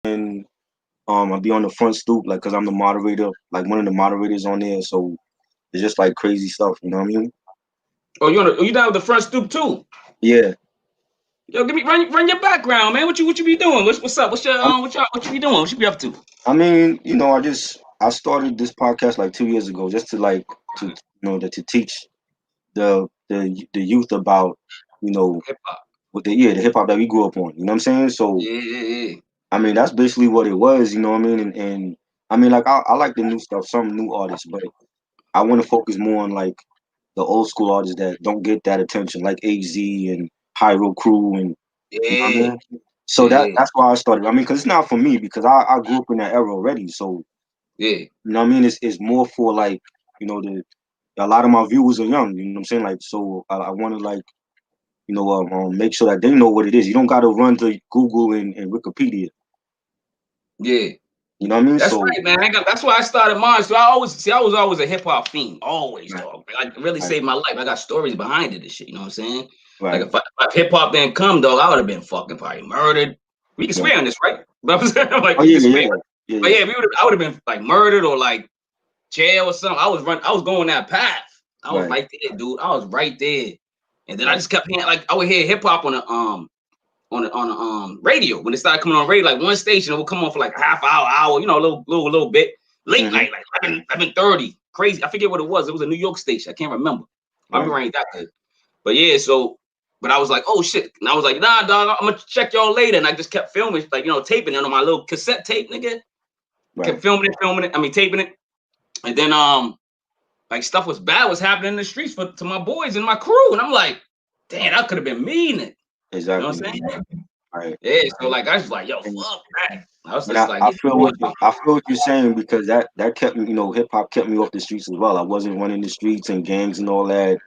and I'll be on the front stoop, like, cause I'm the moderator, like one of the moderators on there. So it's just like crazy stuff. You know what I mean? Oh, you down with the front stoop too? Yeah. Yo, give me run your background, man. What you be doing? What's up? What's your what you be doing? What you be up to? I mean, I started this podcast like 2 years ago just to like to teach the youth about you know Hip hop. the hip hop that we grew up on. You know what I'm saying? So Yeah, yeah, yeah. I mean that's basically what it was. You know what I mean? And I mean like I like the new stuff, some new artists, but I want to focus more on like the old school artists that don't get that attention, like AZ and Hyro Crew, and you know what I Yeah, mean. So yeah, that's why I started. I mean, because it's not for me because I grew up in that era already. So yeah. you know what I mean. It's more for like the a lot of my viewers are young. You know what I'm saying? Like so I want to like make sure that they know what it is. You don't got to run to Google and Wikipedia. Yeah. You know what I mean? That's So right, man. That's why I started mine. So I was always a hip hop fiend, always, right, dog. Like really right, saved my life. I got stories behind it and shit. You know what I'm saying? Like right, if hip hop didn't come, dog, I would have been fucking probably murdered. We can right. swear on this, right? But I'm saying like Oh we yeah, can yeah, swear. yeah, But yeah. yeah, I would have been like murdered or like jail or something. I was going that path. I was Right. right there, dude. I was right there. And then I just kept hearing like I would hear hip hop on the radio when it started coming on radio, like one station, it would come on for like a half hour, a little bit. Late Mm-hmm. night, like 11:30. Crazy. I forget what it was. It was a New York station. I can't remember. My Right. memory ain't that good. But yeah, but I was like, oh shit. And I was like, nah, dog, I'm gonna check y'all later. And I just kept filming, like, taping it on my little cassette tape, nigga. Right. Kept filming it. I mean, taping it. And then like stuff was happening in the streets to my boys and my crew. And I'm like, damn, that could have been me, nigga. You know what Exactly. I'm saying? Right. Yeah, so like I was like, yo, And fuck that. I was and just like, I yeah, feel I feel what you're saying because that kept me, hip hop kept me off the streets as well. I wasn't running the streets and gangs and all that.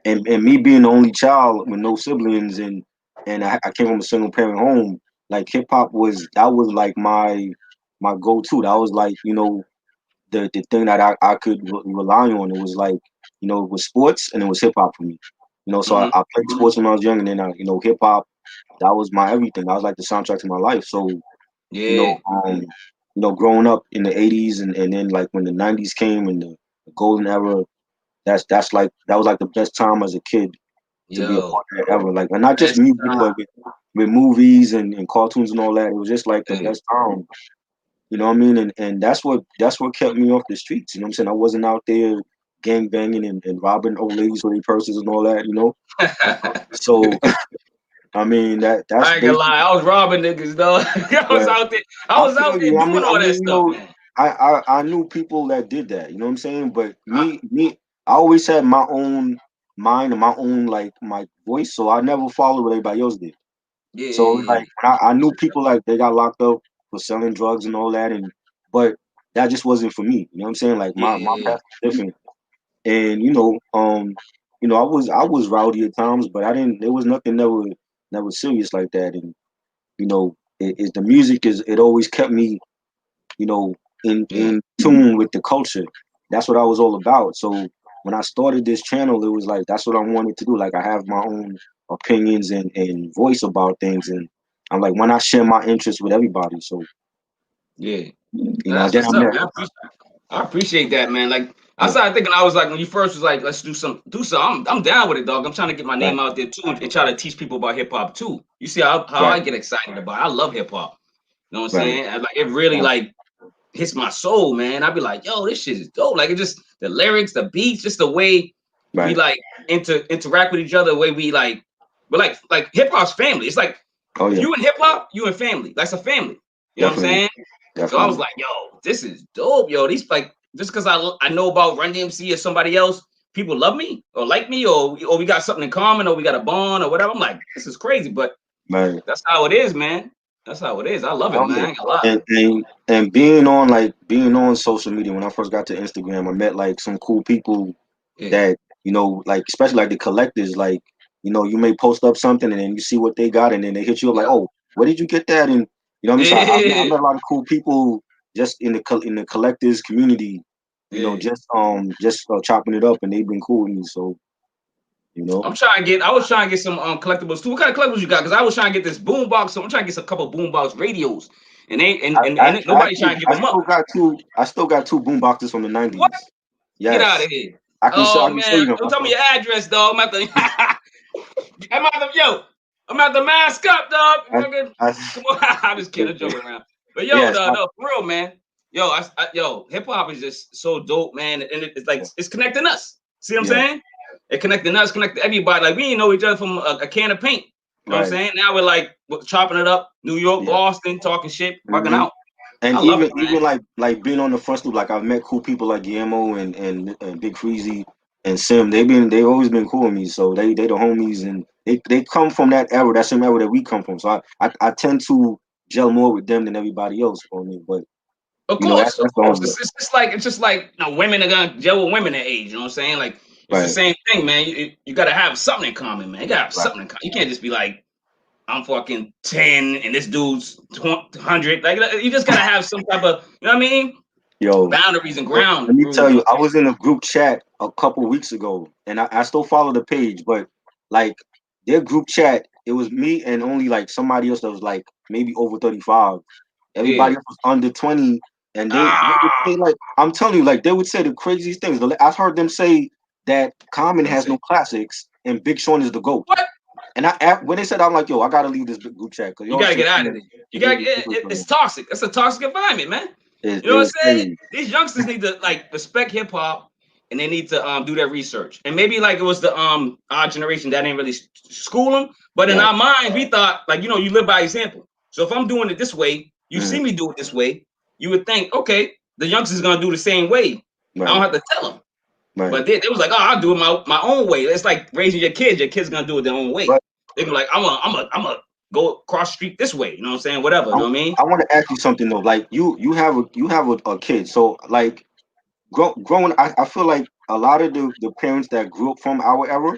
And me being the only child with no siblings and I came from a single parent home, like hip hop was like my go to. That was like, the thing that I could rely on. It was like, it was sports and it was hip hop for me. So mm-hmm, I played sports when I was young and then hip hop, that was my everything. That was like the soundtrack to my life. So, you know, yeah, um, growing up in the '80s and then like when the '90s came and the golden era, that was like the best time as a kid to be a yo, part of that era. Like, and not just best music, time. but with movies and cartoons and all that. It was just like the Yeah. best time. You know what I mean? And that's what kept me off the streets. You know what I'm saying? I wasn't out there gang banging and robbing old ladies for their purses and all that. So I mean that's I ain't gonna basically. lie, I was robbing niggas, though. Well, I I was feel out there you. I doing mean, I all that mean, stuff, man. I knew people that did that. You know what I'm saying? But I, I always had my own mind and my own like my voice, so I never followed what everybody else did. yeah, So yeah, like I knew people like they got locked up for selling drugs and all that, but that just wasn't for me. You know what I'm saying? Like yeah, my yeah, path was different, and I was rowdy at times, but I didn't. There was nothing never serious like that, and the music it always kept me yeah, in tune with the culture. That's what I was all about. So when I started this channel, it was like that's what I wanted to do. Like I have my own opinions and voice about things, and I'm like, why not share my interests with everybody? So yeah. That's then I what's up, met. man. I appreciate that, man. Like I Yeah, started thinking, I was like, when you first was like, let's do something. I'm down with it, dog. I'm trying to get my right, name out there too and try to teach people about hip hop too. You see how right, I get excited about it. I love hip hop. You know what I'm right, saying? And, like it really right, like hits my soul, man. I'd be like, yo, this shit is dope. Like it just the lyrics, the beats, just the way we right. like interact with each other, the way we like, but like hip hop's family. It's like Oh if yeah, you in hip hop, you in family. That's a family. You know what I'm definitely, saying? So I was definitely. like, yo, this is dope, yo. These like just because I know about Run DMC or somebody else, people love me or like me or we got something in common or we got a bond or whatever. I'm like, this is crazy, but Right. that's how it is, man. That's how it is. I love it, Oh man. yeah. I ain't gonna lie. And being on social media when I first got to Instagram, I met like some cool people Yeah. that like especially like the collectors, like you may post up something and then you see what they got and then they hit you up like, Yep. oh, where did you get that? And you know what I mean. So I Yeah. met a lot of cool people just in the collectors community, Yeah. just chopping it up, and they've been cool with me. So you know, I was trying to get some collectibles too. What kind of collectibles you got? Because I was trying to get this boombox. So I'm trying to get a couple boombox radios. and nobody trying to give them up. I still got two boom boxes from the What? '90s. Get out Yes, of here. I can show Oh I can show man, you them. don't tell me your address, dog. I'm at the mask up, dog. Come on, I'm just kidding, I'm joking around. But yo, yes, no, for real, man. Yo, hip hop is just so dope, man, and it's like it's connecting us. See what I'm yeah, saying? It connecting us, connecting everybody. Like we didn't know each other from a can of paint. You know what I'm right, saying? Now we're like chopping it up, New York, yeah. Boston, talking shit, bugging hmm out. I And love even it, man. like being on the front stoop, like I've met cool people like Guillermo and Big Freezie and Sim. They've always been cool with me. So they the homies and they come from that era, that same era that we come from. So I tend to gel more with them than everybody else on me. But Of you know course, of that's the course. only It's just like women are gonna deal with women at age. You know what I'm saying? Like it's the right, same thing, man. You got to have something in common, man. You got to have right. something in common. You can't just be like I'm fucking 10 and this dude's 100. Like you just gotta have some type of you know what I mean? Yo, Boundaries and let ground me rules. tell You know you, what I I'm saying? was in a group chat a couple weeks ago, and I still follow the page, but like their group chat, it was me and only like somebody else that was like maybe over 35. Yeah. Everybody else was under 20, and they would Ah. say like I'm telling you, like they would say the craziest things. I heard them say that Common Don't has say no classics and Big Sean is the GOAT. what? And when they said, I'm like, yo, I gotta leave this group chat because You y'all gotta shit get out of is there. You got it's toxic. It's a toxic environment, man. You know what is I'm saying? crazy. These youngsters need to like respect hip hop and they need to do their research. And maybe like it was the our generation that didn't really school them, but in Right. our mind we thought like you live by example. So if I'm doing it this way, you see Mhm. me do it this way, you would think okay, the youngsters gonna do the same way. I don't Right. have to tell them. Right. But they was like, oh, I'll do it my own way. It's like raising your kids. Your kids gonna do it their own way. But They be like, I'm a go across the street this way. You know what I'm saying? Whatever. You I, know what I mean? I want to ask you something though. Like you have a kid, so like growing, I feel like a lot of the parents that grew up from our era,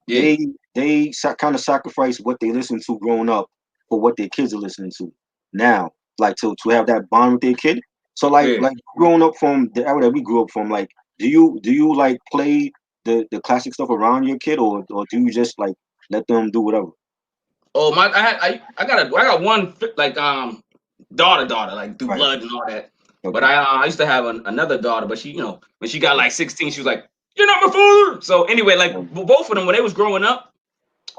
Yeah. they kind of sacrifice what they listened to growing up for what their kids are listening to now, like to have that bond with their kid. So Yeah. like growing up from the era that we grew up from, like do you like play the classic stuff around your kid, or do you just like let them do whatever? Oh my, I got one like daughter like through Right. blood and all that. But Okay. I used to have another daughter, but she when she got like 16, she was like, "You're not my father." So anyway, like both of them when they was growing up,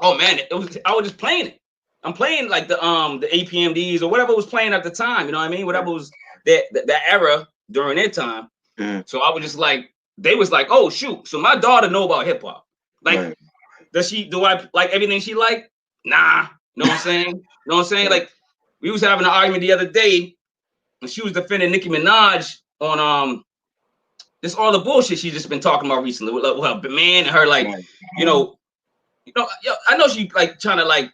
oh man, I was just playing it. I'm playing like the APMDs or whatever was playing at the time. You know what I mean? Right. Whatever was that era during their time. Mhm. So I was just like, they was like, oh shoot. So my daughter know about hip hop. Like, Right. do I like everything she like? Nah. You know what I'm saying? You know what I'm saying? Right. Like, we was having an argument the other day, and she was defending Nicki Minaj on this all the bullshit she's just been talking about recently with her man and her like, Right. you know, I know she like trying to like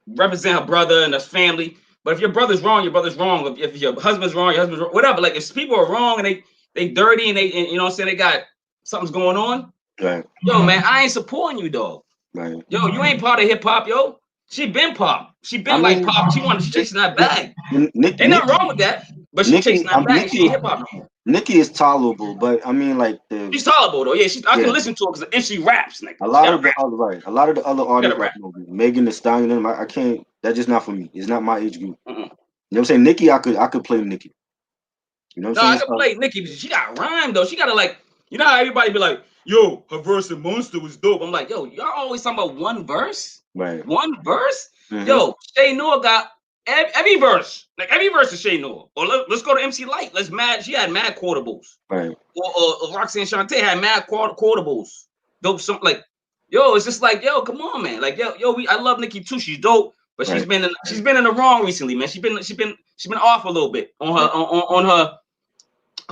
represent her brother and his family. But if your brother's wrong, your brother's wrong. If your husband's wrong, your husband's wrong. Whatever. Like if people are wrong and they dirty and you know what I'm saying, they got something's going on. Right. Yo, man, I ain't supporting you, dog. Right. Yo, you ain't part of hip hop, yo. She been pop. She I been like mean, pop. She chasing that bag. Ain't nothing Nikki, wrong with that. But she Nikki, chasing that bag and she Nikki, ain't hip hop no more. Nikki is tolerable, but I mean, like She's tolerable though. Yeah, I can yeah, listen to her because and she raps, nigga. a She lot gotta of the rap. other right, a lot of the other She gotta artists like rap. Megan Thee Stallion, them, I can't. That's just not for me. It's not my age group. Mm-mm. You know what I'm saying? Nikki, I could play Nikki. You know what No, I'm I saying? can So, play Nicki, but she got rhyme though. She gotta like, you know how everybody be like, yo, her verse in Monster was dope. I'm like, yo, y'all always talking about one verse? right. One verse? Mm-hmm. Yo, Shay Noah got every verse. Like every verse is Shay Noah. Or let's go to MC Light. She had mad quotables. Right. Or Roxanne Shante had mad quotables. Dope something like, yo, it's just like, yo, come on, man. Like, yo, I love Nicki too. She's dope, but she's Right. been in the wrong recently, man. She's been off a little bit on her Right. on her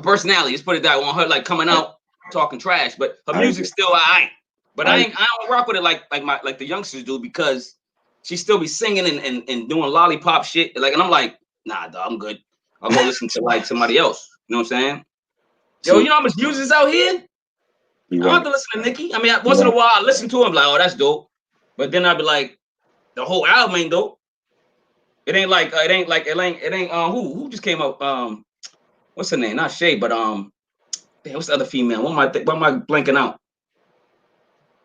personality. Let's put it that way. On her like coming Right. out talking trash, but her I agree. music's still alright. But I I don't rock with it like the youngsters do because she still be singing and doing lollipop shit. Like, and I'm like, nah, dog, I'm good. I'll go listen to like somebody else. You know what I'm saying? Yo, see. you know how much music is out here? You're I don't have right. to listen to Nicki. I mean, You're once in a right. while I listen to him, like, oh, that's dope. But then I'd be like, the whole album ain't dope. It ain't who just came up what's her name? Not Shay, but damn, what's the other female? What am I blanking out?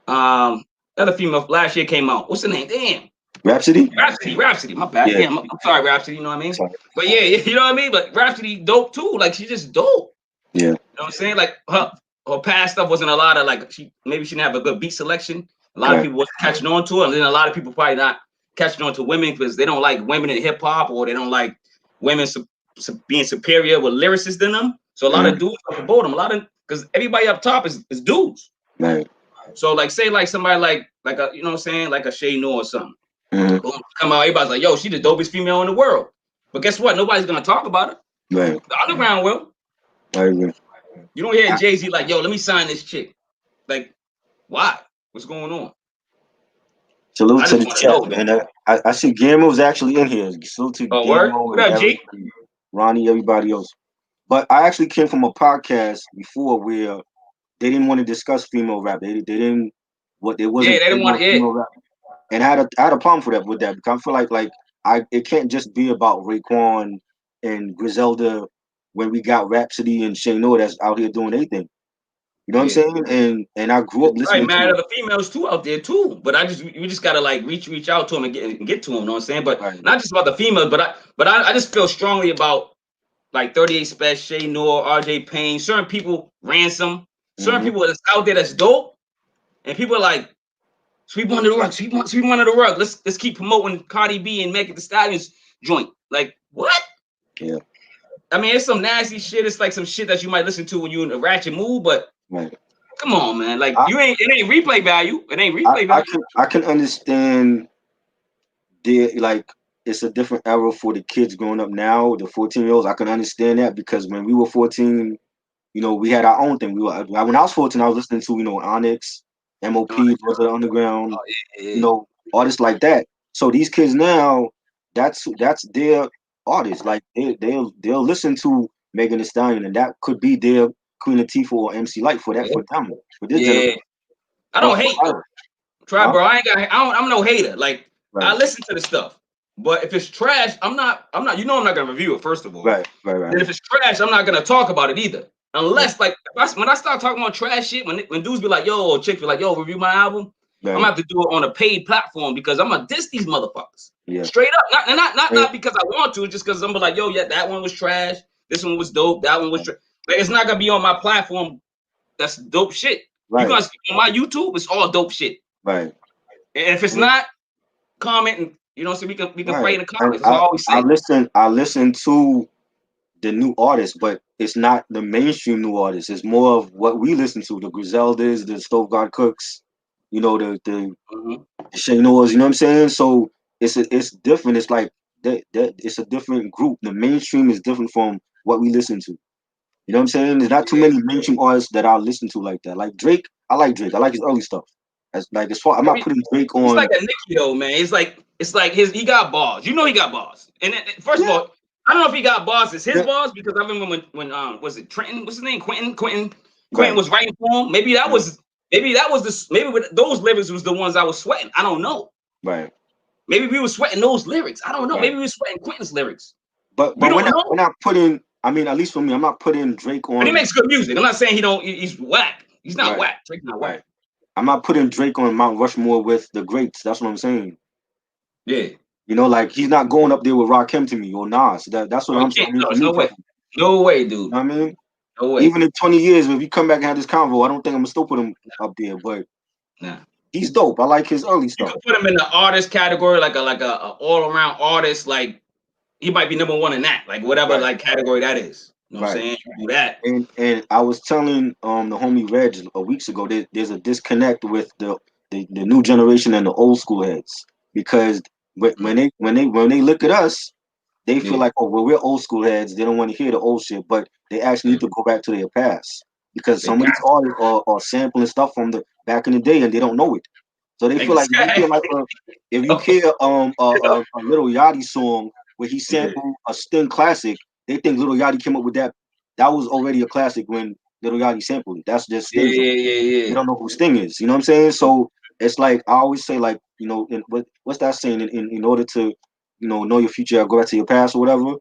The other female last year came out. What's her name? Damn. Rhapsody. Rhapsody. My bad. Yeah. Yeah, I'm sorry, Rhapsody. You know what I mean? Sorry. But yeah, you know what I mean. But Rhapsody dope too. Like she's just dope. Yeah. You know what I'm saying? Like her past stuff wasn't a lot of like she didn't have a good beat selection. A lot of Right. people wasn't catching on to it, and then a lot of people probably not catching on to women because they don't like women in hip hop or they don't like women being superior with lyricists than them. So a lot of dudes talk about them. A lot of because everybody up top is dudes. Right. So like say like somebody like a you know what I'm saying like a Shay Noor or something. Mm-hmm. Boom, come out, everybody's like, yo, she the dopest female in the world. But guess what? Nobody's gonna talk about it. Right. The underground will. I agree. You don't hear Jay-Z like, yo, let me sign this chick. Like, why? What's going on? Salute I to just the want to chat, know, man. man. I see Guillermo's actually in here. Salute to Oh, word? Guillermo What and up, Eric, G? and Ronnie, everybody else. But I actually came from a podcast before where they didn't want to discuss female rap. They didn't what they Yeah, wasn't they didn't big want on to, yeah. female rap. And I had a problem for that with that because I feel like it can't just be about Raekwon and Griselda when we got Rhapsody and Shano that's out here doing anything. You know what Yeah. I'm saying? And I grew up Right, listening man, to other females too out there too. But we just gotta like reach out to them and get to them, you know what I'm saying? But right. not just about the females, but I just feel strongly about like 38 Special, Shay Noor, RJ Payne, certain people, Ransom, certain Mm-hmm. people that's out there that's dope, and people are like, sweep under the rug, sweep under the rug. Let's keep promoting Cardi B and Megan Thee Stallion's joint. Like what? Yeah. I mean, it's some nasty shit. It's like some shit that you might listen to when you're in a ratchet mood, but Right. come on, man. Like I, it ain't replay value. It ain't replay value. I can understand like it's a different era for the kids growing up now, the 14-year-olds. I can understand that because when we were 14, we had our own thing. When I was 14, I was listening to, Onyx, MOP, Oh, Boys of the Underground, yeah. artists like that. So these kids now, that's their artists. Like they'll listen to Megan Thee Stallion, and that could be their Queen Latifah or MC Light for Yeah. for them, for this Yeah. generation. I But don't hate though. Try, huh? bro. I'm no hater. Like I Right, listen to the stuff, but if it's trash, I'm not. You know, I'm not gonna review it first of all. right, Then if it's trash, I'm not gonna talk about it either. right, Unless like when I start talking about trash shit, when dudes be like, yo, or chicks be like, yo, review my album, I'm gonna right. have to do it on a paid platform because I'm gonna diss these motherfuckers. Yeah. Straight up. Not And, not because I want to, just because I'm like, yo, yeah, that one was trash. This one was dope. That one was trash. Like, it's not gonna be on my platform. That's dope shit. You right, guys on my YouTube, it's all dope shit. right. And if it's And, not, comment and so we can fight right. in the And comments. That's all I always say. I listen to the new artists, but it's not the mainstream new artists. It's more of what we listen to: the Griseldas, the Stove God Cooks, the Mm-hmm. Shay Noahs. You know what I'm saying? So it's different. It's like that. It's a different group. The mainstream is different from what we listen to. You know what I'm saying? There's not too many mainstream artists that I listen to like that. Like Drake, I like Drake. I like his early stuff. As far I'm not putting Drake He's on. like a Nicki though, man. It's like he got bars. You know he got bars. And first of Yeah, all, I don't know if he got bars as his yeah, bars because I remember when was it Trenton? What's his name? Quentin right, was writing for him. Maybe that right, was maybe with those lyrics was the ones I was sweating. I don't know. right, Maybe we were sweating those lyrics. I don't know. right. Maybe we were sweating Quentin's lyrics. But We don't when know. I put in, I mean, at least for me, I'm not putting Drake But he on. makes good music. I'm not saying he's whack. He's not Right, whack. Drake's not right. whack. I'm not putting Drake on Mount Rushmore with the greats. That's what I'm saying. Yeah. Like he's not going up there with Rakim to me or Nas. That's what Oh, he I'm saying. can't. I mean, No, for there's me no way. personally, No way, you dude. know what I mean? No way. Even in 20 years, if you come back and have this convo, I don't think I'm gonna still put him up there. But Nah. he's dope. I like his early You stuff. could put him in the artist category, like a all around artist. Like he might be number one in that, like whatever Right, like category that is. You know what I'm right. saying? You do that. And I was telling the homie Reg a weeks ago that there's a disconnect with the new generation and the old school heads because when they look at us, they feel Yeah. like, oh, well, we're old school heads. They don't want to hear the old shit, but they actually Yeah. need to go back to their past because They some of got these artists are sampling stuff from the back in the day and they don't know it. So they feel niggas. like if you hear a Little Yachty song where he Yeah. sampled a Sting classic, they think Little Yachty came up with that. That was already a classic when Little Yachty sampled it. That's just Sting. They Yeah. don't know who Sting is. You know what I'm saying? So it's like I always say, like, what's that saying? In order to know your future, go back to your past or whatever.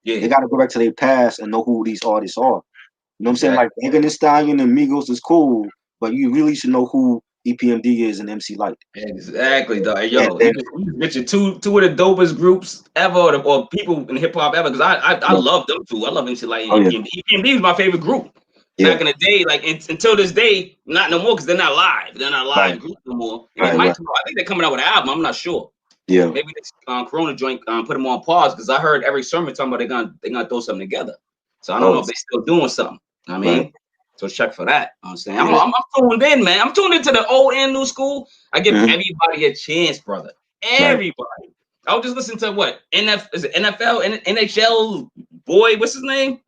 They Yeah. got to go back to their past and know who these artists are. You know what I'm saying? Exactly. Like Megan Thee Stallion and Migos is cool, but you really should know who EPMD is and MC Light. Exactly, dog. And Yo, then you just mentioned two of the dopest groups ever, or people in hip hop ever. Because I love them too. I love MC Light and oh yeah, EPMD. EPMD was my favorite group yeah, back in the day. Like until this day, not no more because they're not live. They're not a live right, group no more. And they right, might right, come out. I think they're coming out with an album. I'm not sure. yeah. Maybe this Corona joint put them on pause because I heard every sermon talking about they're gonna throw something together. So I don't know Oh, if they're still doing something. I right, mean, so check for that. I'm saying yeah. I'm tuned in, man. I'm tuned into the old and new school. I give Mm-hmm. everybody a chance, brother. Right. Everybody. I was just listening to what is it NFL, NHL boy? What's his name?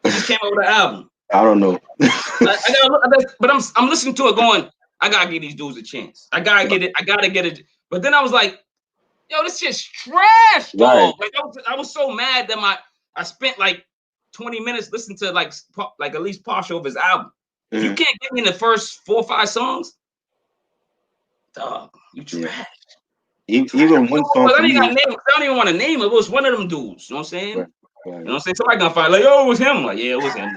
He just came out with an album. I don't know. But I'm listening to it, going, I gotta give these dudes a chance. I gotta get it. I gotta get it. But then I was like, yo, this shit's trash, Right. dog. Like I was so mad that I spent like 20 minutes listening to like at least partial of his album. If you can't get me in the first 4 or 5 songs, dog, you trash. Yeah. Even one song I for me. don't even want to name it. It was one of them dudes. You know what I'm saying? Right, You right. know what I'm saying? Somebody gonna find like, yo, it was him. Like, yeah, it was him.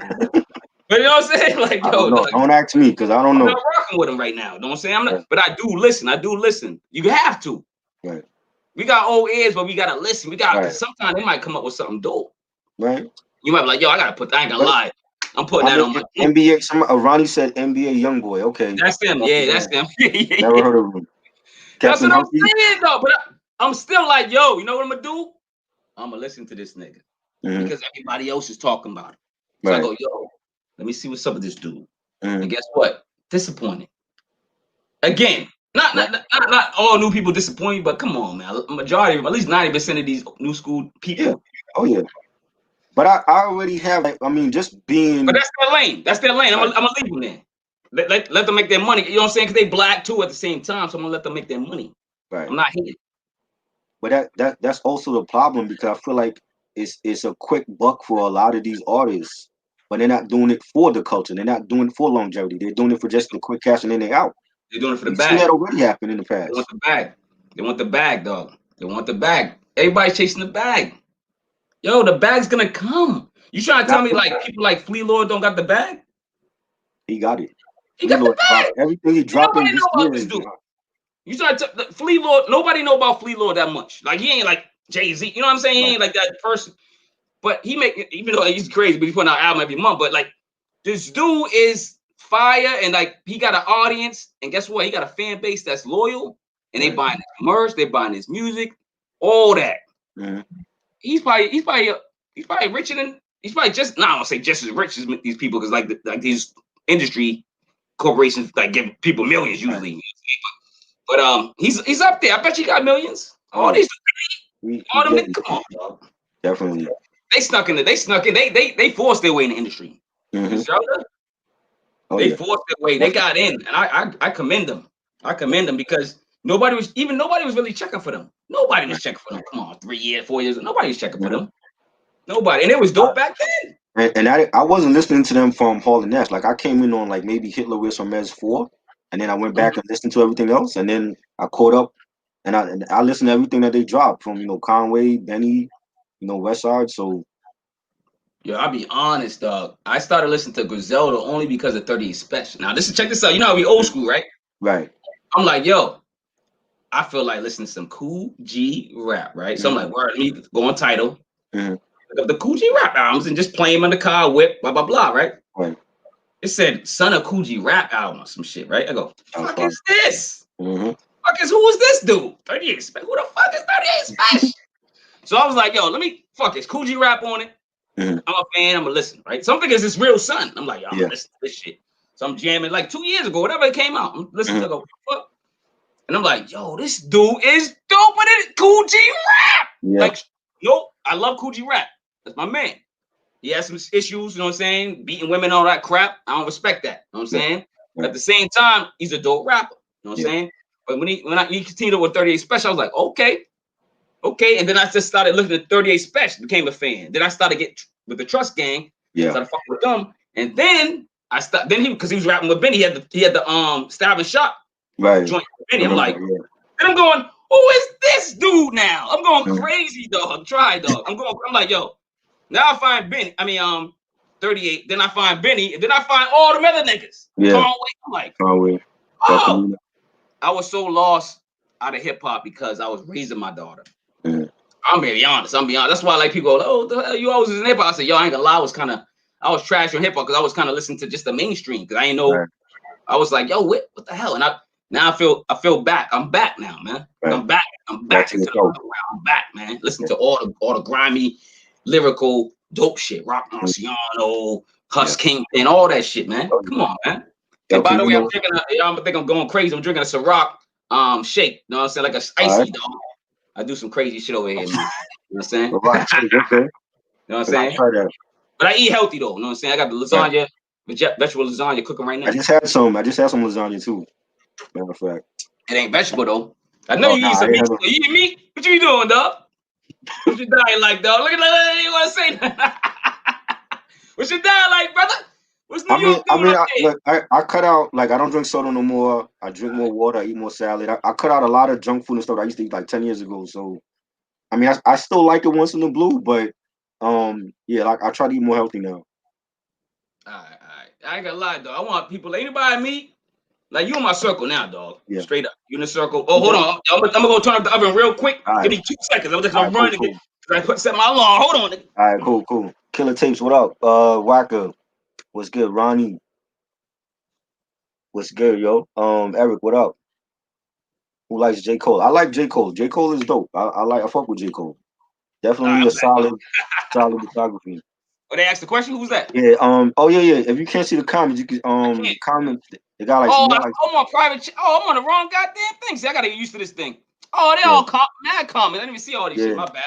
But you know what I'm saying? Like, I yo, don't know. dog, Don't ask me because I don't I'm know. not rocking with him right now. You know what I'm saying? I'm not, Right, but I do listen. I do listen. You have to. right, We got old ears, but we gotta listen. right, Because sometimes they might come up with something dope. right. You might be like, yo, I ain't gonna But lie. I'm putting I that mean, on my NBA. Ronnie said NBA YoungBoy. Okay, That's them. Yeah, that's them. never heard of him. That's Captain what I'm Humphrey. saying, though. But I'm still like, yo, you know what I'm gonna do? I'm gonna listen to this nigga Mm-hmm. because everybody else is talking about it. So I Right. go, yo, let me see what's up with this dude. Mm-hmm. And guess what? Disappointed. Again, not all new people disappoint you, but come on, man. A majority, at least 90% of these new school people. Yeah. Oh yeah. But I already have. Like, I mean, just being. But that's their lane. That's their lane. Right. I'm gonna leave them there. Let them make their money. You know what I'm saying? Because they black too at the same time. So I'm gonna let them make their money. Right. I'm not hating. But that's also the problem because I feel like it's a quick buck for a lot of these artists, but they're not doing it for the culture. They're not doing it for longevity. They're doing it for just the quick cash and then they're out. They're doing it for the We've seen that bag. already happen in the They want past. the bag. They want the bag, dog. They want the bag. Everybody's chasing the bag. Yo, the bag's gonna come. You trying to tell Not me like people like Flea Lord don't got the bag? he got it. He got the Lord dropped bag. everything he dropping Nobody this know about year this is dude. You try to Flea Lord. Nobody know about Flea Lord that much. Like he ain't like Jay-Z. You know what I'm saying? He ain't like that person. But he make, even though he's crazy, but he's putting out an album every month. But like this dude is fire, and like he got an audience, and guess what? He got a fan base that's loyal, and they buying his merch, they buying his music, all that. Mhm. He's probably richer than he's probably just I don't say just as rich as these people because like these industry corporations like give people millions usually. But he's up there. I bet you got millions. All these all them niggas, come on, dog. Definitely. They snuck in. They forced their way in the industry. Mhm. Oh They yeah. forced their way. They got in, and I commend them. I commend them because nobody was really checking for them. Nobody was checking for them. Come on, 3 years, 4 years. Nobody was checking for them. Nobody, and it was dope back then. And I wasn't listening to them from Hall and Nash. Like I came in on like maybe Hitler with some Mez 4, and then I went back and listened to everything else, and then I caught up and I listened to everything that they dropped from Conway, Benny, Westside. So Yo, I'll be honest, dog. I started listening to Griselda only because of 38 Special. Now, check this out. You know how we old school, right? right. I'm like, yo, I feel like listening to some Cool G rap, right? So I'm like, word, let me go on Tidal, look up the Cool G rap albums, and just play them in the car, whip, blah, blah, blah, right? Right. It said Son of Cool G rap album or some shit, right? I go, fuck is this? Mm-hmm. Who is this dude? 38 Special. Who the fuck is 38 Special? So I was like, yo, let me, it's Cool G rap on it. I'm a fan. I'm gonna listen, right? Some think it's his real son. I'm like, yo, I'm gonna listen to this shit. So I'm jamming like 2 years ago, whatever it came out. I'm listening to go, fuck. And I'm like, yo, this dude is dope with it. Cool G rap. Yeah. Like, yo, I love Cool G rap. That's my man. He has some issues, you know what I'm saying? Beating women, all that crap. I don't respect that. You know what I'm saying? But at the same time, he's a dope rapper. You know what I'm saying? But when he continued with 38 Special, I was like, okay. And then I just started looking at 38 Special, became a fan. Then I started getting with the Trust Gang. Yeah. Started fucking with them. And then because he was rapping with Benny, he had the Stab and Shop joint with Benny. I'm like, and I'm going, who is this dude now? I'm going crazy, dog. Dog. I'm like, yo, now I find Benny. 38. Then I find Benny. And then I find all them other niggas. Yeah. Conway. I'm like, Conway. oh, I was so lost out of hip hop because I was raising my daughter. Mm. I'm being honest. That's why like people go, oh, the hell you always in hip hop. I said, yo, I ain't gonna lie. I was trash on hip hop because I was kind of listening to just the mainstream because I didn't know. Right. I was like, yo, what the hell? And I feel back. I'm back now, man. Right. I'm back Back to into the yourself. underground. I'm back, man. Listen to all the grimy, lyrical, dope shit. Rock Marciano, Hus Kingpin, all that shit, man. Come on, man. Yo, And by 'cause the you way, know, I think I'm going crazy. I'm drinking a Ciroc shake. You know what I'm saying? Like a all right. icy dog. I do some crazy shit over here, man. You know what I'm saying? All right. Okay. You know what I'm I gotta saying? try that. But I eat healthy though. You know what I'm saying? I got the Right. lasagna, vegetable lasagna cooking right now. I just had some lasagna too. Matter of fact. It ain't vegetable though. I know Oh you no, eat I some didn't meat. have a. You eat meat? What you doing, dog? What's your diet like, dog? Look at that. You want to say that? What's your diet like, brother? What's New York doing up there? Look, I cut out, like, I don't drink soda no more. I drink more water. I eat more salad. I cut out a lot of junk food and stuff I used to eat like 10 years ago. So I mean, I still like it once in the blue, but yeah, like I try to eat more healthy now. All right. I ain't gonna lie, dog. I want people. Anybody meet? Like you in my circle now, dog. Yeah. Straight up. You in the circle. Oh, hold Okay. on. I'm gonna go turn up the oven real quick. All Give right. me 2 seconds. I'm just All gonna right. run Cool. to Cool. get. I set my alarm. Hold on. All right. Cool. Cool. Killer Tapes. What up? Waka. What's good? Ronnie. What's good, yo? Eric. What up? Who likes J Cole? I like J Cole. J Cole is dope. I fuck with J Cole. All right, Definitely I'm a back, dog. solid discography. When they asked the question, who's that? Yeah. Oh yeah. If you can't see the comments, you can I can't. comment. They got like Oh, you got like I'm on private. Oh, I'm on the wrong goddamn thing. See, I gotta get used to this thing. Oh, they yeah all mad comments. I didn't even see all this shit. yeah. My bad.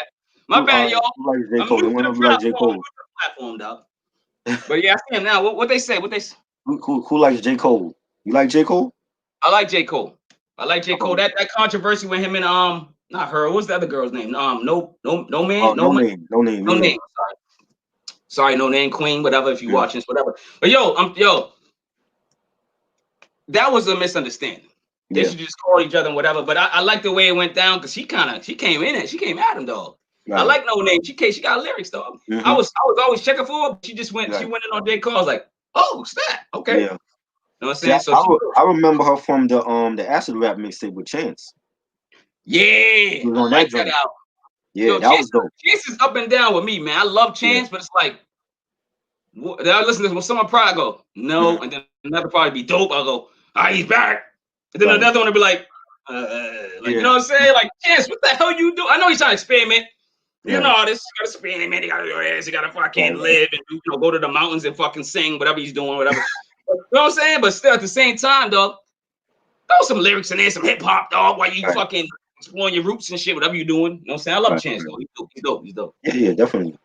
My bad, y'all. Who likes J I'm Cole? new They to want the to be like J platform. Cole. Dog. But yeah, I see him now. What they say? Who likes J Cole? You like J Cole? I like J Cole. I like J Cole. Oh, That controversy with him and not her. What's the other girl's name? No oh man, no name, no name. no Yeah, name. Sorry, no name queen. Whatever. If you yeah. watching this, whatever. But yo. That was a misunderstanding. They Yeah. should just call each other and whatever. But I like the way it went down because she came in it. She came at him, dog. I Right. like no name. She got lyrics, dog. I Mm-hmm. was always checking for her. But she Right. went in on J. Cole. I was like, oh, what's that? Okay. You Yeah. know what I'm See, saying? So I remember her from the acid rap mixtape with Chance. yeah, She was I on that like that joint. album. Yeah, Yo, that was dope. Chance is up and down with me, man. I love Yeah. Chance, but it's like then I listen to when someone probably go, no, Mm-hmm. and then another probably be dope. I'll go, he's back. And then Right. another one will be like, you know Yeah. what I'm saying? Like, Chance, what the hell you do? I know he's trying to experiment. He's an Right. artist. He got to experiment. He got to do this. He got to fucking Right. live and go to the mountains and fucking sing whatever he's doing, whatever. You know what I'm saying? But still, at the same time, dog, throw some lyrics in there, some hip hop, dog, while you Right. fucking exploring your roots and shit, whatever you're doing. You know what I'm saying? I love Right. Chance, Right. though. He's dope. He's dope. He's dope. Yeah. Yeah. Definitely. You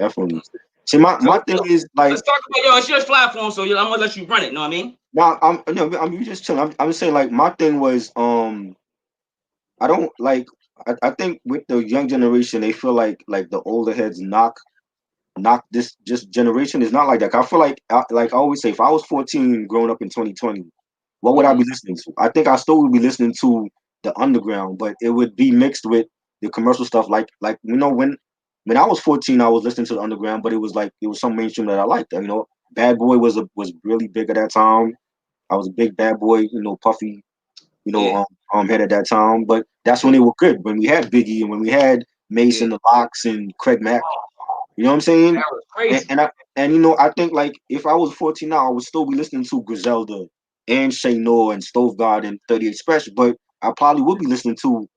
know Definitely. what I'm saying? See, my So thing is like, let's talk about it's your platform, so I'm gonna let you run it. You know what I mean? now I'm just chilling. I'm just saying like my thing was I don't like. I think with the young generation, they feel like the older heads knock this just generation is not like that. I feel like I always say, if I was 14 growing up in 2020, what would I Mm-hmm. be listening to? I think I still would be listening to the underground, but it would be mixed with the commercial stuff. Like when I was 14, I was listening to the underground, but it was some mainstream that I liked. Bad Boy was really big at that time. I was a big Bad Boy, Puffy, Yeah, head at that time. But that's when yeah, they were good. When we had Biggie and when we had yeah. Mason, the Locks, and Craig Mack. Oh, You know what I'm saying? that was And crazy. and I I think like if I was 14 now, I would still be listening to Griselda and Shay Noah and Stove God and 38 Special, but I probably would be listening to,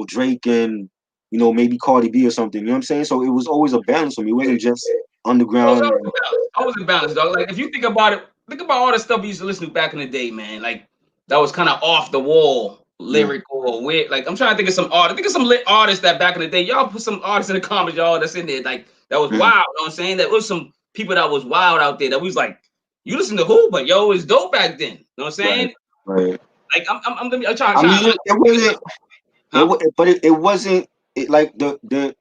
Drake and maybe Cardi B or something. You know what I'm saying? So it was always a balance for me. It wasn't just I was underground always and in balance. I was in balance, dog. Like if you think about it, think about all the stuff we used to listen to back in the day, man. Like that was kind of off the wall, mm, lyrical or weird. Like I'm trying to think of some artists. Think of some lit artists that back in the day. Y'all put some artists in the comments, y'all that's in there. Like that was mm, wild. You know what I'm saying? That was some people that was wild out there. That was like, you listen to who? But yo, it's dope back then. You know what I'm right, saying? right. Like I'm I mean, it wasn't huh? but it wasn't like the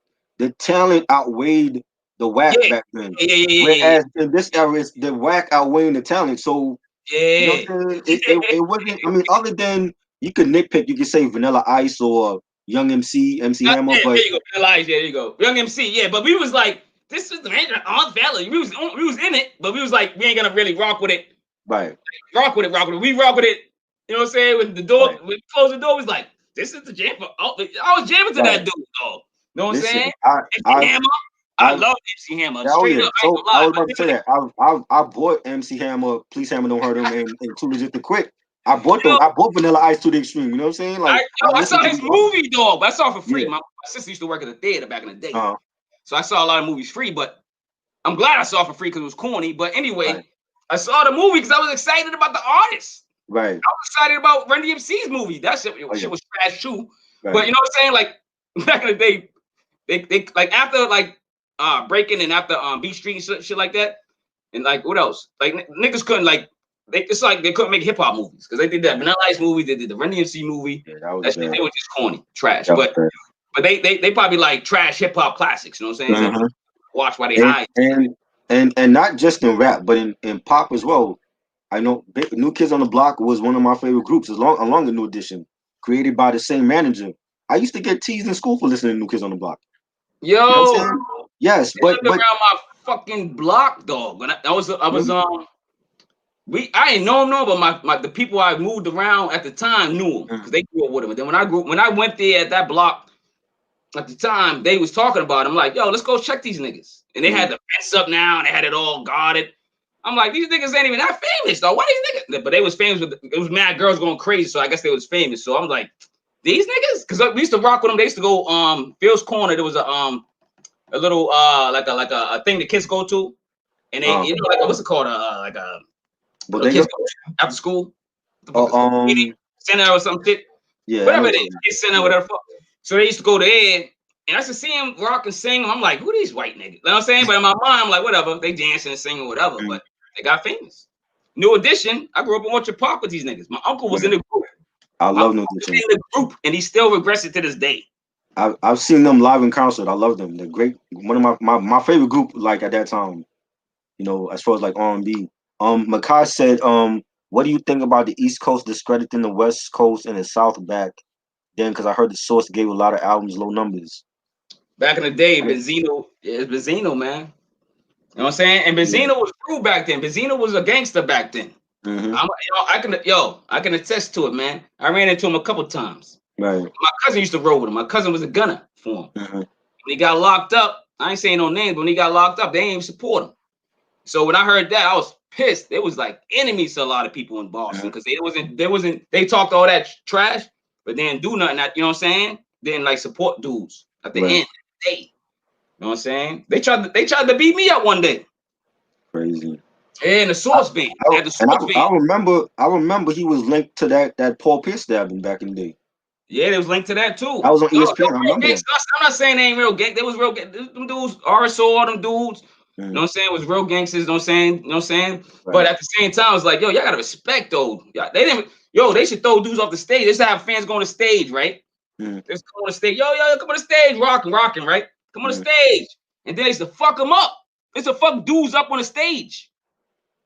talent outweighed the whack Yeah, back then. yeah. Whereas in this era, it's the whack outweighing the talent. So you know Yeah. what I'm saying? It wasn't. I mean, other than you could nitpick, you could say Vanilla Ice or Young MC Hammer, Yeah, but there you go. Elijah, there you go. Young MC, yeah. But we was like, this is the Aunt Valley. We was in it, but we was like, we ain't gonna really rock with it. right, Rock with it. We rock with it You know what I'm saying? When the door, Right. when we closed the door, was like, this is the jam for. Oh, I was jamming to that Right. dude, dog. You know what I'm Listen, saying? I, MC Hammer. I I, love MC Hammer. oh Straight yeah. up, I ain't So gonna I lie. was But about to say that I bought MC Hammer, Please Hammer Don't Hurt Him, and Too Legit to Quit. I bought yo, those. I bought Vanilla Ice to the extreme. You know what I'm saying? Like I I saw listened to his these artists. movie, dog. But I saw it for free. Yeah. My sister used to work at the theater back in the day, Uh. so I saw a lot of movies free. But I'm glad I saw it for free because it was corny. But Right. anyway, I saw the movie because I was excited about the artist. Right. I was excited about Run DMC's movie. That shit, Oh yeah. shit was trash too. But Right. you know what I'm saying? Like back in the day, they like after like breaking and after Beat Street and shit like that, and like what else? Like niggas couldn't like it's like they couldn't make hip hop movies because they did that Vanilla Ice movie, they did the Run DMC movie. Yeah, that was That shit bad. they were just corny, trash. That was bad. But they probably like trash hip hop classics. You know what I'm saying? So Mhm. watch while they And hide. and not just in rap, but in pop as well. I know New Kids on the Block was one of my favorite groups, along the New Edition, created by the same manager. I used to get teased in school for listening to New Kids on the Block. Yo, You know what I'm saying? Yes, they but lived around my fucking block, dog. When I was really, I didn't know him, no, but the people I moved around at the time knew him because they grew up with him. And then when I went there at that block at the time, they was talking about him. I'm like, yo, let's go check these niggas. And they had the fence up now and they had it all guarded. I'm like, these niggas ain't even that famous, though. Why these niggas? But they was famous with it was mad girls going crazy, so I guess they was famous. So I'm like, these niggas? Because we used to rock with them. They used to go Phil's Corner. There was a little a thing the kids go to, and they you know like what's it called like a Bodega. kids go after school. What the fuck Oh, is it called? Center or some shit. yeah, I know Whatever what it you're is, talking kids center, about. whatever. So they used to go there, and I used to see him rock and sing. I'm like, who these white niggas? You know what I'm saying? But in my mind, I'm like, whatever. They dancing and singing, whatever. Yeah. But they got famous. New Edition. I grew up in Orchard Park with these niggas. My uncle was in Right. the group. I My love uncle New was Edition. in the group, and he still regrets it to this day. I've seen them live in concert. I love them. They're great. One of my favorite group, like at that time. You know, as far as like R&B. Makai said, what do you think about the East Coast discrediting the West Coast and the South back then? Because I heard the Source gave a lot of albums low numbers. Back in the day, Yeah. Benzino is Benzino, man. You know what I'm saying? And Yeah. Benzino was true back then. Benzino was a gangster back then. Mm-hmm. I can attest to it, man. I ran into him a couple times. Right. My cousin used to roll with him. My cousin was a gunner for him. Mm-hmm. When he got locked up, I ain't saying no names, but when he got locked up, they ain't even support him. So when I heard that, I was pissed. They was like enemies to a lot of people in Boston because they talked all that trash, but they didn't do nothing. You know what I'm saying? They didn't like support dudes at the Right. end of the day. You know what I'm saying? They tried to beat me up one day. Crazy. And the Source band. They had the And Source band. I remember he was linked to that Paul Pierce stabbing back in the day. Yeah, they was linked to that too. I was on No, ESPN. I remember that. I'm not saying they ain't real gang. They was real. Them dudes, RSO, them dudes. You know what I'm saying? Was real gangsters. You know what I'm saying? You know what I'm saying? Right. But at the same time, it's like, yo, y'all gotta respect those. They didn't. Yo, they should throw dudes off the stage. They used to have fans go on the stage, right? Mm. They used to come on the stage. Yo, come on the stage, rocking, right? Come on the stage, and then they used to fuck them up. They used to fuck dudes up on the stage.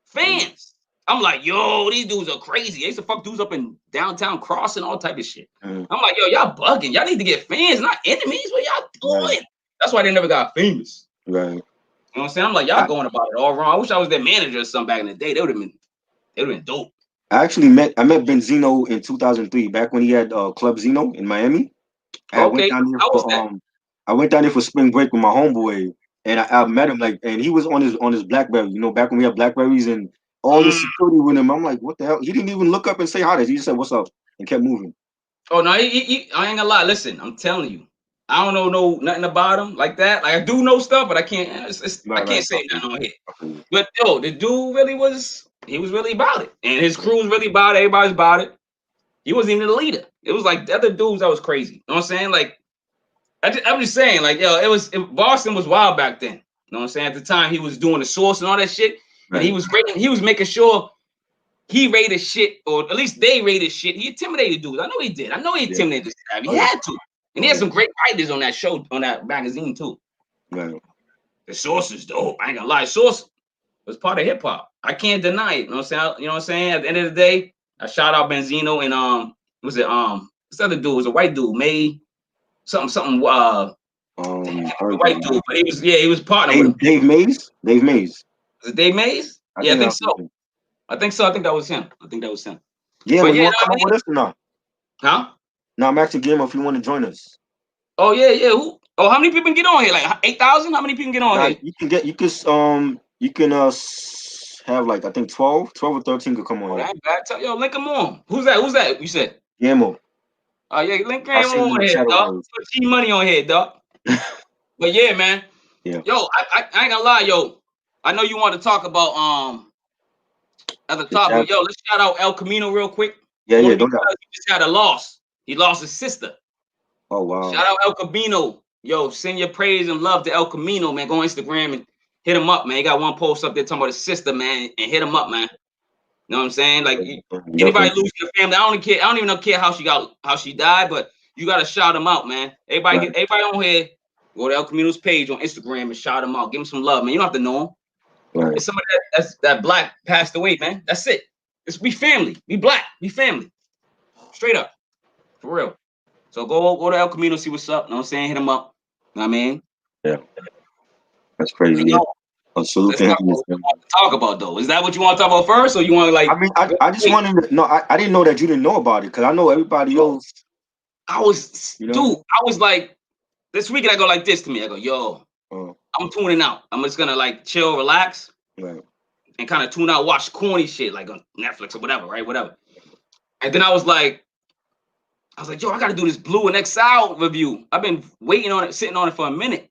Fans. I'm like, yo, these dudes are crazy. They used to fuck dudes up in downtown Crossing, all type of shit. I'm like, yo, y'all bugging. Y'all need to get fans, not enemies. What y'all doing? Right. That's why they never got famous. Right. You know what I'm saying? I'm like, y'all going about it all wrong. I wish I was their manager or something back in the day. They would have been dope. I actually met Benzino in 2003, back when he had Club Zeno in Miami. I went Okay, down there how was for that? I went down there for spring break with my homeboy, and I met him and he was on his BlackBerry. You know, back when we had Blackberries and all this security with him. I'm like, what the hell? He didn't even look up and say hi. He just said, "What's up?" and kept moving. Oh no, I ain't gonna lie. Listen, I'm telling you, I don't know nothing about him like that. Like I do know stuff, but I can't. I can't say nothing on here. But yo, the dude really was. He was really about it, and his crew was really about it. Everybody's about it. He wasn't even the leader. It was like the other dudes that was crazy. You know what I'm saying? Like I'm just saying, like yo, Boston was wild back then. You know what I'm saying? At the time, he was doing the Source and all that shit, and he was making sure. He rated shit, or at least they rated shit. He intimidated dudes. I know he did. I know he intimidated this guy. He had to. And he had some great writers on that show, on that magazine, too. Right. The Source is dope. I ain't gonna lie. Source was part of hip hop. I can't deny it. You know what I'm saying? At the end of the day, I shout out Benzino and what's this other dude was a white dude, May something the white dude, but he was partnered with him. Dave Mays? Dave Mays. Was it Dave Mays? I think think so. I think so. I think that was him. Guillermo, But you yeah, want to come up with us or not? huh? No, I'm asking Guillermo if you want to join us. Oh yeah, yeah. Who? Oh, how many people can get on here? Like 8,000? How many people can get on Now here? you can have like I think 12 or 13 could come on Oh, here. that ain't bad. Yo, link them on. Who's that? Who's that? You said. Guillermo, Oh yeah, link I him seen in on the here, chat dog. already. Put G money on here, dog. But yeah, man. Yeah. Yo, I ain't gonna lie, yo. I know you want to talk about at the The top, chat. but yo, let's shout out El Camino real quick. Yeah, Only don't because doubt. he just had a loss. He lost his sister. Oh wow. Shout out El Camino. Yo, send your praise and love to El Camino, man. Go on Instagram and hit him up, man. He got one post up there talking about his sister, man, and hit him up, man. You know what I'm saying? Like anybody Definitely. lose your family, I don't care. I don't even care how she died, but you gotta shout them out, man. Right. Everybody on here, go to El Camino's page on Instagram and shout him out. Give him some love, man. You don't have to know him. Right. It's somebody that black passed away, man. That's it. It's we family. We black. We family. Straight up. For real. So go to El Camino, see what's up. You know what I'm saying? Hit him up. You know what I mean? Yeah. That's crazy. But Yeah. yo, Salute let's to him. talk about what you want to talk about though. Is that what you want to talk about first, or you want to I like mean, I just wait? wanted to know. I didn't know that you didn't know about it because I know everybody Yo, else. I was You know. dude, I was like this weekend I go like this to me. I go, yo, Oh, I'm tuning out. I'm just gonna like chill, relax, right. and kind of tune out, watch corny shit like on Netflix or whatever, right? Whatever. And then I was like, yo, I gotta do this Blue and Exile review. I've been waiting on it, sitting on it for a minute.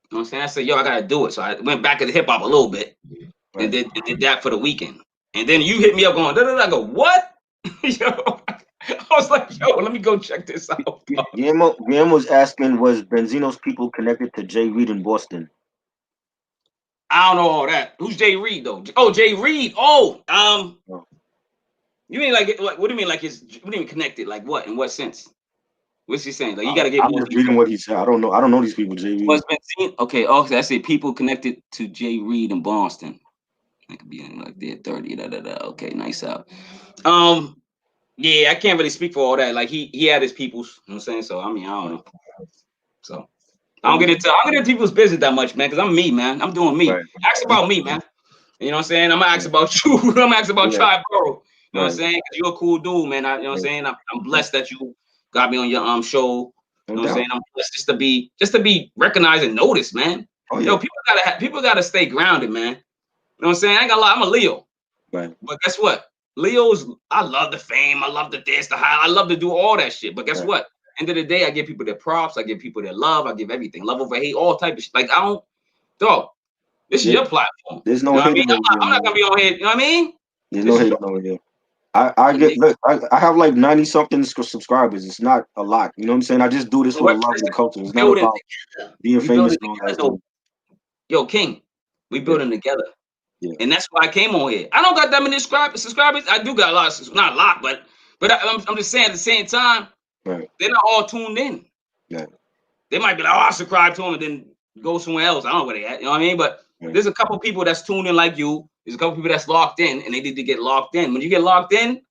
You know what I'm saying? I said, yo, I gotta do it. So I went back to the hip hop a little bit and Right. did that for the weekend. And then you hit me up going, da, da, da. I go, what? Yo, I was like, yo, let me go check this out. Guillermo's asking, was Benzino's people connected to Jay Reed in Boston? I don't know all that. Who's Jay Reed though? Oh, Jay Reed. Oh, Oh. you mean like what do you mean like his? What do you mean connected? Like what? In what sense? What's he saying? Like you got to get I'm more just reading detail. what he said. I don't know. I don't know these people, Jay Reed. What's been seen? Okay. Oh, I say people connected to Jay Reed in Boston. That could be in like there 30. Da, da, da. Okay, nice out. Yeah, I can't really speak for all that. Like he had his peoples. You know what I'm saying? So I mean, I don't know. So I don't get into people's business that much, man, because I'm me, man. I'm doing me. Right. Ask about me, man. You know what I'm saying? I'm gonna ask about you. I'm gonna ask about Yeah. Tribe Borough. You know what I'm Right. saying? Because you're a cool dude, man. You know what I'm saying? I'm blessed that you got me on your show. You know what I'm saying? I'm blessed just to be recognized and noticed, man. Oh yeah. Yo, people gotta stay grounded, man. You know what I'm saying? I ain't gonna lie, I'm a Leo. Right. But guess what? I love the fame, I love the this, the high, I love to do all that shit. But guess what? End of the day, I give people their props, I give people their love, I give everything. Love over hate, all type of shit. Like I don't, dog. This is your platform. There's You no know what I mean? hating over here, I'm not gonna be on here. You know what I mean? There's This no is your hating over here. I have like 90 something subscribers. It's not a lot. You know what I'm saying? I just do this for the love of the culture. It's not building about together. being We famous building and all together that though. stuff. Yo, King, we Yeah. building together. Yeah. And that's why I came on here. I don't got that many subscribers. I do got a lot, not a lot, but I'm just saying at the same time, Right. they're not all tuned in. Yeah. They might be like, oh, I subscribe to them and then go somewhere else. I don't know where they at. You know what I mean? But there's a couple people that's tuned in like you. There's a couple people that's locked in and they need to get locked in. When you get locked in,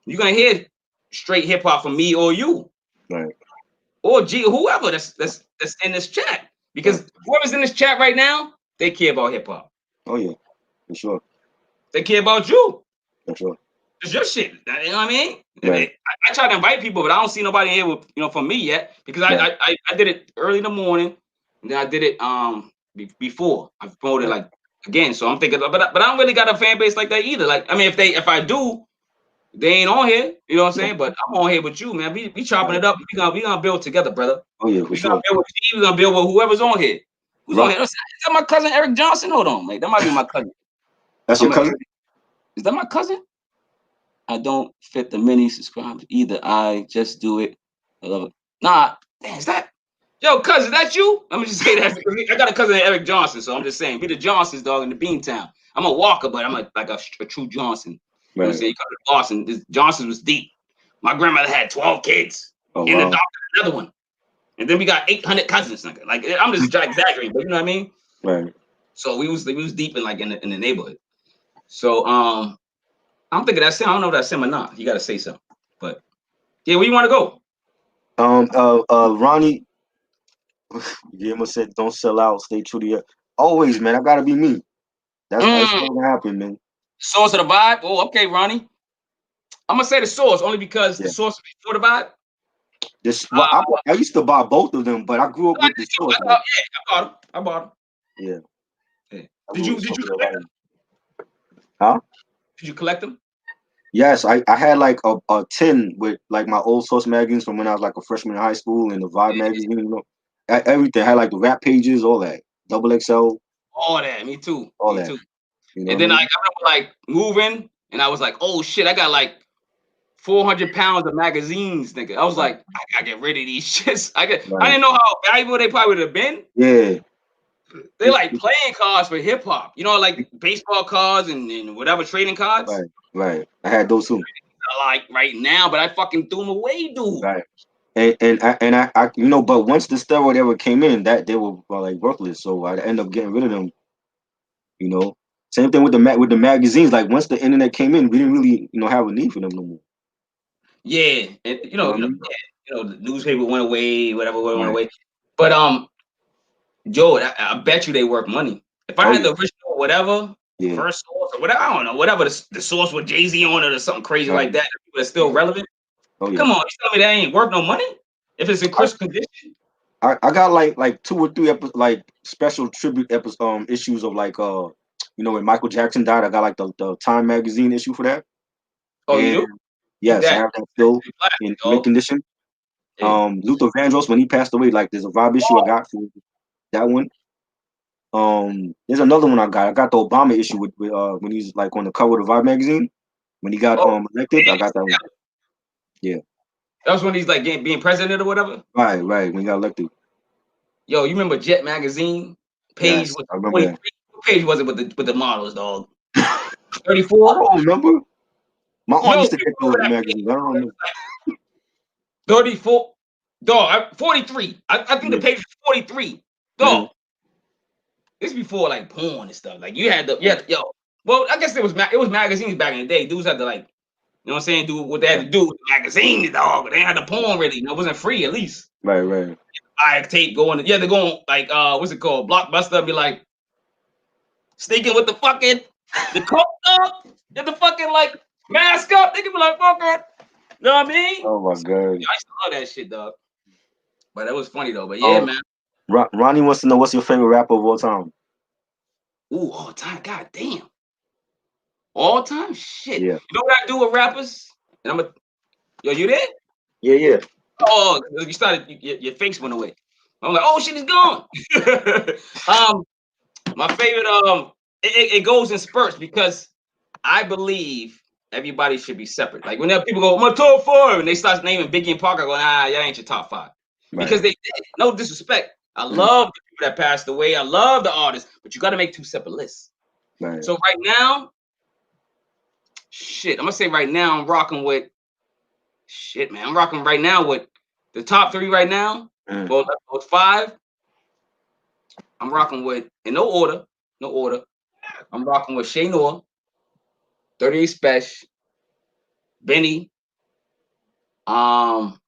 you're gonna hear straight hip hop from me or you. Right. Or whoever that's in this chat. Because whoever's in this chat right now, they care about hip hop. Oh yeah, for sure. They care about you. For sure. It's your shit. You know what I mean? Right. I try to invite people, but I don't see nobody here with from me yet because I did it early in the morning, and then I did it before I promoted like again. So I'm thinking, but I don't really got a fan base like that either. Like I mean, if I do, they ain't on here. You know what I'm saying? But I'm on here with you, man. We chopping it up. We gonna build together, brother. Oh yeah, for We sure. gonna build with Steve. We gonna build with whoever's on here. Who's on here? Is that my cousin Eric Johnson? Hold on, mate. That might be my cousin. That's your cousin? Is that my cousin? I don't fit the many subscribers either. I just do it. I love it. Nah, damn, is that? Yo, cousin, that you? Let me just say that. I got a cousin named Eric Johnson, so I'm just saying. We the Johnsons, dog, in the Beantown. I'm a Walker, but I'm like a true Johnson. You know what I'm saying? You come to Boston, this Johnson was deep. My grandmother had 12 kids. Oh, and wow. the doctor another one. And then we got 800 cousins. Like I'm just exaggerating, but you know what I mean? Right. So we was deep in like in the neighborhood. So I'm thinking that's him. I don't know if that's him or not. You got to say something. But yeah, where you want to go? Ronnie, Guillermo said, "Don't sell out. Stay true to your." Always, man. I gotta be me. That's what's gonna happen, man. Source of the vibe. Oh, okay, Ronnie. I'm gonna say the Source only because the Yeah. Source is before the Vibe. This well, Uh, I used to buy both of them, but I grew up I with the did too. Source. I bought, yeah, I bought them. I bought them. Yeah, Yeah. I Did grew up you with did Source you with collect everybody. them? Huh? Did you collect them? Yes, I had like a tin with like my old Source magazines from when I was like a freshman in high school and the Vibe Yeah. magazine, everything. I had like the rap pages, all that, double XL, All that. Me too. all Me that. too. You know And what I then I mean? remember like moving, and I was like, oh shit, I got like 400 pounds of magazines, nigga. I was Right, like, I gotta get rid of these shits. I right. didn't know how valuable they probably would have been. Yeah, They like playing cards for hip hop, you know, like baseball cards and whatever trading cards. right, right. I had those too. Like right now, but I fucking threw them away, dude. Right. I but once the steroid ever came in, that they were like worthless. So I ended up getting rid of them. You know, same thing with the magazines. Like once the internet came in, we didn't really have a need for them no more. Yeah, and You know what I mean? yeah, the newspaper went away, whatever went Right. away. But Joe, I bet you they worth money. If I Oh had yeah. the original whatever, Yeah. first source or whatever, I don't know, whatever the source with Jay-Z on it or something crazy Right. like that, that's still relevant. Oh yeah. Come on, you tell me that ain't worth no money? If it's in I, crisp condition. I got like two or three like special tribute issues of like when Michael Jackson died. I got like the Time magazine issue for that. Oh, you And do? Keep yes, I that. have that still Black, in mint dog. condition. Yeah. Luther Vandross when he passed away, like there's a Vibe issue I got for that one. There's another one I got. I got the Obama issue with when he's like on the cover of the Vibe magazine when he got Oh, elected. I yeah. got that one. Yeah, That was when he's like being president or whatever. right, right. When he got elected. Yo, you remember Jet magazine page Yes, was I remember 43? that. What page was it with the models, dog? I 34? don't remember. My Yo, aunt used to you get those remember that page? magazines. I don't remember. 34? Dog, 43. I think the Yeah. page was 43. Mhm. Dog, it's before like porn and stuff. Like yo. Well, I guess it was magazines back in the day. Dudes had to like, you know what I'm saying, do what they had Yeah. to do with the magazines, dog. They had the porn really. It wasn't free at least. Right, right. I tape going. Yeah, they're going like what's it called? Blockbuster and be like sneaking with the coke up, get the fucking like mask up. They can be like, fuck it. You know what I mean? Oh my I god. used to love that shit, dog. But that was funny though. But yeah, Um, man. Ronnie wants to know what's your favorite rapper of all time. Ooh, all time. God damn. All time shit. Yeah. You know what I do with rappers? And yo, you there? Yeah, yeah. Oh, you started your face went away. I'm like, oh shit, he's gone. My favorite, it goes in spurts because I believe everybody should be separate. Like whenever people go, my top five, and they start naming Biggie and Parker, I go, nah, y'all ain't your top five. Right. Because they did. No disrespect. I Mhm. love the people that passed away. I love the artists, but you got to make two separate lists. Right. So right now, shit, I'm gonna say right now, I'm rocking with shit, man. I'm rocking right now with the top three right now. Mhm. Well, those five, I'm rocking with in no order, no order. I'm rocking with Shay Noah, 38 Special, Benny. Um,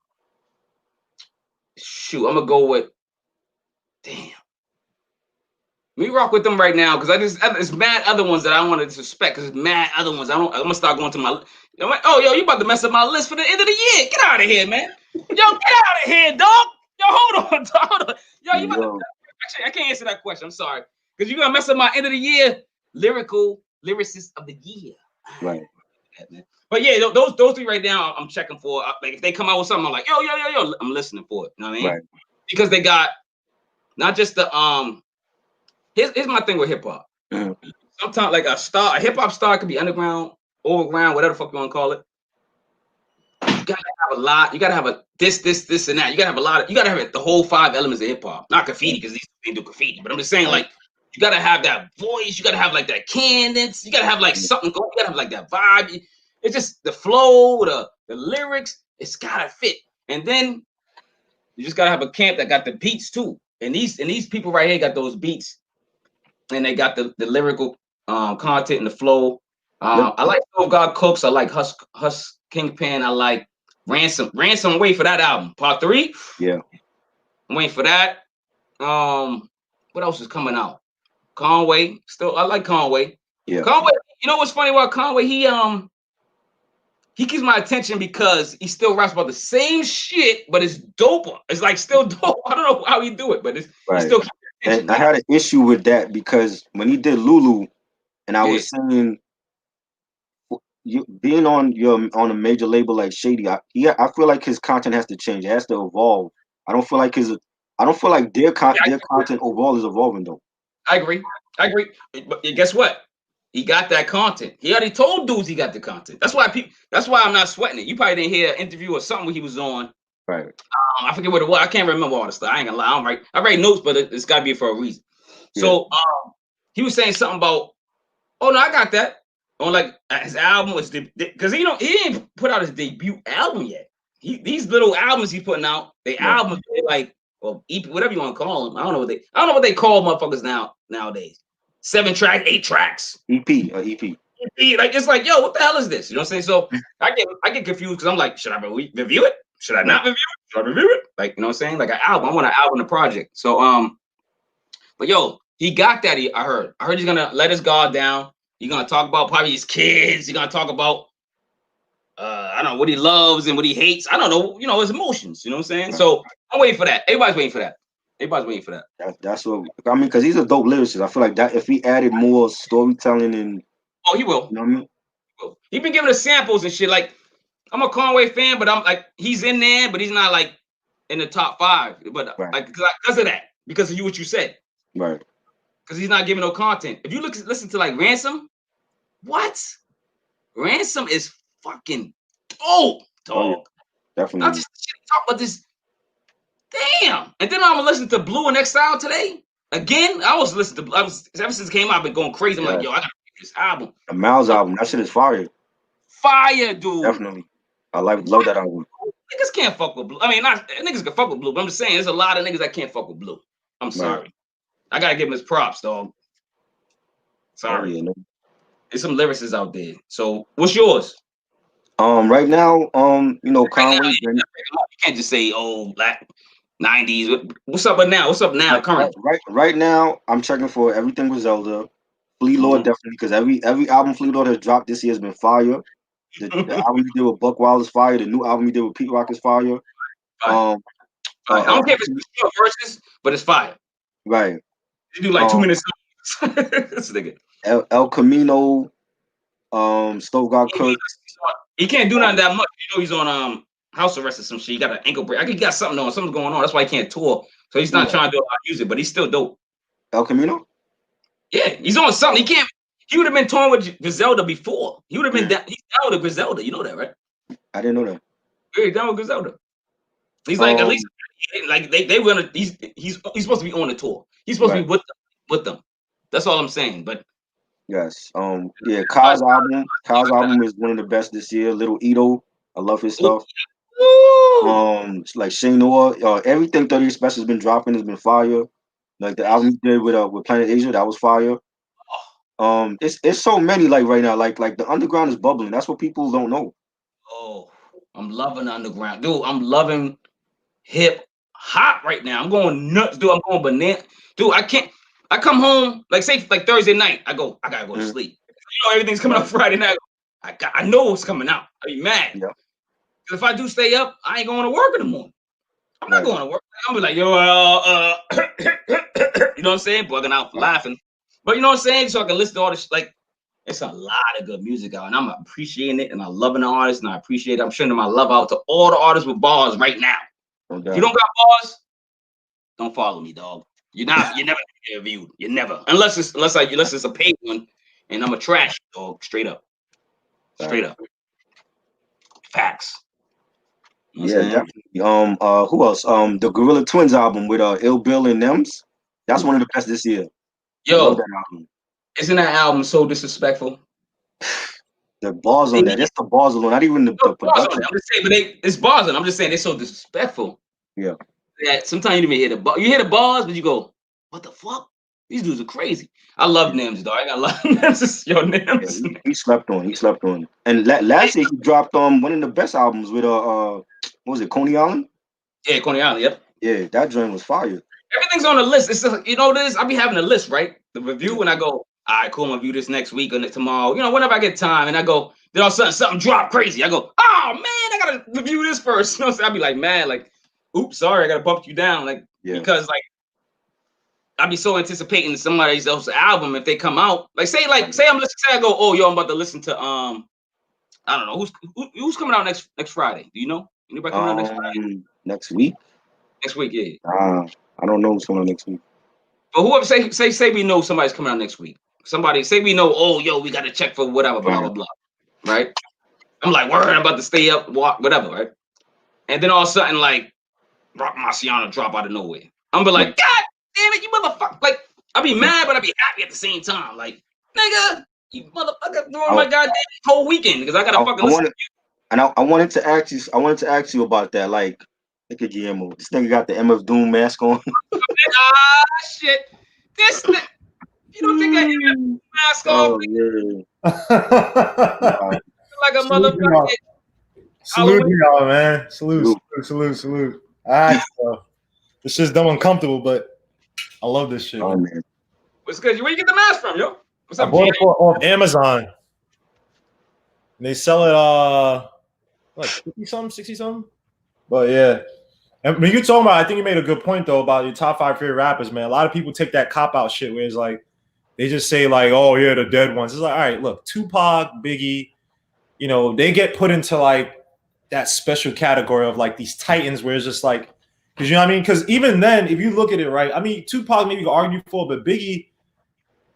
shoot, I'm gonna go with damn. Let me rock with them right now because it's mad other ones that I wanted to suspect because it's mad other ones. I'm gonna start going to my. I'm like, oh yo, you about to mess up my list for the end of the year? Get out of here, man. Yo, get out of here, dog. Yo, hold on, dog, hold on. Yo, you about to Yo. actually I can't answer that question. I'm sorry because you're gonna mess up my end of the year lyricist of the year. Right. Man. But yeah, those three right now, I'm checking for. Like if they come out with something, I'm like, yo, I'm listening for it. You know what I mean? Right. Because they got not just the Here's my thing with hip hop. Mhm. Sometimes like a hip hop star could be underground, overground, whatever the fuck you want to call it. You gotta have a lot. You gotta have a this, and that. You gotta have a lot. You gotta have the whole five elements of hip hop. Not graffiti because these they do graffiti. But I'm just saying Right. like you gotta have that voice. You gotta have like that cadence. You gotta have like Mhm. something going. You gotta have like that vibe. It's just the flow, the lyrics. It's gotta fit. And then you just gotta have a camp that got the beats too. And these people right here got those beats and they got the lyrical content and the flow. Let, I like So God Cooks. I like Husk Kingpin. I like Ransom. Ransom, wait for that album. Part 3. yeah. I'm waiting for that. What else is coming out? Conway. Still, I like Conway. Yeah. Conway, you know what's funny about Conway? he keeps my attention because he still raps about the same shit, but it's dope. It's like still dope. I don't know how he do it, but he Right. still keeps your And attention. I Like, had an issue with that because when he did Lulu, and I yeah, was saying, you being on a major label like Shady, I feel like his content has to change. It has to evolve. I don't feel like I don't feel like their content overall is evolving though. I agree. I agree. But guess what? He got that content. He already told dudes he got the content. That's why people. That's why I'm not sweating it. You probably didn't hear an interview or something where he was on. Right. I forget what it was. I can't remember all the stuff. I ain't gonna lie. I write notes, but it's got to be for a reason. Yeah. So he was saying something about, oh no, I got that on like his album was because he didn't put out his debut album yet. These little albums he's putting out, they Right. albums they like or EP, whatever you want to call them. I don't know what they call motherfuckers nowadays. 7 tracks, 8 tracks. EP. Like it's like, yo, what the hell is this? You know what I'm saying? So I get confused because I'm like, should I review it? Should I not review it? Should I review it? Like, you know what I'm saying? Like an album. I want an album, a project. So but yo, he got that. I heard he's gonna let his guard down. He's gonna talk about probably his kids. He's gonna talk about I don't know what he loves and what he hates. I don't know, his emotions. You know what I'm saying? So I'm waiting for that. Everybody's waiting for that. Everybody's waiting for that. That's what I mean, because he's a dope lyricist. I feel like that if he added more storytelling and Oh, he will. you know what I mean? He been giving us samples and shit. Like, I'm a Conway fan, but I'm like, he's in there, but he's not like in the top 5. But Right. like because of that, because of what you said. Right. Because he's not giving no content. If you listen to like Ransom, what? Ransom is fucking dope, dog. Oh, yeah. Definitely. Not just talk about this. Damn. And then I'm gonna listen to Blue and Exile today. Again, ever since it came out, I've been going crazy. I'm like, yo, I gotta read this album. The Miles album, that shit is fire. Fire, dude. Definitely. I love that album. Niggas can't fuck with Blue. I mean, niggas can fuck with Blue, but I'm just saying there's a lot of niggas that can't fuck with Blue. I'm sorry. Right. I gotta give him his props, dog. Sorry. Oh, yeah, no. There's some lyricists out there. So what's yours? Right now, Conway. You can't just say, oh, black 90s. What's up now? What's up now? Current. Right now, I'm checking for everything with Zelda. Flea Lord definitely, because every album Flea Lord has dropped this year has been fire. The album he did with Buck Wild is fire. The new album he did with Pete Rock is fire. I don't care if it's short verses, but it's fire. Right. You do like 2 minutes. This nigga. El Camino, Stove God Cook. He can't do nothing that much. He's on house arrest or some shit. He got an ankle break. I think he got something on. Something's going on. That's why he can't tour. So he's not trying to do a lot of music, but he's still dope. El Camino? Yeah, he's on something. He would have been touring with Griselda before. He would have been down. He's down with Griselda. You know that, right? I didn't know that. Yeah, he's down with Griselda. He's like at least like they were. He's supposed to be on the tour. He's supposed to be with them. That's all I'm saying. But yes, yeah, Kyle's album is one of the best this year. Little Ito, I love his stuff. Like Shane Noah, everything 30 Special has been dropping has been fire. Like the album he did with Planet Asia, that was fire. It's so many like right now. Like the underground is bubbling. That's what people don't know. Oh, I'm loving the underground, dude. I'm loving hip hop right now. I'm going nuts, dude. I'm going banana, dude. I come home like Thursday night. I gotta go to sleep. Everything's coming up Friday night. I know what's coming out. I be mad. Yeah. If I do stay up, I ain't going to work in the morning. I'm not going to work. I'm be like, yo, you know what I'm saying? Bugging out, laughing. But you know what I'm saying? So I can listen to all this. Like, it's a lot of good music out, and I'm appreciating it, and I'm loving the artists, and I appreciate it. I'm sending my love out to all the artists with bars right now. If you don't got bars, don't follow me, dog. You're never gonna get reviewed. You never, unless it's a paid one, and I'm a trash dog, straight up. Facts. Yeah, definitely. Who else? The Gorilla Twins album with Ill Bill and Nems. That's one of the best this year. Yo, I love that album. Isn't that album so disrespectful? The bars on that. That's the bars alone. Not even the production. I'm just saying, but it's bars on. I'm just saying they're so disrespectful. Yeah. That sometimes you don't even hear the bars. You hear the bars, but you go, "What the fuck? These dudes are crazy." I love Nems, dog. I got a lot of Nems. Yo, Nems. Yeah, he slept on. And last year he dropped one of the best albums with what was it, Coney Island? Yeah, Coney Island. Yep. Yeah, that joint was fire. Everything's on the list. It's just, this. I be having a list, right? The review, and I go, all right, cool. I'm gonna view this next week or tomorrow. Whenever I get time, and I go, Then all of a sudden something dropped crazy. I go, oh man, I gotta review this first. You know what I'm saying? I'd be like mad, like, oops, sorry, I gotta bump you down, like because like I'd be so anticipating somebody else's album if they come out. Say I'm listening. Say I go, oh yo, I'm about to listen to I don't know who's coming out next Friday. Do you know anybody coming out next Friday? Next week? Next week, yeah. I don't know who's coming out next week. But whoever say we know somebody's coming out next week. Somebody say we know. Oh yo, we got to check for whatever, blah blah blah. Right? I'm like, word, I'm about to stay up, walk, whatever, right? And then all of a sudden, like, Rock Marciano drop out of nowhere. I'm be like, God damn it, you motherfucker! Like, I'll be mad, but I'll be happy at the same time. Like, nigga, you motherfucker ruined my goddamn whole weekend because I gotta fucking listen to you. And I wanted to ask you about that. Like, look at Guillermo. This nigga got the MF Doom mask on. Shit. This nigga. You don't think that MF mask on? Oh, yeah. Like a motherfucker. Salute y'all, man. Salute. All right, so this shit's dumb uncomfortable, but I love this shit. Oh man. What's good? Where you get the mask from, yo? What's up? I bought it off Amazon. And they sell it like 50-something, 60-something. But yeah. And when you talking about, I think you made a good point though about your top 5 favorite rappers, man. A lot of people take that cop-out shit where it's like they just say like, oh yeah, the dead ones. It's like, all right, look, Tupac, Biggie, you know, they get put into like that special category of like these titans where it's just like, because you know what I mean? Because even then, if you look at it right, I mean, Tupac maybe you could argue for, but Biggie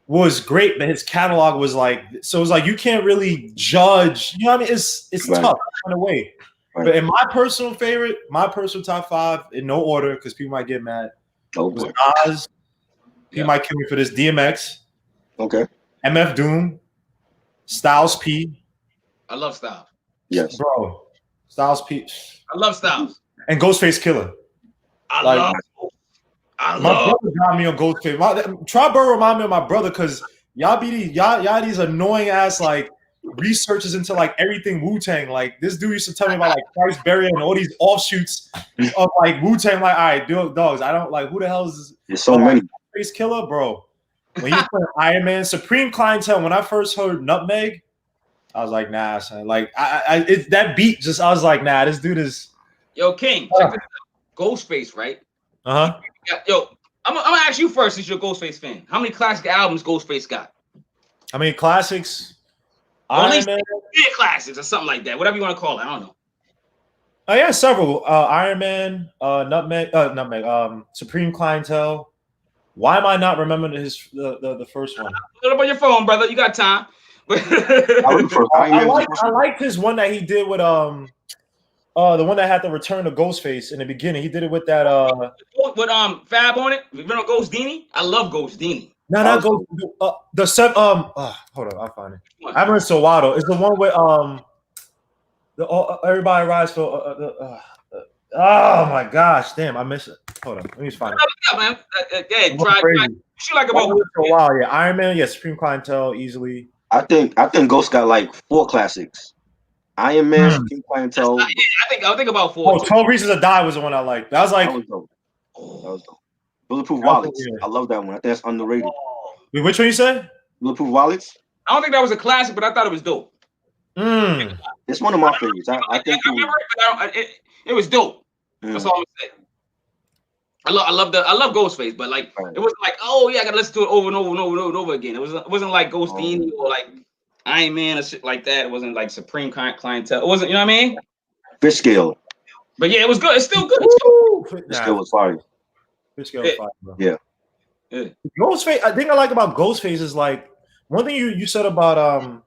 was great, but his catalog was like, so it's like you can't really judge. You know what I mean? It's tough in a way. Right. But in my personal favorite, my personal top 5 in no order, because people might get mad. Was Nas. He might kill me for this. DMX. Okay. MF Doom. Styles P. I love Styles. Yes, bro. Styles P. I love Styles. And Ghostface Killer. My brother got me on Ghostface. Try Burrow remind me of my brother because y'all these annoying ass like researchers into like everything Wu-Tang. Like this dude used to tell me about like Christ Barrier and all these offshoots of like Wu-Tang. Like, all right, dogs. I don't like who the hell is this? There's so many. Ghostface Killer, bro. When you play Iron Man, Supreme Clientele. When I first heard Nutmeg, I was like, nah, son. Like that beat just I was like, nah, this dude is. Yo, King, check this out. Ghostface, right? Yo, I'm gonna ask you first since you're a Ghostface fan. How many classic albums Ghostface got? How many classics? Iron Man, classics or something like that. Whatever you want to call it. I don't know. Oh yeah, several. Iron Man, Nutmeg, Supreme Clientele. Why am I not remembering the first one? Put it up on your phone, brother. You got time. I like this one that he did with the one that had to return to Ghostface in the beginning. He did it with that with Fab on it. Remember Ghost Dini? I love Ghost Dini. No, not Ghost. Hold on, I'll find it. I haven't heard so while though. It's the one with everybody rise for oh my gosh, damn, I miss it. Hold on, let me just find it. Man. Try. She like about for a while, yeah. Iron Man, yeah, Supreme Clientele, easily. I think Ghost got like 4 classics. Iron Man, Supreme Clientele. I think about 4. Oh, 12 Reasons to Die was the one I liked. That was like that was dope. Bulletproof Wallets. I love that one. I think that's underrated. Wait, which one you said? Bulletproof Wallets. I don't think that was a classic, but I thought it was dope. It's one of my favorites. I think it was dope. That's all I'm saying. I love Ghostface, but like it wasn't like, oh yeah, I gotta listen to it over and over and over and over again. It wasn't like Ghostini or like Iron Man or shit like that. It wasn't like Supreme Clientele. It wasn't, you know what I mean? Fish Scale. But yeah, it was good. It's still good. Fish Scale was fire. Fish Scale was fire, bro. Yeah. Ghostface. I think I like about Ghostface is like one thing you said about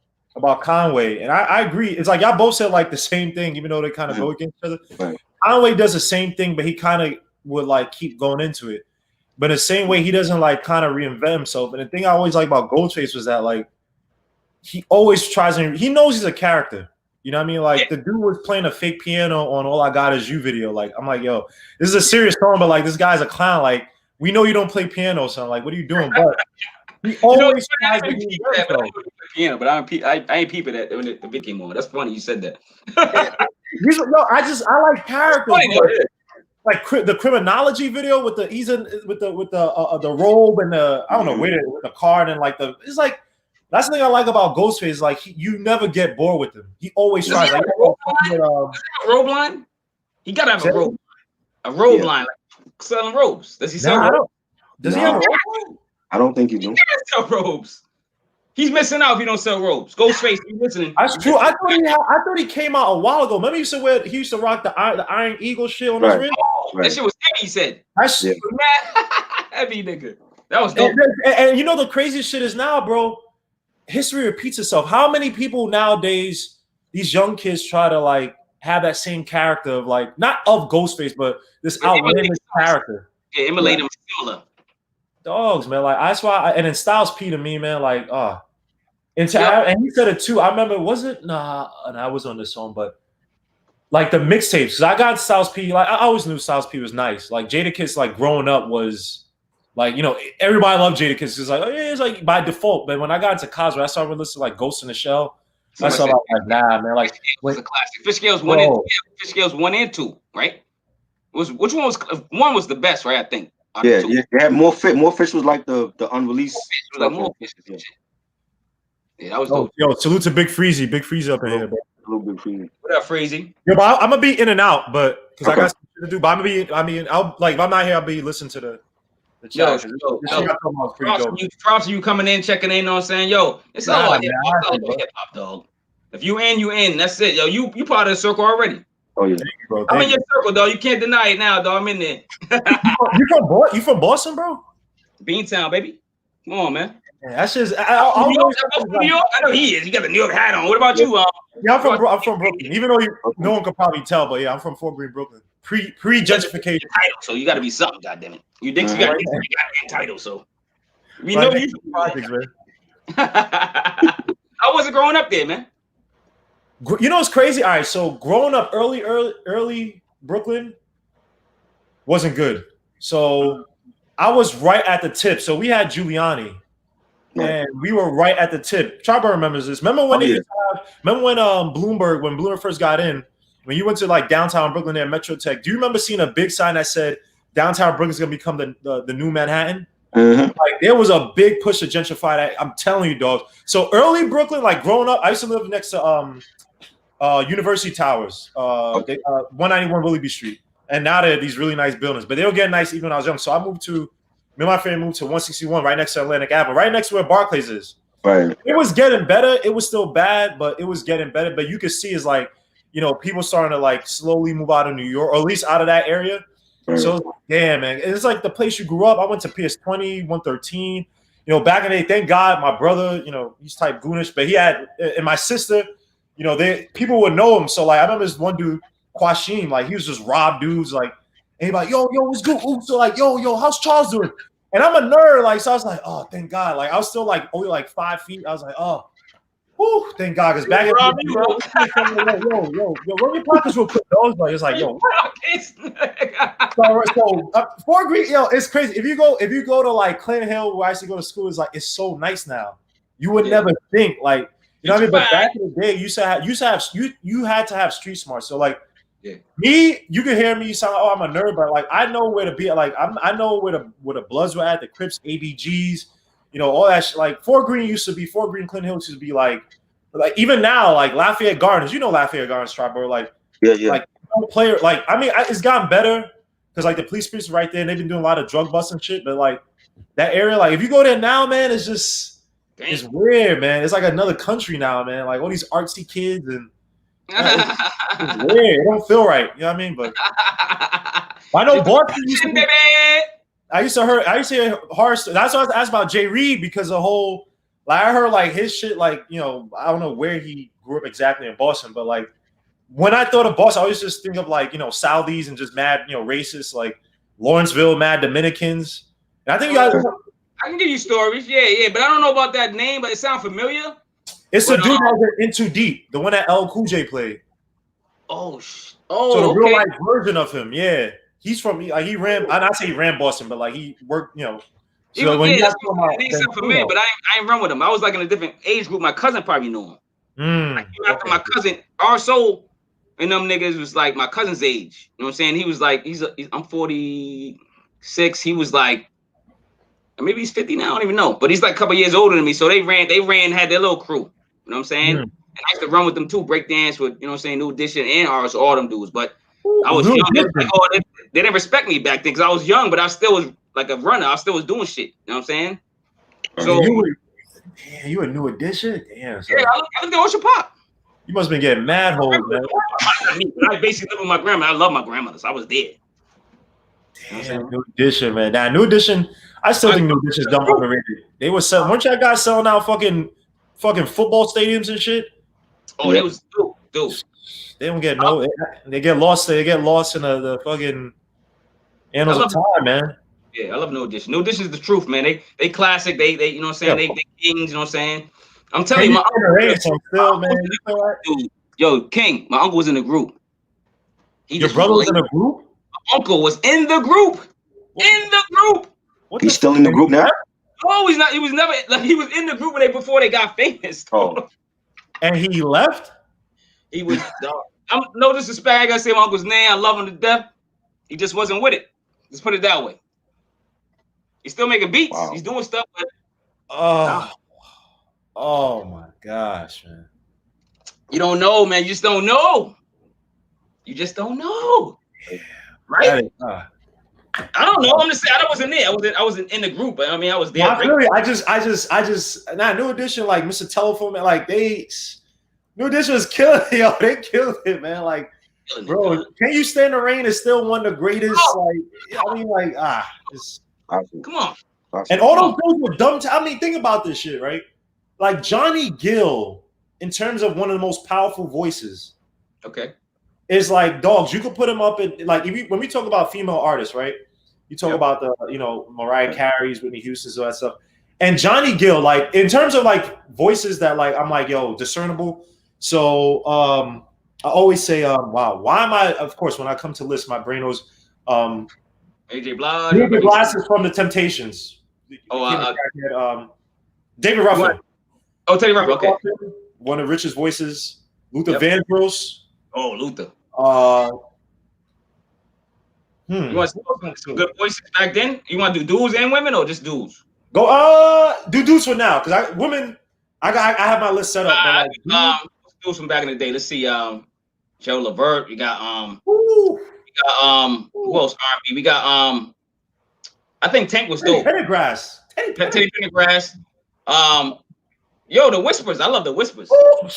Conway, and I agree. It's like y'all both said like the same thing, even though they kind of go against each other. Right. Conway does the same thing, but he kind of would like keep going into it. But in the same way, he doesn't like kind of reinvent himself. And the thing I always like about Ghostface was that like he always tries and he knows he's a character. You know what I mean? Like the dude was playing a fake piano on All I Got Is You video. Like I'm like, yo, this is a serious song, but like this guy's a clown. Like we know you don't play piano, son. Like what are you doing? But he always tries to be piano. But I ain't peeping that when the video came on. That's funny you said that. No, I like characters. Like the criminology video with the robe and the I don't know with the card and like it's like That's the thing I like about Ghostface. Like you never get bored with him. He always Does tries. he have Like, a robe line? He gotta have a robe. A robe line, like selling robes. Does he sell robes? Does he have a robe? I don't think he do. He can't sell robes. He's missing out if he don't sell robes. Ghostface, you listening? That's true. I thought he came out a while ago. Remember, he used to rock the Iron Eagle shit on his wrist. Right. That shit was heavy. He said. That's heavy, nigga. That was dope. And you know the craziest shit is now, bro. History repeats itself. How many people nowadays, these young kids, try to like have that same character of like not of Ghostface, but this outlandish character? Yeah, emulate him similar. Dogs, man. Like that's why. And then Styles P to me, man. Like, and he said it too. I remember, was it? Nah, and I was on this song, but like the mixtapes. Because I got Styles P. Like I always knew Styles P was nice. Like Jadakiss, like growing up was. Like, you know, everybody loved Jadakiss. It's like, oh, yeah, it's like by default. But when I got into Cosmo, I started listening to like Ghost in the Shell. I saw like, nah, man. Like, was a classic. Fish Scales 1 and 2. Fish Scales 1 and 2, right? Which one was the best, right? I think. Yeah, they had more fish. More fish was like the unreleased. Like more fish. Yeah, that was dope. Yo, salute to Big Freezie. Big Freezie up in here, bro. Big Freezie. What up, Freezie? Yo, but I'm gonna be in and out, but because I got something to do. But I'm gonna be. I mean, I'll like if I'm not here, I'll be listening to the chat. Props to you coming in, checking in. You know what I'm saying? Yo, it's all about hip hop, dog. If you in, you in. That's it, yo. You part of the circle already. Oh yeah, bro. I'm in your circle, dog. You can't deny it now, dog. I'm in there. You from Boston, bro? Beantown, baby. Come on, man. Yeah, that's just. New York. I know he is. You got the New York hat on. What about you? Yeah, I'm from Brooklyn. Even though no one could probably tell, but yeah, I'm from Fort Greene, Brooklyn. Pre-gentrification. So you got to be something, goddammit. You think you got to be entitled, so we know you. I wasn't growing up there, man. You know what's crazy? All right, so growing up early Brooklyn wasn't good. So I was right at the tip. So we had Giuliani, and we were right at the tip. Charbo remembers this. Remember when Bloomberg first got in? When you went to like downtown Brooklyn there, Metro Tech, do you remember seeing a big sign that said downtown Brooklyn's gonna become the new Manhattan? Mm-hmm. Like there was a big push to gentrify that. I'm telling you, dog. So early Brooklyn, like growing up, I used to live next to University Towers, 191 Willoughby Street, and now they're these really nice buildings. But they were getting nice even when I was young. So me and my family moved to 161, right next to Atlantic Avenue, right next to where Barclays is. Right. It was getting better. It was still bad, but it was getting better. But you could see it's like, you know, people starting to like slowly move out of New York, or at least out of that area. Right. So it's like, damn, man, it's like the place you grew up. I went to PS 20, 113. You know, back in the day, thank God, my brother, you know, he's type goonish, but he had, and my sister, you know, people would know him. So like, I remember this one dude, Quashim, like he was just rob dudes, like, and he like, yo, what's good? Ooh, so like, yo, how's Charles doing? And I'm a nerd, like, so I was like, oh, thank God. Like, I was still like only like 5 feet. I was like, oh, whoo, thank God, because back in the day, yo, run your pockets real quick. Like, it's like, yo. So Fort Greene, yo, it's crazy. If you go to like Clinton Hill, where I used to go to school, it's like it's so nice now. You would never think, like, you know what I mean? But back in the day, you had to have street smart. So like me, you can hear me, you sound like, oh, I'm a nerd, but like I know where to be. Like I know where the Bloods were at, the Crips, ABGs, you know, all that shit. Like Fort Greene, Clinton Hill used to be like even now, like Lafayette Gardens, you know Lafayette Gardens, Strawberry, like like no player, like I mean, it's gotten better because like the police precinct right there, and they've been doing a lot of drug busts and shit. But like that area, like if you go there now, man, it's just it's weird, man. It's like another country now, man. Like all these artsy kids and it's weird. It don't feel right. You know what I mean? But I know Boston used to be, I used to hear horror stories. That's why I was asked about Jay Reed, because the whole, like I heard like his shit, like, you know, I don't know where he grew up exactly in Boston, but like when I thought of Boston, I always just think of like, you know, Saudis and just mad, you know, racists, like Lawrenceville, mad Dominicans. And I think you guys, I can give you stories, yeah, but I don't know about that name, but it sounds familiar. It's the dude that was in Too Deep, the one that L Cool J played. So the real life version of him, yeah. He's from like he ran. I not say he ran Boston, but like he worked, you know. So when he got familiar, but I ain't run with him. I was like in a different age group. My cousin probably knew him. Like, after my cousin, our soul and them niggas was like my cousin's age. You know what I'm saying? He was like, I'm 46. He was like maybe he's 50 now. I don't even know. But he's like a couple years older than me. So they had their little crew. You know what I'm saying? And I used to run with them too, break dance with, you know what I'm saying, New Edition and ours, all them dudes. But I was young. They didn't respect me back then because I was young, but I still was like a runner. I still was doing shit. You know what I'm saying? So you a New Edition? Damn. Yeah, I looked at Ocean Pop. You must have been getting mad holes, man. I basically lived with my grandma. I love my grandmother, so I was there. Damn, New Edition, man. Now, New Edition, I still think New Edition is dumb underrated. They were selling. Weren't y'all guys selling out fucking football stadiums and shit? Oh, they was dude. They don't get no. They get lost. They get lost in the fucking annals of time, man. Yeah, I love New Edition. New Edition is the truth, man. They classic. They you know what I'm saying. They kings. You know what I'm saying. I'm telling you, my uncle, dude, yo, King, my uncle was in the group. Your brother was in a group? My uncle was in the group. In the group. He's still in the group now? No, he's not. He was never. Like, he was in the group before they got famous. Oh. And he left? He was. I'm no disrespect. I gotta say my uncle's name. I love him to death. He just wasn't with it. Let's put it that way. He's still making beats. Wow. He's doing stuff. But oh my gosh, man. You don't know, man. You just don't know. You just don't know. Right? I don't know. I'm just saying I wasn't there. I wasn't in the group, but I mean I was there. I just New Edition, like Mr. Telephone, man, like New Edition was killing it, yo. They killed it, man. Like, bro, Can You Stand the Rain is still one of the greatest, come on. And all those dudes were dumb. I mean, think about this shit, right? Like Johnny Gill, in terms of one of the most powerful voices. Okay. Is like dogs. You could put him up in like when we talk about female artists, right? You talk about the Mariah Carey's, Whitney Houston's, all that stuff, and Johnny Gill. Like in terms of like voices that like I'm like discernible. So I always say wow, why am I? Of course, when I come to list, my brain knows AJ Blas. David Blas is from the Temptations. David Ruffin. Oh, Teddy Ruffin. Okay. One of the richest voices. Luther Vandross. Oh, Luther. You want some good voices back then? You want to do dudes and women or just dudes? Go do dudes for now because women I have my list set up. Let's do some back in the day. Let's see. Joe Levert. We got who else? R&B. We got I think Tank was dope. Teddy Pendergrass. Yo, the Whispers. I love the Whispers. Ooh.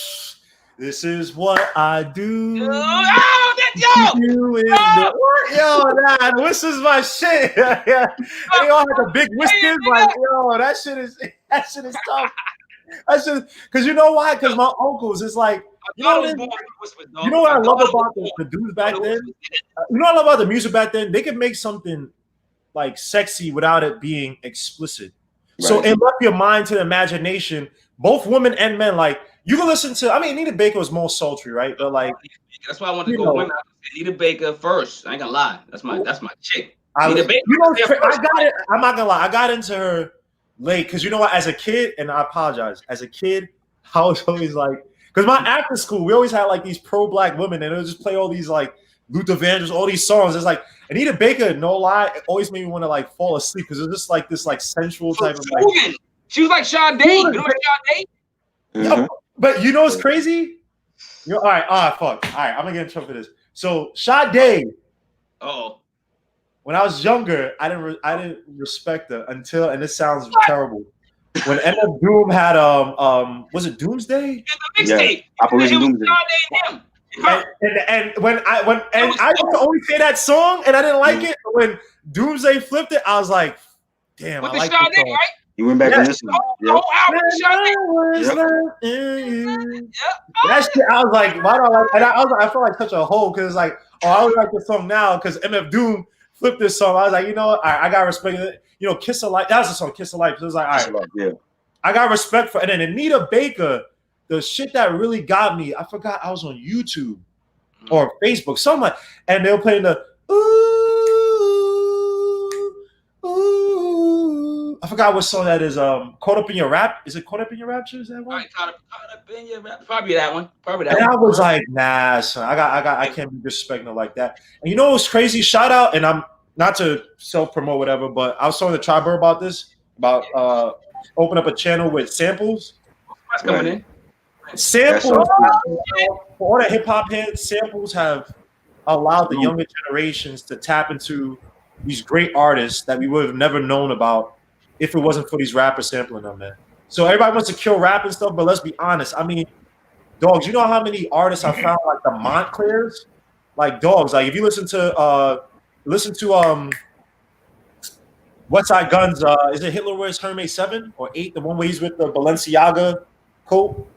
This is what I do. Yo, this is my shit. They all have the big whiskers. Like, yo, that shit is tough. Because you know why? Because my uncles is like, you know what I love about the dudes back then? You know what I love about the music back then? They could make something like sexy without it being explicit. Right. So it left your mind to the imagination, both women and men. Like, you can listen to, Anita Baker was more sultry, right? But like, that's why I wanted to go women. Anita Baker first. I ain't gonna lie. That's my chick. Anita Baker. I got it. I'm not gonna lie. I got into her late because you know what? As a kid, and I apologize. As a kid, I was always like, because my after school, we always had like these pro-black women, and they would just play all these like Luther Vandross, all these songs. It's like Anita Baker, no lie, it always made me want to like fall asleep because it was just like this like sensual type of like. She was like Sade. You know what Sade? Mm-hmm. But you know what's crazy? All right, fuck. All right, I'm gonna get in trouble for this. So Sade. When I was younger, I didn't respect her until, and this sounds terrible. When MF Doom had was it Doomsday? Yeah, Operation Doomsday. And when I used to only say that song, and I didn't like it. But when Doomsday flipped it, I was like, damn, I like this song. Right? You went back and listened. That shit, I was like, why do I like? And I felt like such a hoe because it's like, I would like this song now because MF Doom flipped this song. I was like, you know what? I got respect. You know, Kiss of Life. That was the song, Kiss of Life. So it was like, all right, yeah. I got respect for. And then Anita Baker, the shit that really got me. I forgot I was on YouTube or Facebook, something like, and they were playing the I forgot what song that is. Caught Up in Your Rap. Is it Caught Up in Your Rapture? Is that one? All right, caught up in your rap. Probably that one. And I was like, nah, son. I can't be disrespecting her like that. And you know what's crazy? Shout out, and I'm not to self-promote whatever, but I was talking to Triber about this. about open up a channel with samples. What's coming in? Samples for all the hip hop heads, samples have allowed the younger generations to tap into these great artists that we would have never known about if it wasn't for these rappers sampling them, man. So everybody wants to kill rap and stuff, but let's be honest. I mean, dogs, you know how many artists I found like the Montclairs? Like dogs, like if you listen to Westside Guns, is it Hitler Wears Hermes 7 or 8? The one where he's with the Balenciaga coat,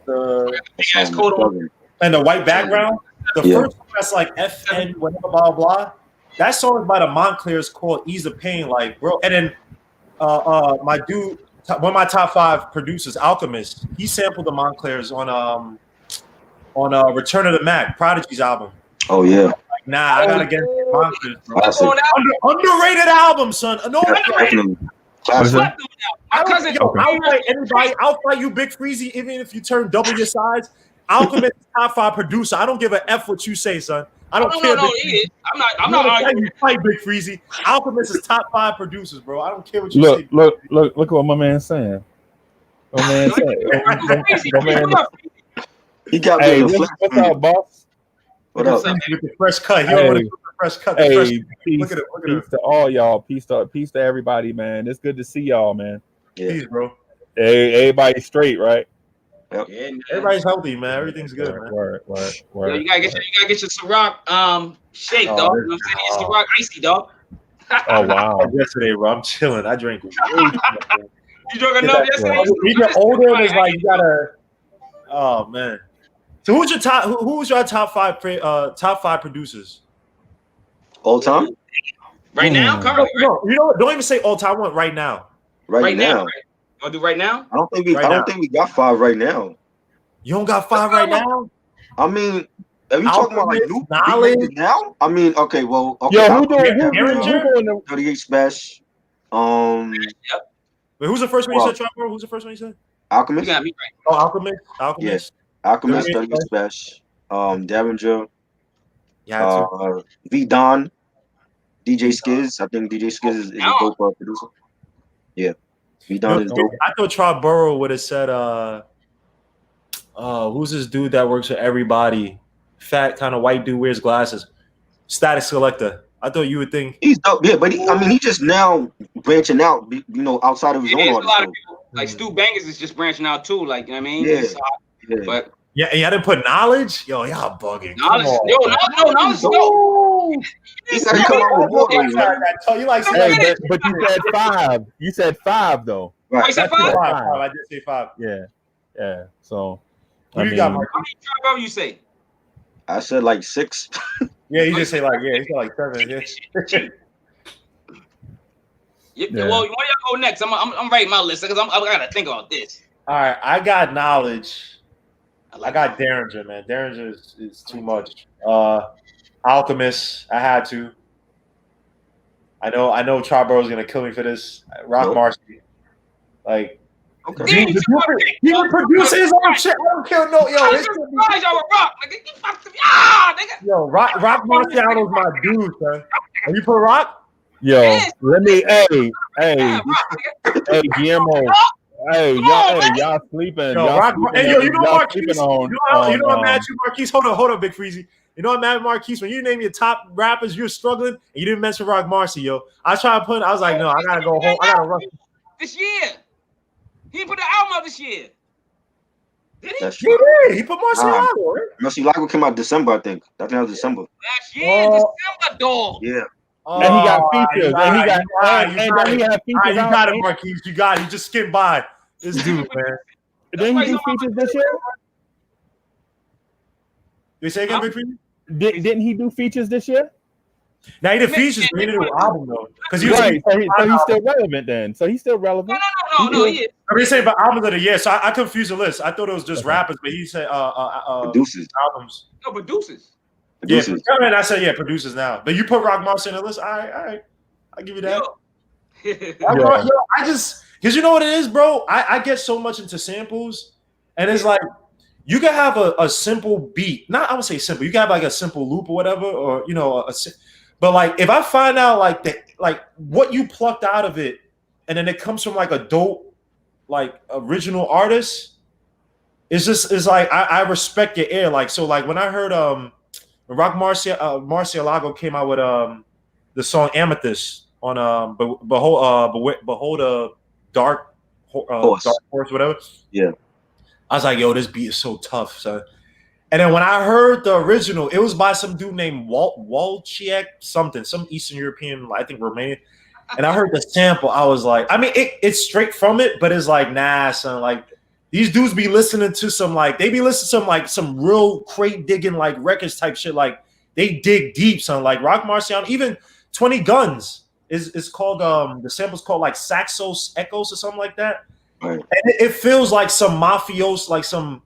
and the white background. The first one that's like FN, whatever, blah, blah. That song is by the Montclairs called Ease of Pain, like, bro. And then my dude, one of my top 5 producers, Alchemist, he sampled the Montclairs on Return of the Mac, Prodigy's album. Oh, yeah. Nah, I gotta get Montclairs, bro. Underrated album, son. No, I'll fight you, Big Freezie, even if you turn double your size. Alchemist is top 5 producer. I don't give a F what you say, son. I don't care. I'm not arguing. You fight Big Freezie. Alchemist is top 5 producers, bro. I don't care what you say. Look what my man's saying. My man saying. He got me. Hey, what's up, boss? What up? With the fresh cut. The fresh cut. Hey, peace to all y'all. Peace to everybody, man. It's good to see y'all, man. Yeah. Peace, bro. Hey, everybody straight, right? Yep. Yeah, everybody's healthy, man. Everything's good, man. Word. Yo, you gotta get your Ciroc shake, dog. You know what I'm saying? Ciroc icy, dog. Oh wow. Yesterday, bro, I'm chilling. I drank way too much. You drank enough yesterday? When you get older, it's like you gotta. Oh man. So who's your top? Who's your top 5 producers? All time? Right now, currently. No, you know what? Don't even say all time. I want right now. Right now. Right? I'll do right now. I don't think we got 5 right now. You don't got 5 right now? I mean, are you talking about like new knowledge now? I mean, okay, well, okay. Yo, who doing 38 Special? Yep. Wait, who's the first one you said, Trapper? Who's the first one you said? Alchemist. You got me right. Oh, Alchemist. Yes. Alchemist, 38 Special. Derringer. Yeah. V Don. DJ Skiz. I think DJ Skiz is a dope producer. Yeah. V Don is dope. I thought Trap Burrow would have said who's this dude that works for everybody? Fat kind of white dude, wears glasses. Static Selector. I thought you would think he's dope, yeah, but he just now branching out, outside of his own artist. A lot of people, like Stu Bangers is just branching out too, like, you know what I mean? Yeah. But yeah, and y'all didn't put knowledge? Yo, y'all bugging. Knowledge. Knowledge. No. He gotta come out with more. You like but you said 5. You said 5 though. Right. I said 5? I did say 5. Yeah. So what you got, Mark? How many trap you say? I said like 6. Yeah, you just say like he said like 7. Yeah. Well, when y'all go next? I'm writing my list because I gotta think about this. All right, I got knowledge. I got Derringer, man. Derringer is too much. Alchemist, I had to. I know Charborough's gonna kill me for this. Rock Marcy, like, okay. He would produce his own shit. I don't care. No, yo, y'all with Rock. Nigga, you fucked me. Nigga. Yo, Rock Marciano's my dude, son. Are you put Rock? Yo, let me. Hey, Guillermo. Hey, y'all sleeping. Yo, you know Marquise. You know I'm mad at you, Marquise. Hold on, Big Freezie. You know I'm mad at Marquise. When you name your top rappers, you're struggling, and you didn't mention Rock Marcy, yo. I was like, no, I gotta go home. I gotta rush. This year. He put the album out this year. Did he? That's true. He did. He put Marciano, right? Marciano came out December, I think. That was December. Last year, December, dog. Yeah. And he got features. And he had features. You got it, Marquise. You got it. You just skimmed by this dude, man. Didn't he do features this year? You say again, Big Freezie? Didn't he do features this year? Now he did features, but he didn't do an album though. Because he was right, so he's still relevant then. So he's still relevant. No, he is. I mean, saying about albums of the year, so I confused the list. I thought it was just rappers, but he said producers, albums. No, producers. Yeah, I said producers now. But you put Rock Marcy in the list. All right, I'll give you that. I just because you know what it is, bro. I get so much into samples, and it's like you can have a simple beat. Not I would say simple. You can have like a simple loop or whatever, or but like if I find out like what you plucked out of it and then it comes from like a dope, like original artist, it's like I respect your ear. Like so, like when I heard when Rock Marcialago came out with the song Amethyst on Behold a Dark Horse, whatever. Yeah. I was like, yo, this beat is so tough, son. And then when I heard the original, it was by some dude named Walchiek something, some Eastern European, I think Romanian. And I heard the sample, I was like, I mean, it's straight from it, but it's like, nah, son. Like these dudes be listening to some some real crate digging like records type shit. Like they dig deep, son. Like Rock Marciano, even 20 Guns is called the sample's called like Saxos Echoes or something like that. Right. And it feels like some mafios, like some.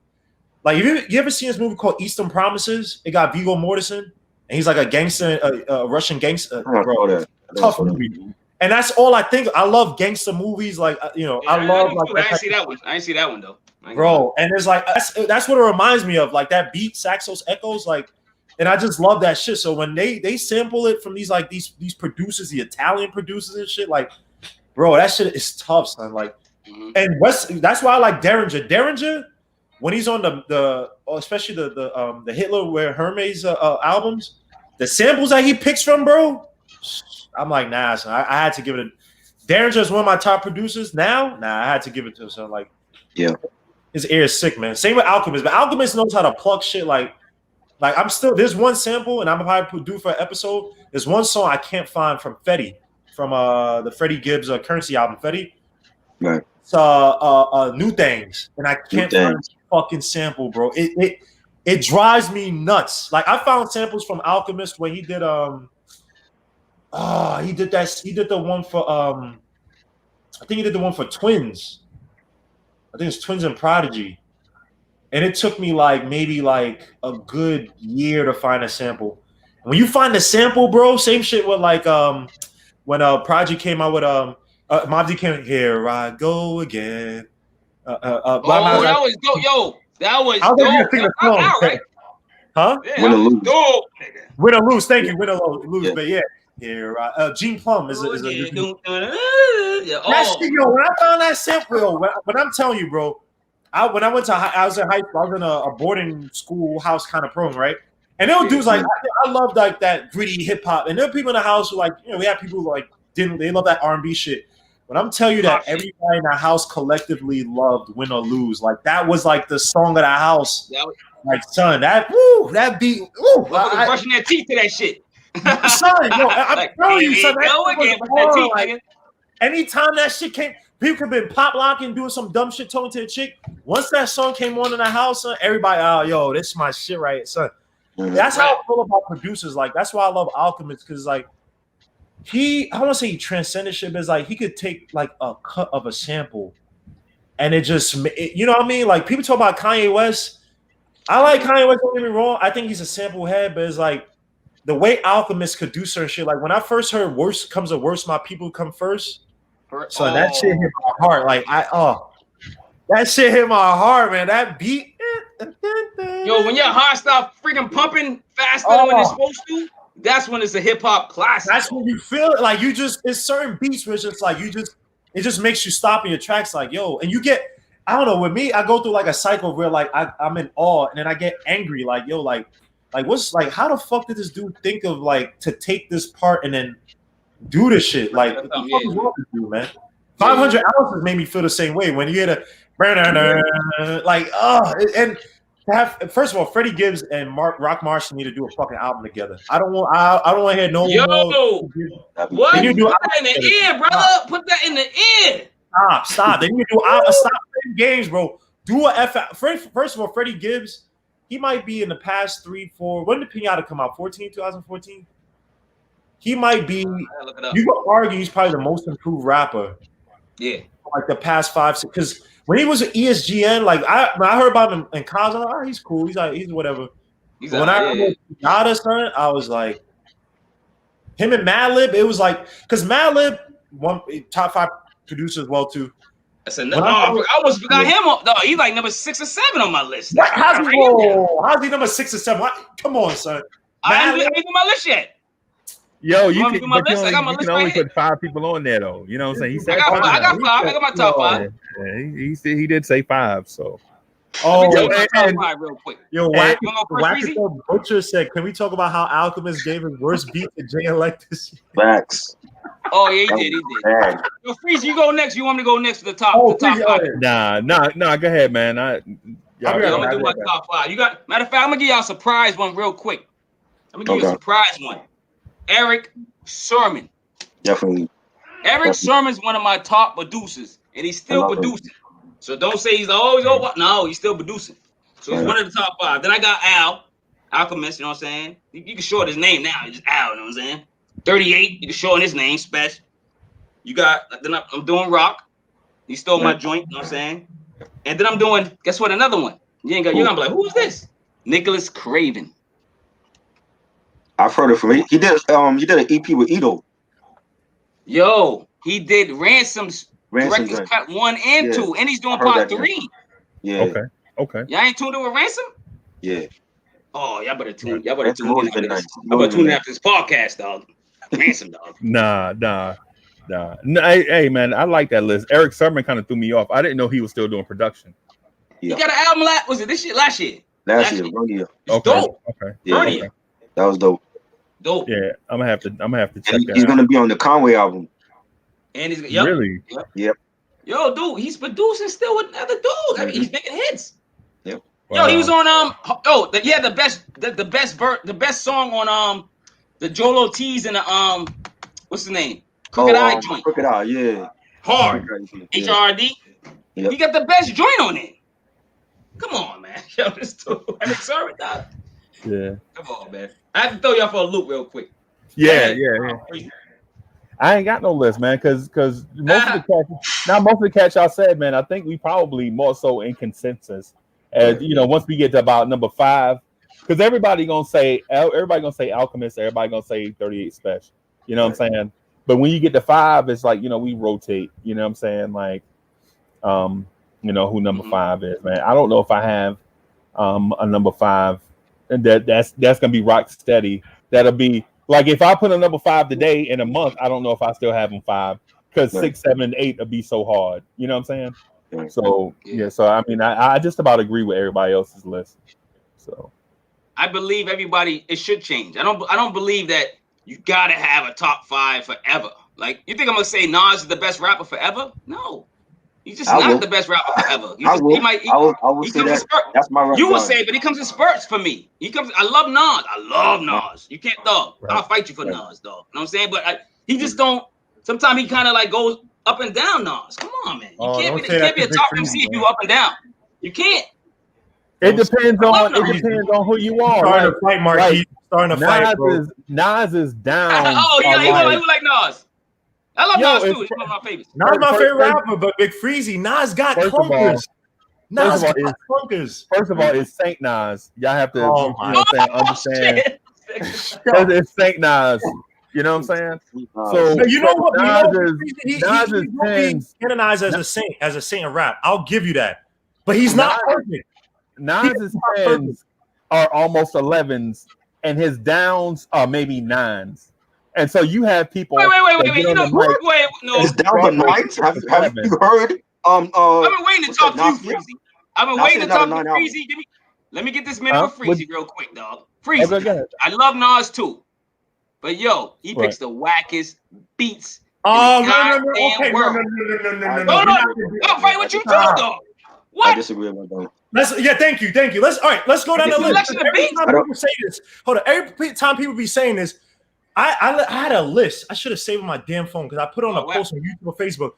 Like, you ever seen this movie called Eastern Promises? It got Viggo Mortensen, and he's like a gangster, a Russian gangster. Bro, tough movie. And that's all I think. I love gangster movies. Like, I love. I didn't see that one. I didn't see that one though. Bro, and it's like that's what it reminds me of. Like that beat, Saxos Echoes. Like, and I just love that shit. So when they sample it from these producers, the Italian producers and shit, like, bro, that shit is tough, son. Like, and that's why I like Derringer. Derringer. When he's on especially the Hitler with Hermes albums, the samples that he picks from, bro, I'm like, nah, son, I had to give it a. Derringer is one of my top producers now. Nah, I had to give it to him. So like, yeah, his ear is sick, man. Same with Alchemist, but Alchemist knows how to plug shit. Like I'm still there's one sample, and I'm probably do for an episode. There's one song I can't find from Fetty, from the Freddie Gibbs Currency album, Fetty. Right. It's New Things, and I can't find fucking sample, bro. It drives me nuts. Like I found samples from Alchemist when he did he did the one for I think he did the one for Twins. I think it's Twins and Prodigy. And it took me maybe a good year to find a sample. And when you find the sample, bro, same shit with when Prodigy came out with Mobb Deep came, here I go again. That was dope, yo. That was dope. Right? Huh? Yeah, win or lose. Dope. Win or lose. Thank you. Win or lose. Yeah. But yeah, here. Gene Plum is a when I found that sample, when I'm telling you, bro, I was in high school. I was in a boarding school house kind of program, right? And there were dudes like I loved like that gritty hip hop, and there were people in the house who we had people who they love that R&B shit. But I'm telling you that everybody in the house collectively loved Win or Lose. Like that was like the song of the house. Like son, that beat. Brushing their teeth to that shit. Son, I'm telling you, son. Anytime that shit came, people could have been pop locking, doing some dumb shit, talking to a chick. Once that song came on in the house, son, everybody, this is my shit, right, son. That's how I feel about producers. Like that's why I love Alchemist, because I don't want to say he transcended shit, but it's he could take a cut of a sample, and it just, you know what I mean? Like people talk about Kanye West. I like Kanye West. Don't get me wrong. I think he's a sample head, but it's the way Alchemist could do certain shit. Like when I first heard "Worst Comes to Worst, My People Come First," so that shit hit my heart. That shit hit my heart, man. That beat. Yo, when your heart stops freaking pumping faster than when it's supposed to. That's when it's a hip hop classic. That's when you feel it. It's certain beats where it's just it just makes you stop in your tracks. Like, yo, and you get, I don't know, with me, I go through a cycle where I'm in awe, and then I get angry. Like, yo, what's how the fuck did this dude think of to take this part and then do this shit? What the fuck is wrong with you, man? 500 Ounces made me feel the same way when you hear and. First of all, Freddie Gibbs and Rock Marciano need to do a fucking album together. I don't want to hear no more. What? Put that in the ear, brother. Put that in the ear. Stop. They need to do stop playing games, bro. Do a First of all, Freddie Gibbs, he might be in the past 3-4. When did Pinata come out? 2014. He might be. You could argue he's probably the most improved rapper. Yeah. The past 5-6, because. When he was at ESGN, when I heard about him in college, I'm like, he's cool. He's whatever. When I heard Pinata, son, I was like, him and Madlib, it was because Madlib, one top 5 producer as well too. I said, no, I almost forgot him. No, he's number 6 or 7 on my list. How's he number 6 or 7? Come on, son. I ain't on my list yet. Yo, You want me to do my list? I got my you list can right only here. put 5 people on there though. You know what I'm saying? He said I got 5. I got my top 5. he did say 5. So Let me tell Oh, you my top 5 real quick. yo, You wanna go first, Freezie? Wackathon Butcher said, "Can we talk about how Alchemist gave his worst beat to Jay Elect this year?" Facts. Oh yeah, he did. Bad. Yo, Freezie, you go next. You want me to go next to the top? Oh, the top Freezie, 5. nah. Go ahead, man. I'll be Yeah, right I'm back. gonna do my top 5. You got matter of fact, I'm gonna give y'all a surprise one real quick. I'm gonna give you a surprise one. Eric Sermon. Definitely. Eric Sermon's one of my top producers, and he's still producing. So don't say he's always over. No, he's still producing. So he's one of the top 5. Then I got Alchemist. You know what I'm saying? You can short his name now. He's just Al. You know what I'm saying? 38. You can shorten his name. Special. You got. Then I'm doing Rock. He stole my joint. You know what I'm saying? And then I'm doing. Guess what? Another one. You're gonna be like, who is this? Nicholas Craven. I've heard it from him. He did an EP with Ito. Yo, he did Ransom's Director's Cut 1 and 2, and he's doing part 3. Yeah. Okay. Y'all ain't tuned in with Ransom? Yeah. Oh, y'all better tune. Y'all better tune in after this. Nice. Y'all better tune in after this podcast, dog. Ransom, dog. Nah. Hey, man, I like that list. Eric Sermon kind of threw me off. I didn't know he was still doing production. Yeah. He got an album was it this year? Last year. Last year. It's dope. Okay. Yeah. That was dope. Yeah, I'm gonna have to check that. He's gonna be on the Conway album. And he's really. Yep. Yo, dude, he's producing still with another dude. I mean, he's making hits. Yep. Wow. Yo, he was on the best song on the Joel Ortiz and the what's the name? Crooked Eye joint. Crooked Eye, yeah. Hard. HRD. Yep. He got the best joint on it. Come on, man. Yo, this dude. I'm sorry, dog. Yeah. Come on, man. I have to throw y'all for a loop real quick. Yeah. I ain't got no list, man, because most of the cats y'all said, man, I think we probably more so in consensus. As once we get to about number 5, because everybody gonna say Alchemist, everybody gonna say 38 Special. You know what I'm saying? But when you get to 5, it's like we rotate. You know what I'm saying? Like, who number 5 is, man. I don't know if I have a number 5, and that's gonna be rock steady. That'll be. Like if I put a number 5 today in a month, I don't know if I still have them 5 because 6, 7, and 8 would be so hard. You know what I'm saying? So So I mean, I just about agree with everybody else's list. So I believe it should change. I don't believe that you gotta have a top 5 forever. Like you think I'm gonna say Nas is the best rapper forever? No. He's just not the best rapper forever. I will say that. That's my You would say, but he comes in spurts for me. I love Nas. I love Nas. You can't, dog. Right. I'll fight you for Nas, dog. You know what I'm saying? But he just don't. Sometimes he kind of like goes up and down. Nas, come on, man. You can't be a top MC if you up and down. You can't. It depends on who you are. Starting to fight, Marquis. Starting to fight, bro. Nas is down. He like Nas. I love Nas too. He's one of my favorites. Nas my favorite rapper, but Big Freezie, Nas got clunkers. Nas got clunkers. First of all, it's Saint Nas. Y'all have to understand. It's Saint Nas. You know what I'm saying? So you know what? Nas is canonized as a saint of rap. I'll give you that, but he's not perfect. Nas's 10s are almost 11s, and his downs are maybe 9s. And so you have people. Wait. No. Is down the 9s? Have you heard? I've been waiting to talk to you, Freezie. I've been waiting to talk to Freezie. Let me get this minute for Freezie real quick, dog. Freezie. I love Nas too, but he picks the wackest beats. No. I'll fight with you too, dog. What? I disagree with that. Thank you. Let's go down the list. Every time people say this, every time people be saying this. I had a list. I should have saved my damn phone because I put on a post on YouTube or Facebook,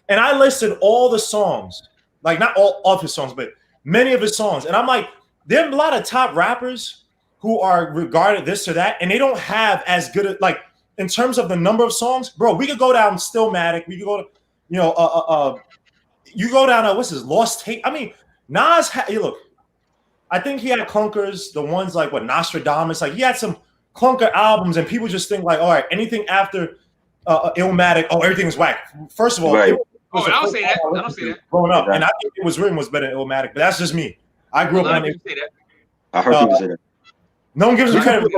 and I listed all the songs, like not all of his songs, but many of his songs. And I'm like, there are a lot of top rappers who are regarded this or that, and they don't have as good a, like in terms of the number of songs, bro. We could go down Stillmatic. We could go to, you go down what's his Lost Tape. I mean, Nas. Look, I think he had clunkers. The ones like Nostradamus. Like he had some clunker albums, and people just think like, all right, anything after Illmatic, everything's whack. First of all, right. I don't say that. Growing up, and I think It Was Written was better than Illmatic, but that's just me. I grew up on it. I heard people say that. No one gives a credit.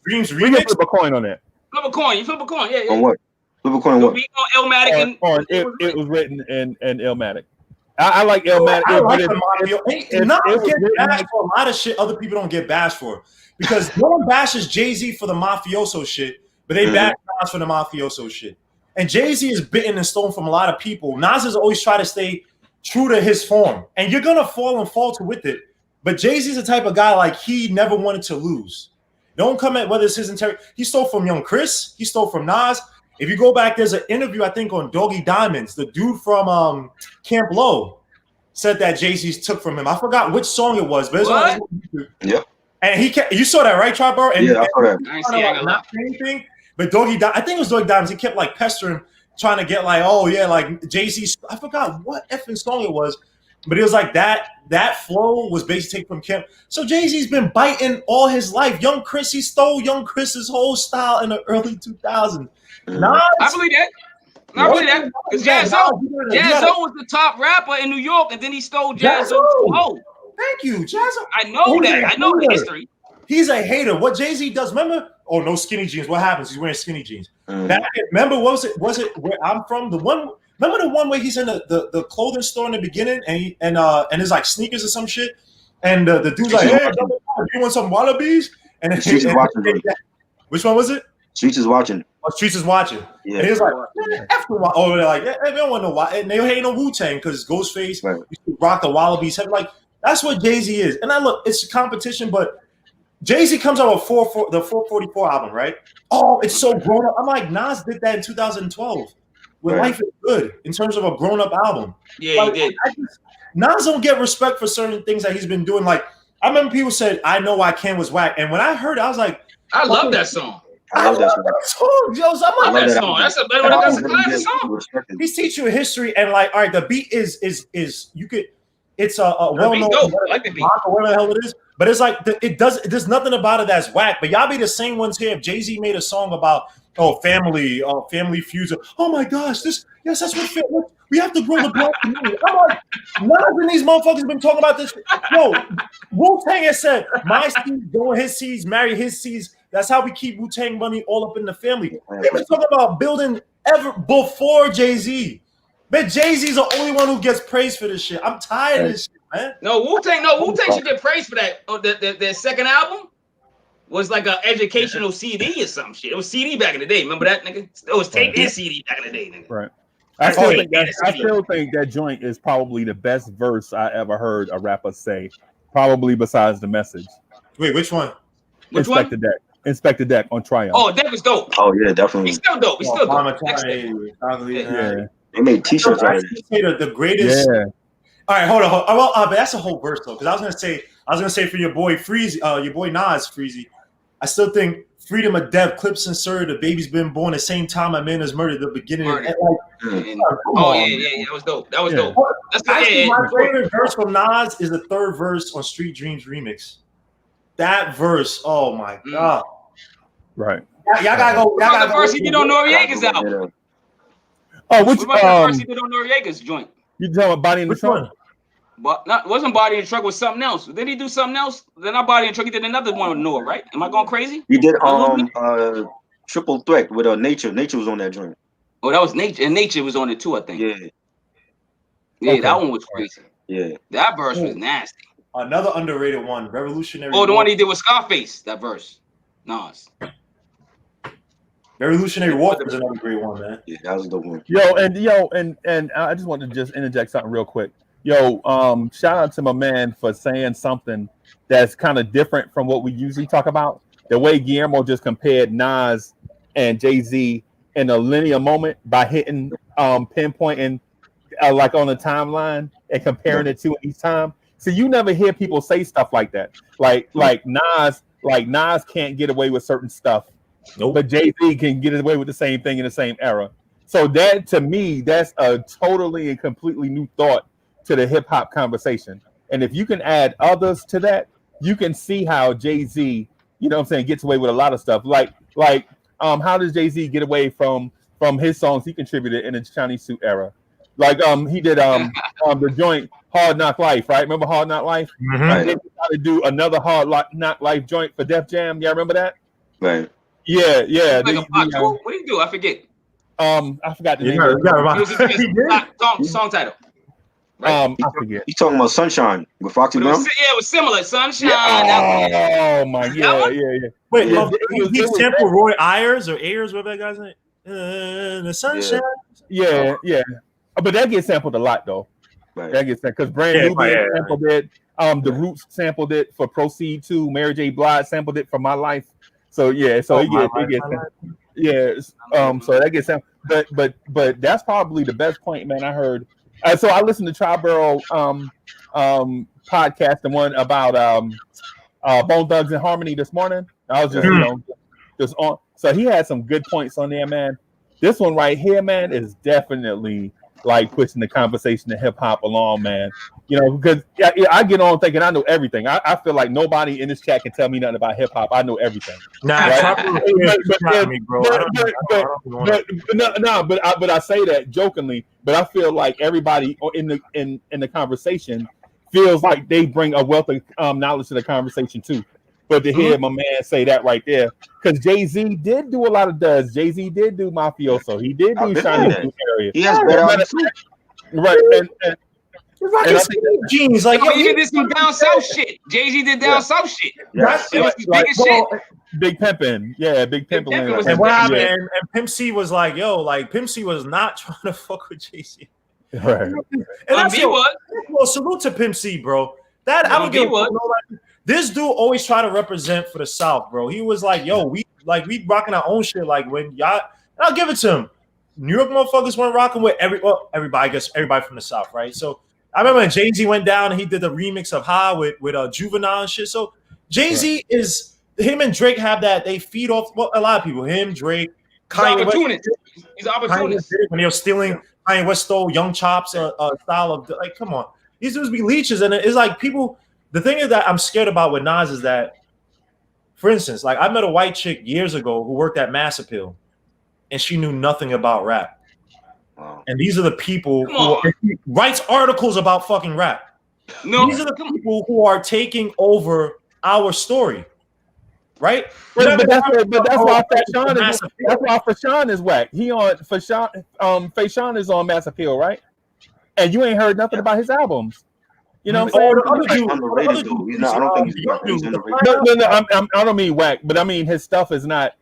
Dreams remix. Flip a coin on that. Flip a coin. You flip a coin. Yeah. On what? Flip a coin on You'll what? be on Illmatic and It was written in Illmatic. I like Illmatic. I like the Mafioso. Not get bashed for a lot of shit other people don't get bashed for. Because no one bashes Jay-Z for the Mafioso shit, but they bash Nas for the Mafioso shit. And Jay-Z is bitten and stolen from a lot of people. Nas has always tried to stay true to his form. And you're going to fall and falter with it. But Jay-Z's the type of guy like he never wanted to lose. Don't come at whether it's his integrity. He stole from Young Chris. He stole from Nas. If you go back, there's an interview, I think, on Doggy Diamonds. The dude from Camp Low said that Jay-Z took from him. I forgot which song it was, but it's What? Yep. and you saw that, right, Chopper? And, Yeah, I saw that. I ain't see it. not saying anything, but I think it was Doggy Diamonds. He kept like pestering, trying to get like, oh yeah, like Jay-Z. I forgot what effing song it was, but it was like that flow was basically taken from Camp. So Jay-Z's been biting all his life. Young Chris, he stole Young Chris's whole style in the early 2000s. Nas, I believe that. I believe that. Because Jazzo was the top rapper in New York, and then he stole Jazzo's flow. Thank you, Jazzo. I know that. I know the history. He's a hater. What Jay-Z does, remember? Oh, no skinny jeans. What happens? He's wearing skinny jeans. Remember, was it where I'm from? Remember the one where he's in the clothing store in the beginning and there's like sneakers or some shit, and the dude's like, "Hey, you want some wallabies?" And then Streets is watching. Which one was it? Streets is watching. Oh, Streets is watching. Yeah. And he was like, "Man, F the oh, they're like, hey, they don't want no why." And they hate no Wu-Tang because Ghostface used to rock the wallabies. Like that's what Jay-Z is. And I look, it's a competition, but Jay-Z comes out with the 444 album, right? Oh, it's so grown up. I'm like, Nas did that in 2012. With Life is Good in terms of a grown-up album. Yeah, like, he did. Nas don't get respect for certain things that he's been doing. Like, I remember people said, I Know I Can was whack. And when I heard it, I was like, I love that song. I love that song. Yo, so I'm like, that song. That's a classic song. He's teaching you history and like, all right, the beat is you could, it's a well-known, like the beat. Or whatever the hell it is. But it's like there's nothing about it that's whack. But y'all be the same ones here. If Jay-Z made a song about family feuds. Oh my gosh, that's what we have to grow the black community. I'm like, none of these motherfuckers been talking about this. Yo, Wu-Tang has said, my seeds go in his seeds, marry his seeds. That's how we keep Wu-Tang money all up in the family. They've been talking about building ever before Jay-Z. But Jay-Z's the only one who gets praised for this shit. I'm tired of this shit, man. No, Wu-Tang should get praised for that. Oh, their second album was like an educational CD or some shit. It was CD back in the day. Remember that, nigga? It was tape and CD back in the day, nigga. Right. I still think that joint is probably the best verse I ever heard a rapper say. Probably besides The Message. Wait, which one? Inspector Deck on Triumph. Oh, Deck was dope. Oh yeah, definitely. He's still dope. Yeah. They made T-shirts out of it. The greatest. Yeah. All right, hold on. Well, but that's a whole verse though, because I was gonna say for your boy Freezie, your boy Nas Freezie. I still think freedom of death, clips inserted, the baby's been born the same time a man is murdered. The beginning. Yeah, that was dope. That was dope. That's actually my favorite verse from Nas is the third verse on Street Dreams remix. That verse, oh my god. Right. Y'all gotta go. Y'all gotta the verse he did on Noriega's album. Oh, which what about the verse he did on Noriega's joint? You talking about Body in the Trunk? But wasn't Body in the Truck, was something else. Did he do something else? Then not Body in the Truck, he did another one with Noah, right? Am I going crazy? He did Triple Threat with Nature. Nature was on that joint. Oh, that was Nature, and Nature was on it too, I think. Yeah. Okay. That one was crazy. Yeah. That verse was nasty. Another underrated one, Revolutionary. Oh, the one he did with Scarface, that verse. Nas. Revolutionary War is another great one, man. Yeah, that was the one. And I just want to just interject something real quick. Shout out to my man for saying something that's kind of different from what we usually talk about. The way Guillermo just compared Nas and Jay-Z in a linear moment by hitting pinpointing like on the timeline and comparing it to each time. So you never hear people say stuff like that. Like Nas can't get away with certain stuff. Nope. But Jay-Z can get away with the same thing in the same era. So that, to me, that's a totally and completely new thought to the hip hop conversation. And if you can add others to that, you can see how Jay-Z, gets away with a lot of stuff. Like how does Jay-Z get away from his songs he contributed in the Chinese Suit era? Like he did the joint Hard Knock Life, right? Remember Hard Knock Life? Mm-hmm. And then he tried to do another Hard Knock Life joint for Def Jam. Y'all remember that? Right. Yeah. Like a part 2? What did he do? I forget. I forgot the name. It was his song title. Right? I forget. You talking about Sunshine with Foxy Brown? It was similar. Sunshine. Yeah. Oh my, yeah. Wait, Yeah. he sampled Roy Ayers or Ayers, whatever that guy's name. The Sunshine. Yeah. But that gets sampled a lot though. Right. That gets because Brand Nubian sampled it. The Roots sampled it for Proceed 2. Mary J. Blige sampled it for My Life. So yeah, so it gets so that gets sampled. But that's probably the best point, man. I heard. So I listened to Triborough podcast, the one about Bone Thugs and Harmony this morning. I was just just on. So he had some good points on there, man. This one right here, man, is definitely like pushing the conversation to hip hop along, man. You know, because I get on thinking I know everything. I feel like nobody in this chat can tell me nothing about hip hop. I know everything. Nah, but I say that jokingly. But I feel like everybody in the conversation feels like they bring a wealth of knowledge to the conversation too. But to hear my man say that right there, because Jay-Z did do a lot of does. Jay-Z did do Mafioso. He did do Shiny Area. He has better right. And jeans, like he did some down south shit. Jay-Z did down south shit. Yes. It was his biggest shit. Big Pimpin', Big Pimpin'. And what happened? And Pimp C was like, yo, like Pimp C was not trying to fuck with Jay-Z. Right. And that's well, salute to Pimp C, bro. That I don't give a fuck. This dude always try to represent for the South, bro. He was like, yo, we rocking our own shit. Like when y'all, and I'll give it to him. New York motherfuckers weren't rocking with everybody. I guess everybody from the South, right? So I remember when Jay-Z went down and he did the remix of High with Juvenile and shit. So Jay-Z is him and Drake have that. They feed off a lot of people. Him, Drake, Kanye West. He's an opportunist. When they were stealing Kanye West stole Young Chop's style of like, come on, these dudes be leeches, and it's like people. The thing is that I'm scared about with Nas is that, for instance, like I met a white chick years ago who worked at Mass Appeal, and she knew nothing about rap. Wow. And these are the people who writes articles about fucking rap. No, these are the people who are taking over our story, right? But that's why Fashawn is whack. He on Fashawn is on Mass Appeal, right? And you ain't heard nothing about his albums. You know what I'm saying? I don't think he's underrated. No, I don't mean whack, but I mean his stuff is not.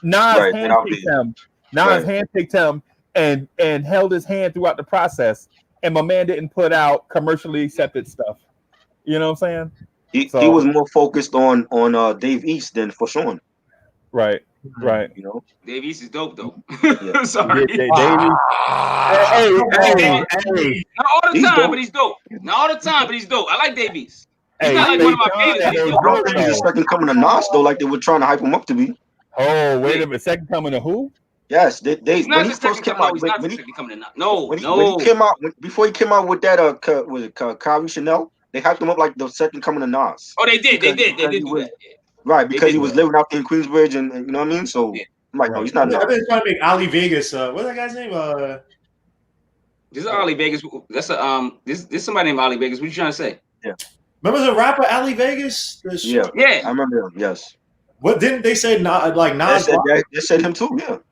Nas handpicked him. Nas handpicked him and held his hand throughout the process. And my man didn't put out commercially accepted stuff. You know what I'm saying? He was more focused on Dave East than Fashawn. Right. You know, Dave East is dope though. Yeah. Sorry. Hey. Not all the time, but he's dope. Not all the time, but he's dope. I like Dave East. He's not like one of my favorites. I don't think he's the second coming to Nas though, like they were trying to hype him up to be. Oh, wait a minute, second coming to who? Yes, when he first came out. When he came out, before he came out with that was it Kyrie Chanel? They hyped him up like the second coming to Nas. Oh, they did do that. Right, because he was living out in Queensbridge, and you know what I mean. So I'm like, no, he's not. I've been trying to make Ali Vegas. What's that guy's name? This is Ali Vegas. That's this somebody named Ali Vegas. What you trying to say? Yeah. Remember the rapper Ali Vegas? Yeah, I remember him. Yes. What didn't they say? Like Nas? They said him too.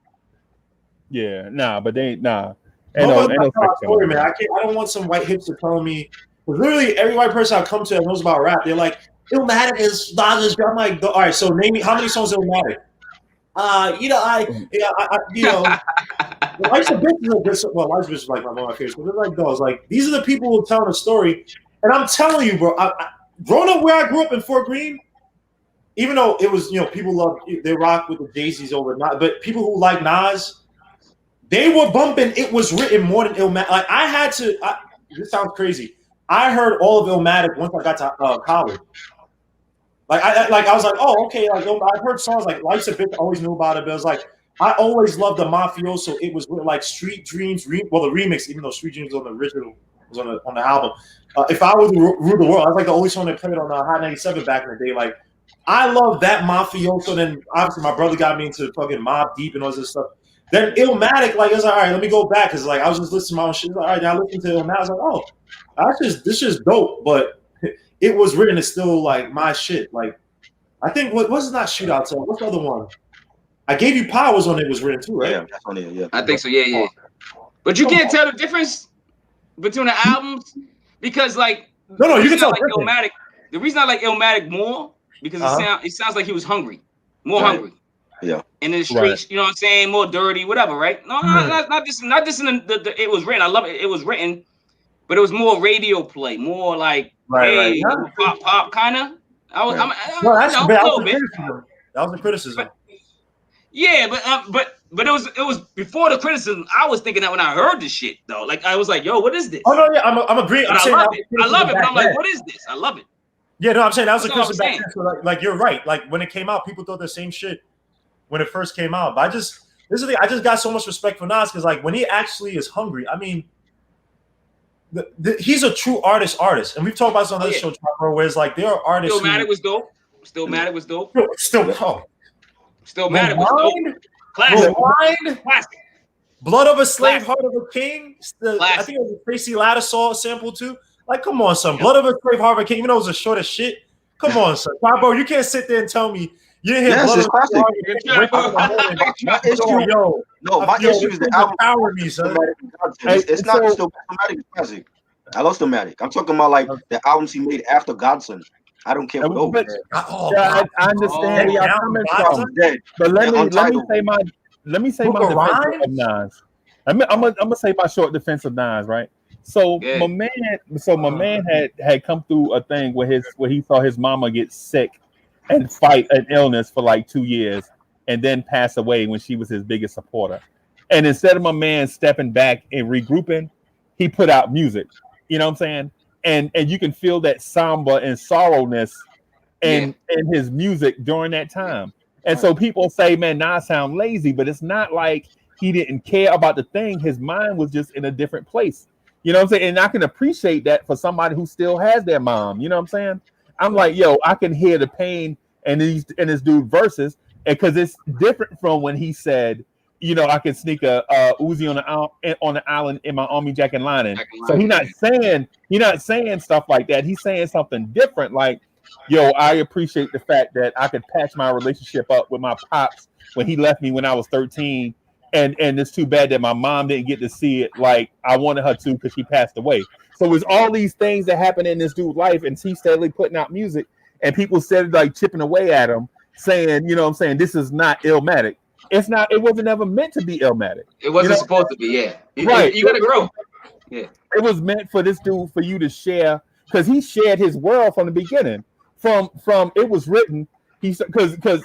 Yeah. Yeah, but they ain't nah. Story, man. I don't want some white hipster telling me. Literally, every white person I come to that knows about rap, they're like, Illmatic is Nas. I'm like, all right. So name me how many songs Illmatic. Life's a Bitch is like one of my favorites. But they're like those. Like these are the people who are telling a story, and I'm telling you, bro. Growing up where I grew up in Fort Greene, even though it was people they rock with the Jay-Z's over Nas, but people who like Nas, they were bumping It Was Written more than Illmatic. Like I had to. This sounds crazy. I heard all of Illmatic once I got to college. I was like, oh, okay. Like I heard songs like Life's a Bitch, always knew about it, but it was like I always loved the Mafioso. It was like Street Dreams, the remix, even though Street Dreams was on the original, was on the album. If I Was to Rule the World, I was like the only song they played on Hot 97 back in the day. Like I love that Mafioso. Then obviously my brother got me into fucking Mobb Deep and all this stuff. Then Illmatic, like I was like, all right, let me go back because like I was just listening to my own shit. Like, all right, now I listen to Illmatic. I was like, oh, this is dope, but It Was Written is still like my shit. Like I think what's not Shootout Tale? What's the other one? I Gave You Powers on it was written too, right? Yeah, that's on it. Yeah, I think so. Yeah. But you can't tell the difference between the albums because, like, no, you can tell. Like Illmatic. The reason I like Illmatic more because it sounds like he was hungry, more hungry. Yeah. In the streets, you know what I'm saying? More dirty, whatever, right? No, not just in the it was written. I love it. It was written, but it was more radio play, more like pop kind of. I was, a little bit. That was the criticism. But it was before the criticism. I was thinking that when I heard this shit though, like I was like, "Yo, what is this?" Oh no, yeah, I'm agreeing. I love it. I love it, but I'm like, "What is this?" I love it. Yeah, no, I'm saying that was the criticism back then. So like you're right. Like when it came out, people thought the same shit when it first came out. But I just got so much respect for Nas because like when he actually is hungry, I mean, he's a true artist, and we've talked about this on this show, where it's like there are artists. Stillmatic was dope. Stillmatic was dope. Stillmatic was dope. Classic. Blood of a Slave, Heart of a King. I think it was a Tracy Lattisaw sample too. Like, come on, son. Blood of a Slave, Heart of a King. Even though it was the shortest shit. Come on, son. Bro, you can't sit there and tell me you didn't hear Blood of a Slave, Heart of a King. My issue is the album. Power me, son. It's not Stillmatic classic. I love Stillmatic. I'm talking about like the albums he made after Godson. I don't care what those. I understand where y'all coming from. But let me say my defense of Nas. I'm gonna say my short defense of Nas, right? So my man had come through a thing where he saw his mama get sick and fight an illness for like 2 years and then pass away when she was his biggest supporter. And instead of my man stepping back and regrouping, he put out music. You know what I'm saying? And you can feel that somber and sorrowness in his music during that time. And so people say, man, Nas sound lazy, but it's not like he didn't care about the thing. His mind was just in a different place. You know what I'm saying? And I can appreciate that for somebody who still has their mom. You know what I'm saying? I'm like, yo, I can hear the pain in this dude verses, because it's different from when he said, you know, I can sneak a Uzi on the island in my army jacket lining. So he's not saying stuff like that. He's saying something different, like, yo, I appreciate the fact that I could patch my relationship up with my pops when he left me when I was 13. And it's too bad that my mom didn't get to see it like I wanted her to because she passed away. So it's all these things that happen in this dude's life, and he's steadily putting out music, and people said like chipping away at him, saying, you know what I'm saying, this is not Illmatic. It's not, it wasn't ever meant to be Illmatic. It wasn't supposed to be, yeah. Right. You gotta grow. Yeah. It was meant for this dude, for you to share, because he shared his world from the beginning. From it was written, because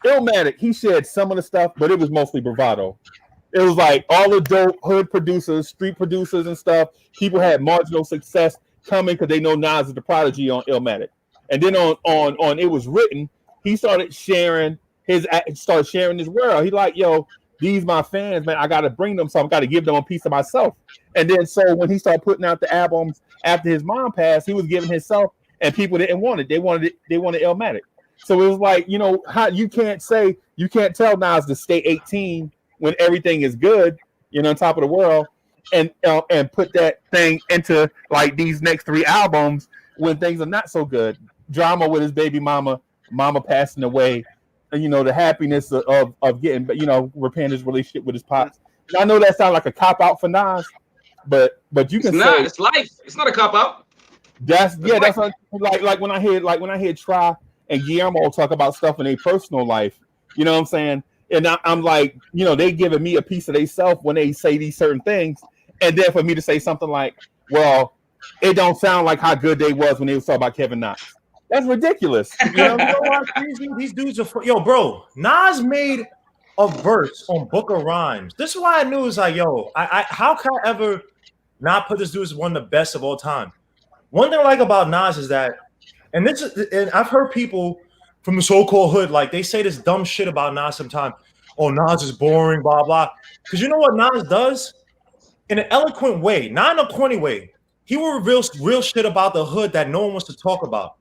Illmatic, he shared some of the stuff, but it was mostly bravado. It was like all the dope hood producers, street producers and stuff. People had marginal success coming because they know Nas is the prodigy on Illmatic. And then on It Was Written, he started sharing his world. He like, yo, these my fans, man. I gotta bring them some. I gotta give them a piece of myself. And then so when he started putting out the albums after his mom passed, he was giving himself, and people didn't want it. They wanted Illmatic. So it was like, you know, how you can't tell Nas to stay 18 when everything is good, you know, on top of the world, and put that thing into like these next 3 albums when things are not so good. Drama with his baby mama passing away, and you know, the happiness of getting, you know, repairing his relationship with his pops. I know that sounds like a cop out for Nas, but you can say it's life. It's not a cop out. That's like when I hear Try and Guillermo talk about stuff in their personal life, you know what I'm saying? And I'm like, you know, they giving me a piece of themselves when they say these certain things, and then for me to say something like, well, it don't sound like how good they was when they was talking about Kevin Knox. That's ridiculous. You know what? These dudes are bro. Nas made a verse on Book of Rhymes. This is why I knew it was like, yo, I how can I ever not put this dude as one of the best of all time? One thing I like about Nas is that, and I've heard people from the so-called hood, like they say this dumb shit about Nas sometimes. Oh, Nas is boring, blah, blah. Because you know what Nas does? In an eloquent way, not in a corny way. He will reveal real shit about the hood that no one wants to talk about.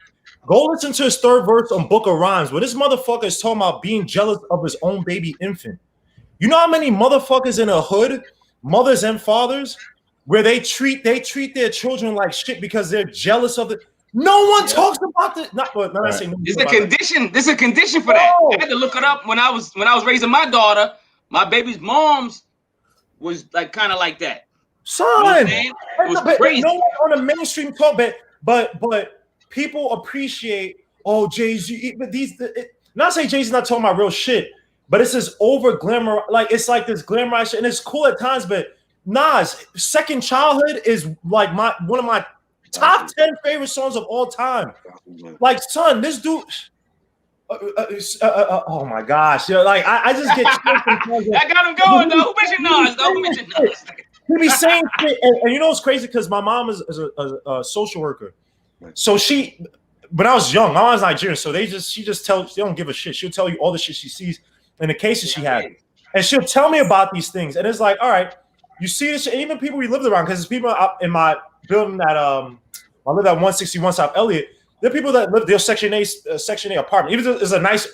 Go listen to his 3rd verse on Book of Rhymes, where this motherfucker is talking about being jealous of his own baby infant. You know how many motherfuckers in a hood, mothers and fathers, where they treat their children like shit because they're jealous of it. No one talks about this. Not Right. saying. This is a condition. This is a condition for that. I had to look it up when I was raising my daughter. My baby's mom's was like kind of like that. Son, You know what I'm saying? It was crazy. No one on the mainstream talk, but people appreciate. Oh, Jay-Z, but not saying Jay-Z's not talking about real shit, but it's this over glamour, like it's like this glamorized shit, and it's cool at times. But Nas, Second Childhood is like one of my top 10 favorite songs of all time. Like, son, this dude. Oh my gosh! Yeah, like I just get. I got him going though. Who mentioned Nas? Though who mentioned Nas? He be saying shit, and you know what's crazy? Because my mom is a social worker, so she. When I was young, my mom's Nigerian, so they don't give a shit. She'll tell you all the shit she sees in the cases she had, and she'll tell me about these things. And it's like, all right, you see this shit. And even people we lived around, because there's people up in my building that I live at 161 South Elliott. There are people that live their Section A apartment. Even though it's a nice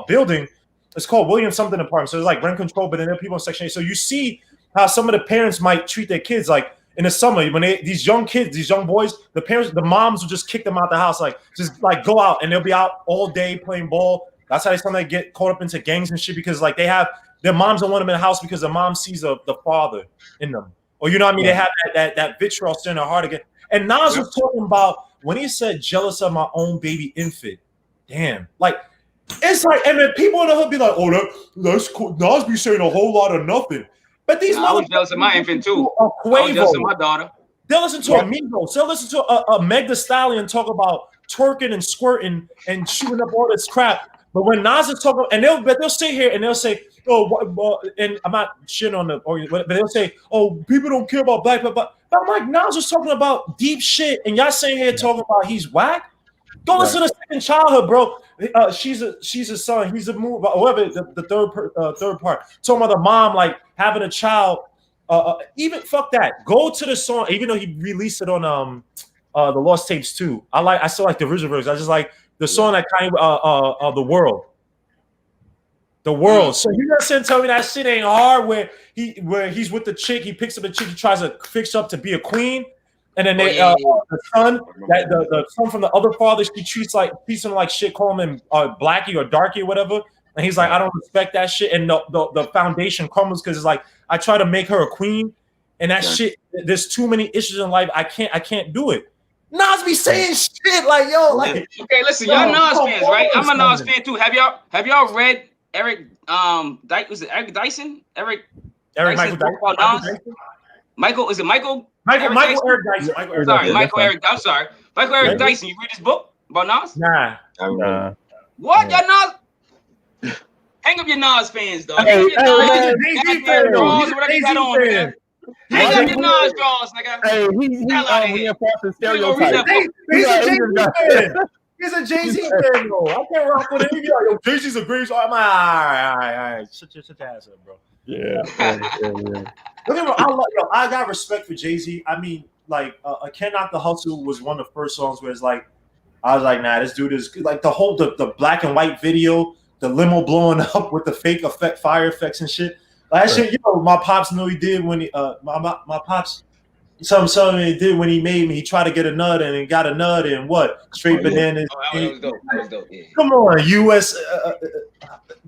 building, it's called William something apartment. So it's like rent control, but then there are people in Section A. So you see how some of the parents might treat their kids like. In the summer, when these young kids, these young boys, the moms will just kick them out the house, just go out, and they'll be out all day playing ball. That's how they sometimes get caught up into gangs and shit, because like their moms don't want them in the house because the mom sees the father in them, or you know what I mean. Yeah. They have that vitriol still in their heart again. And Nas was talking about when he said jealous of my own baby infant. Damn, like it's like, and then people in the hood be like, oh, that's cool. Nas be saying a whole lot of nothing. But these I was jealous of my infant too. I was jealous of my daughter. They'll listen to a Migos. They'll listen to a Meg Thee Stallion talk about twerking and squirting and shooting up all this crap. But when Nas is talking, and they'll sit here and they'll say, oh, and I'm not shitting on but they'll say, oh, people don't care about black people. But I'm like, Nas was talking about deep shit, and y'all sitting here talking about he's whack. Go listen to Second Childhood, bro. She's a son. He's a move. Whatever the third part. Talking about the mom like having a child. Even fuck that. Go to the song. Even though he released it on the Lost Tapes too. I still like the original version. I just like the song that kind of The World. The World. So you gonna tell me that shit ain't hard where he's with the chick. He picks up a chick. He tries to fix up to be a queen. And then the son, the son from the other father, she treats him like shit, calling him blackie or darky or whatever. And he's like, I don't respect that shit. And the foundation crumbles because it's like I try to make her a queen, and that shit. There's too many issues in life. I can't do it. Nas be saying shit like yo, like okay, listen, y'all Nas fans, right? I'm a Nas fan too. Have y'all read Eric was it Eric Dyson? Eric Michael Dyson? Michael, is it Michael? Michael Eric Dyson. Michael Eric Dyson. You read this book about Nas? Nah. What? Y'all Nas? Hang up your Nas fans, though. Hey, whatever you got on, man. Hang up your Nas draws, nigga. Hey, he's reinforcing stereotypes. He's a Jay-Z fan, though. I can't rock with him. He's like, yo, Jay-Z's a great song. I'm like, all right. Shut your ass up, bro. Yeah. I got respect for Jay-Z. I mean, like, Can't Knock the Hustle was one of the first songs where it's like, I was like, nah, this dude is good. Like the black and white video, the limo blowing up with the fake fire effects and shit. Like that shit, you know, my pops knew he did when he, my pops, something he did when he made me. He tried to get a nut and he got a nut and what? Straight bananas. That was dope. Yeah. Come on, U.S.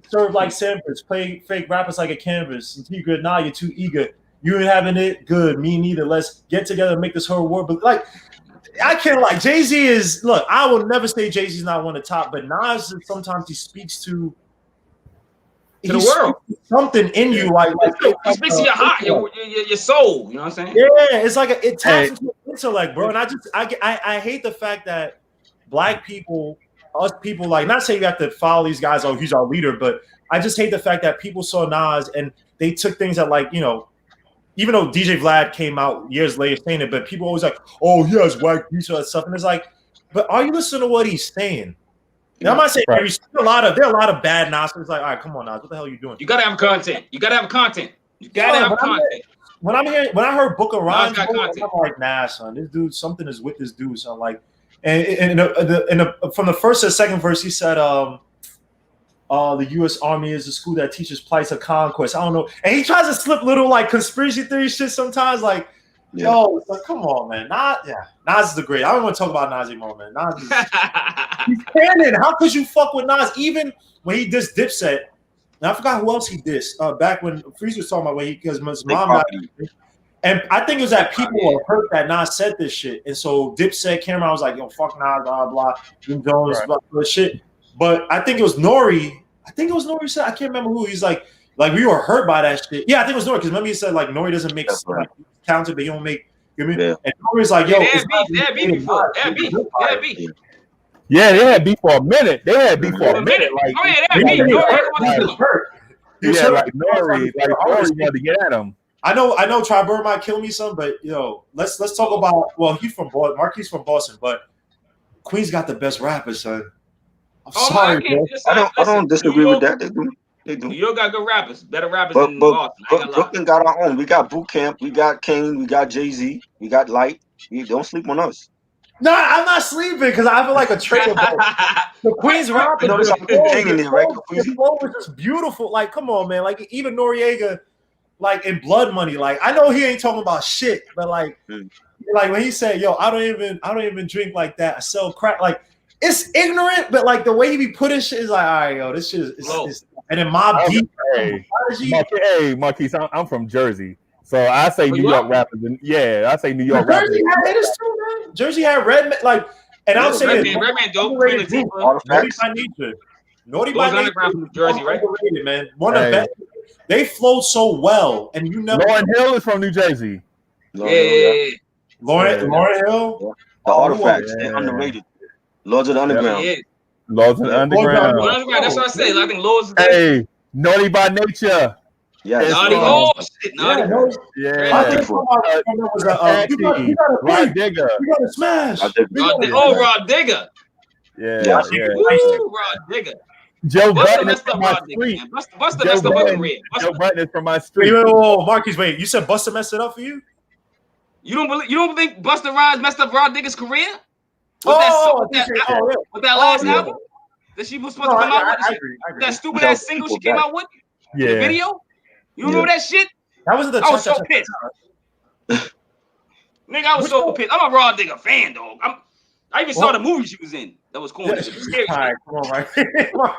Serve like samples, play fake rappers like a canvas. And you good, nah, you're too eager. You ain't having it, good. Me neither. Let's get together and make this whole world. But like, I can't like Jay-Z is. Look, I will never say Jay-Z's not one of the top, but Nas sometimes he speaks to the world, something in you, like he speaks to your heart, your soul. You know what I'm saying? Yeah, it's like it taps into your intellect, bro. And I hate the fact that black people, us people, like not saying you have to follow these guys. Oh, he's our leader, but I just hate the fact that people saw Nas and they took things that, like, you know, even though DJ Vlad came out years later saying it, but people always like, oh, he has white beats or that stuff, and it's like, but are you listening to what he's saying? Now, I'm not saying there are a lot of bad Nas. It's like, all right, come on, Nas, what the hell are you doing? You gotta have content. When I heard Book of Rhymes, I'm like, nah, son, this dude, something is with this dude. So I'm like, and from the first to the second verse, he said, the U.S. Army is a school that teaches plights of conquest. I don't know, and he tries to slip little like conspiracy theory shit sometimes, like. Yeah. Yo, so come on, man. Nas is the great. I don't want to talk about Nas anymore, man. Nas is he's canon. How could you fuck with Nas? Even when he dissed Dipset, and I forgot who else he dissed. Back when Freezie was talking about when because his Big mom died. property. And I think it was that people were hurt that Nas said this shit. And so Dipset, Cameron was like, yo, fuck Nas, blah, blah, Jim Jones, blah, blah, shit. But I think it was Nori. Said, I can't remember who. He's like we were hurt by that shit. Yeah, I think it was Nori, because remember he said, like, Nori doesn't make sense. Like, talented, but he don't make, you know what I mean? And Nori's like, yo, they had beef before. They had beef. Yeah, they had beef for a minute. Like, they had beef. Like Nori wanted to get at him. I know Tri-Bird might kill me some, but let's talk about. Well, he's from Boston. Marquis from Boston, but Queens got the best rappers, son. I'm sorry, bro. I don't disagree with that. They do. New York got good rappers, better rappers than Boston. But Brooklyn got our own. We got Boot Camp, we got Kane, we got Jay-Z, we got Light. You don't sleep on us. No, I'm not sleeping because I feel like a traitor. The Queens rapper, the flow was just beautiful. Like, come on, man. Like, even Noriega, like in Blood Money, like I know he ain't talking about shit, but like when he said, "Yo, I don't even drink like that. I sell crack." Like, it's ignorant, but like the way he be putting shit is like, all right, yo, this shit is. And then Mob Deep. Hey, Marquise, I'm from Jersey, so I say New York rappers. I say New York rappers. Jersey had haters too, man. Jersey had Redman, like, and I'll say Redman dope. Naughty by nature. Naughty by nature from Jersey, right? Underrated, man. One of the best. They flow so well, and you know. Lauryn Hill is from New Jersey. Yeah. Lauryn Hill. The Artifacts, they're underrated. Lords of the Underground. Yeah. Lords of the Underground. That's what I say. I think Lords. Hey, Naughty by Nature. Yeah. Naughty. Oh shit. Naughty. Yeah. I think you Rod Digger. You got to smash. Rod Digger. Yeah. Rod Digger. Joe Button is from my street. Busta messed up my career. Joe Button is from my street. Marcus, wait. You said Busta messed it up for you? You don't think Busta Rhymes messed up Rod Digger's career? With that last album that she was supposed to come out with? That stupid ass single she came out with? The video? You remember that shit? That was the. I was so pissed. Nigga, I was so pissed. I'm a Rod Digger fan, dog. I even saw the movie she was in. That was corny. It was scary. All right, come on, right?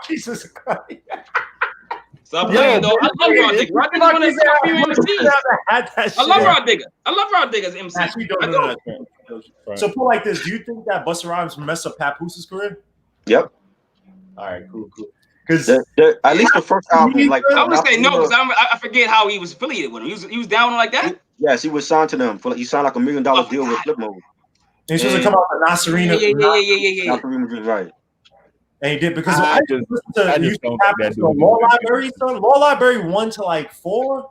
Jesus Christ. Stop playing, though. I love Rod Digger. Rod Digger's one of the top female MCs. I love Rod Digger. I love Rod Digger as MC. I do. So put like this: do you think that Busta Rhymes messed up Papoose' career? Yep. All right, cool. Because at least the first album, like I would say no, because I forget how he was affiliated with him. He was down like that. Yes, he was signed to them. He signed like $1 million deal with Flip Mode. He was supposed to come out with Nasarina. Yeah. Nasarina, right. And he did because I just don't Law Library, son. Law Library 1 to like 4.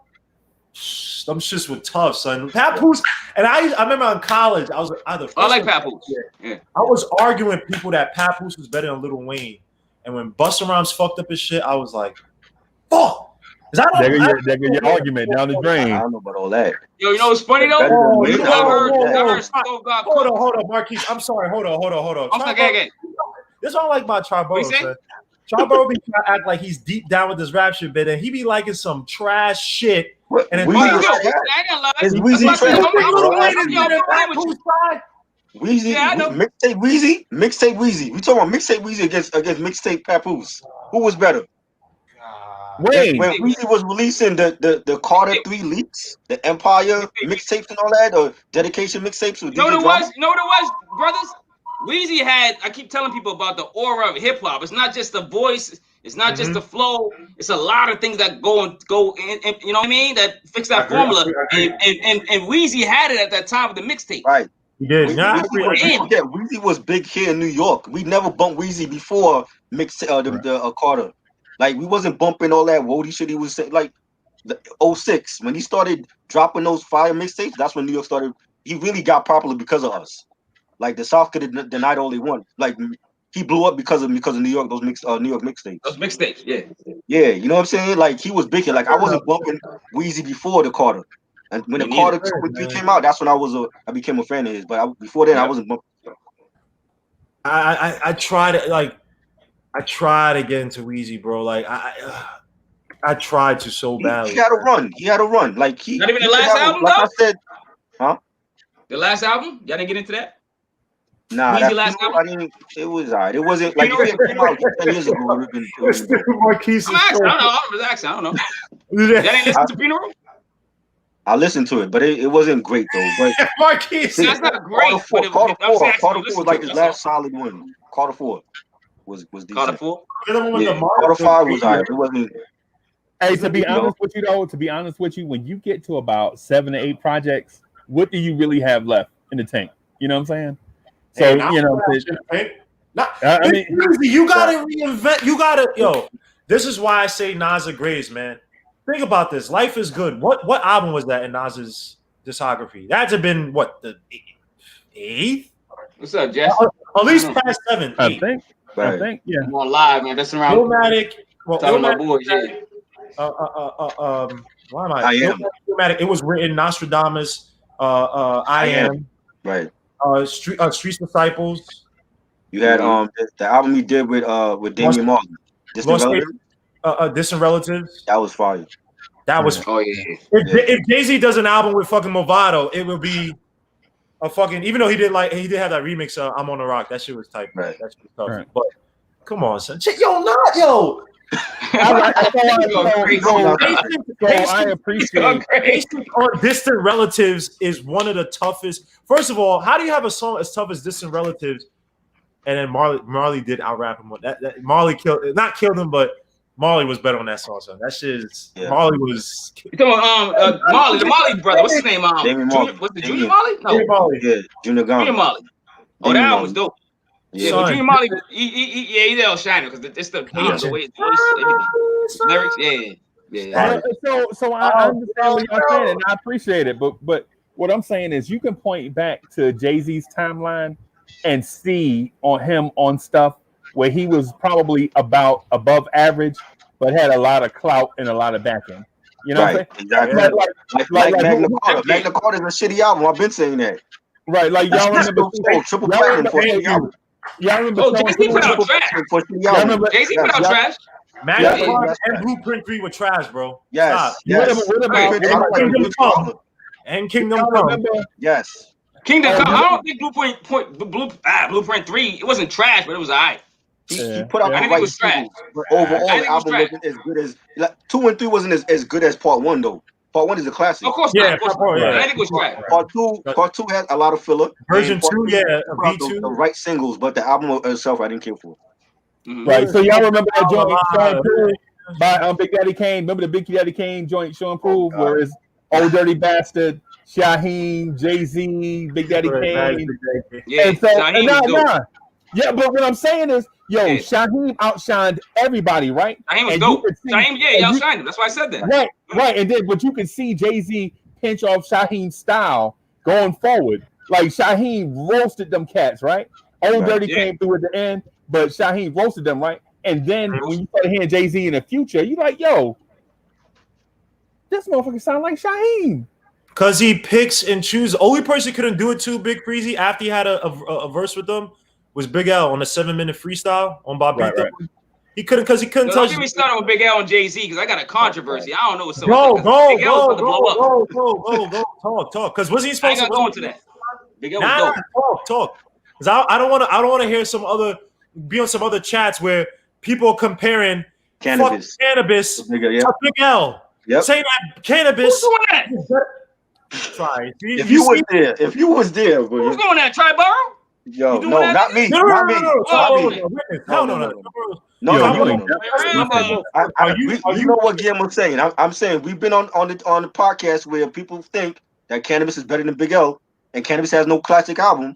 Them shits were tough, son. Papoose, and I remember in college, I was either. I like Papoose. Yeah. I was arguing with people that Papoose was better than Lil Wayne, and when Busta Rhymes fucked up his shit, I was like, "Fuck." There get your argument down the drain. I don't know about all that. Yo, you know what's funny though? Hold on, Marquise. I'm sorry. Hold on. I'm okay. This one I like my Tri-Bird. Tri-Bird be trying to act like he's deep down with this rap shit, but then he be liking some trash shit. And then Weezy mixtape Weezy. We talking about mixtape Weezy against mixtape Papoose. Who was better? When Weezy was releasing the Carter 3 leaks, the Empire mixtapes and all that, or dedication mixtapes with You know what it was, brothers? Weezy had, I keep telling people about the aura of hip hop. It's not just the voice, it's not just the flow, it's a lot of things that go in, you know what I mean? That fix that formula. And Weezy had it at that time with the mixtape. Right. He did. Weezy was big here in New York. We never bumped Weezy before the Carter. Like, we wasn't bumping all that woody shit he was saying. Like, the 06, when he started dropping those fire mixtapes, that's when New York started. He really got popular because of us. Like, the South could have denied all they want. Like, he blew up because of New York, those New York mixtapes. Those mixtapes, yeah. Yeah, you know what I'm saying? Like, he was big here. Like, I wasn't bumping Weezy before the Carter. And when the Carter 2 and 3 came out, that's when I became a fan of his. But before then, I wasn't bumping. I tried it, like, I tried to get into Weezy, bro. Like I tried to so badly. He had a run. Like not even the last album, like I said, huh? The last album? Y'all didn't get into that? Nah, Weezy that last funeral, album? I didn't. It was alright. It wasn't like if it had come out 10 years ago, it would have been. It would've been dope. Marquise I'm asking. I don't know. I'm just asking. I don't know. Y'all didn't listen to Funeral? I listened to it, but it wasn't great though. But Marquise. That's not great. Carter I'm just 4 asking Carter you 4 listen was to like it. his That's all. last solid one. Carter 4 was decent. Carter 4? Yeah, Carter 5 was alright. It wasn't. Hey, to be honest with you though, when you get to about 7 to 8 projects, what do you really have left in the tank? You know what I'm saying? So Hey, you know, I mean, you gotta reinvent. You gotta, This is why I say Nas are greats, man. Think about this. Life is Good. What album was that in Nas's discography? That had to have been what, the 8th? What's up, Jess? At least past 7. I think, yeah. I'm on live, man. That's around. Illmatic. Well, Talking about Illmatic. boys, yeah. Why am I? I Am. Illmatic. It was written Nostradamus. I Am. Right. Streets Disciples. You had the album he did with Damian Marley. Distant Relatives. Distant Relatives. That was fire. That was. Oh yeah. If Jay-Z does an album with fucking Movado, it will be a fucking. Even though he did have that remix. I'm on the Rock. That shit was tight. Right. That shit was tough. Right. But come on, son. Yo. I appreciate Patient on Distant Relatives is one of the toughest. First of all, how do you have a song as tough as Distant Relatives? And then Marley did out rap him. That Marley not killed him, but Marley was better on that song. So that shit is Marley was. You talking about Marley, the Marley brother? What's his name? What's the Junior Marley? No, Junior Marley. Yeah, Junior Marley. Oh, that album was dope. Yeah, but Junior Marley, he's El Shiner because it's the way his voice, everything. Lyrics, yeah. So I understand what y'all saying, and I appreciate it. But what I'm saying is, you can point back to Jay-Z's timeline and see on stuff where he was probably about above average, but had a lot of clout and a lot of backing. You know what I'm saying? Exactly. Like Magna Carta. Magna Carta is a shitty album. I've been saying that. Right, like y'all remember triple platinum for shitty album. Y'all remember? Oh, Jay-Z put out trash. Jay-Z put out trash. Magna Carta and Blueprint 3 were trash, bro. Yes. And Kingdom Come. Yes. Kingdom Come. I don't think Blueprint 3. It wasn't trash, but it was alright. He put out I the think it was trash. Overall, the album wasn't as good as 2 and 3 wasn't as good as Part 1 though. Part 1 is a classic. Of course not. I think it was trash. Part 2 had a lot of filler. Version 2, V2. The right singles, but the album itself I didn't care for. Right. So y'all remember that joint Show and Prove by Big Daddy Kane? Remember the Big Daddy Kane joint Show and Prove, where it's Old Dirty Bastard, Shaheem, Jay-Z, Big Daddy Kane. Yeah, and so, yeah, but what I'm saying is, Shaheem outshined everybody, right? Shaheem was dope. Shaheem, he outshined him. That's why I said that. Right. And then, but you can see Jay-Z pinch off Shaheem's style going forward. Like Shaheem roasted them cats, right? Old Dirty came through at the end, but Shaheem roasted them, right? And then when you started hearing Jay-Z in the future, you're like, yo, this motherfucker sound like Shaheem. Because he picks and chooses. The only person couldn't do it too, Big Freezie, after he had a verse with them, was Big L on the 7-minute freestyle on Bob Beat. Right. He couldn't touch. Don't get me started with Big L and Jay-Z because I got a controversy. I don't know what's so. Go, talk. Because wasn't he supposed to go into that? Big L was dope. Talk. Because I don't want to hear be on some other chats where people are comparing cannabis to Big L. Yep. Saying that cannabis. Who's doing that? Try. If you was there, who's doing that? Triborough? Yo, no, not me. No. You know what Guillermo was saying? I'm saying we've been on the podcast where people think that cannabis is better than Big L, and cannabis has no classic album.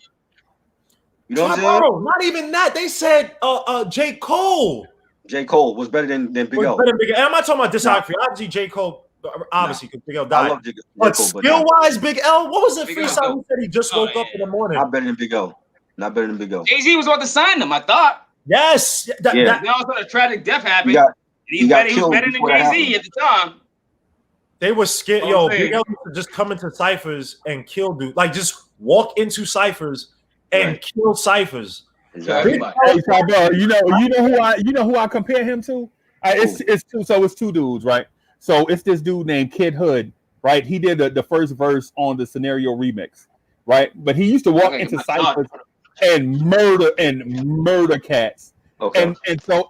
You know what I'm saying? Not even that. They said J. Cole. J. Cole was better than Big L. And I'm not talking about discography. Obviously, J. Cole, obviously, because Big L died. I love J. But Cole, skill-wise, Big L, what was the freestyle he said he just woke up in the morning? Not better than Big L. Not better than Big L. Jay-Z was about to sign them, I thought. Yes. Then all of a sudden a tragic death happened. He was better than Jay-Z at the time. They were scared. Big L used to just come into ciphers and kill dude. Like, just walk into ciphers and kill ciphers. Exactly. You know who I compare him to? It's two dudes, right? So it's this dude named Kid Hood, right? He did the first verse on the Scenario remix. right? But he used to walk into ciphers and murder cats. Okay.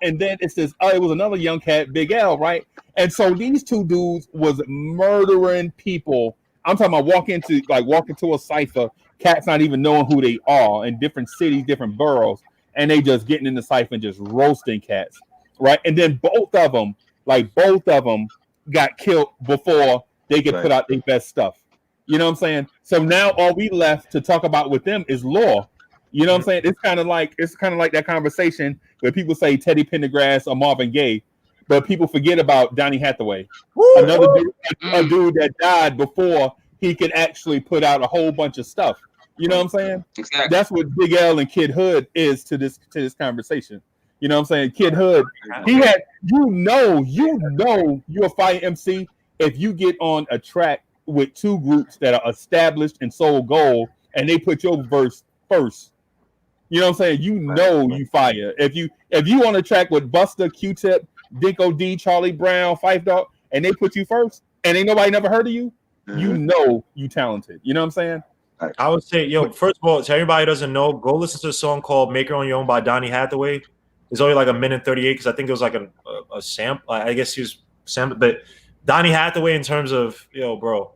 And then it says, oh, it was another young cat, Big L, right? And so these two dudes was murdering people. I'm talking about walk into a cipher, cats not even knowing who they are in different cities, different boroughs, and they just getting in the cipher and just roasting cats, right? And then both of them got killed before they could put out their best stuff. You know what I'm saying? So now all we left to talk about with them is law. You know what I'm saying? It's kind of like that conversation where people say Teddy Pendergrass or Marvin Gaye, but people forget about Donny Hathaway, another dude, a dude that died before he could actually put out a whole bunch of stuff. You know what I'm saying? Exactly. That's what Big L and Kid Hood is to this conversation. You know what I'm saying? Kid Hood, he had you're a fire MC if you get on a track with two groups that are established and sold gold, and they put your verse first. You know what I'm saying? You fire. If you on a track with Buster, Q-Tip, Dinko D, Charlie Brown, Phife Dawg, and they put you first, and ain't nobody never heard of you, you know you talented. You know what I'm saying? I would say, first of all, to everybody who doesn't know, go listen to a song called "Make It On Your Own" by Donny Hathaway. It's only like 1:38 because I think it was like a sample. I guess he was sample, but Donny Hathaway in terms of bro,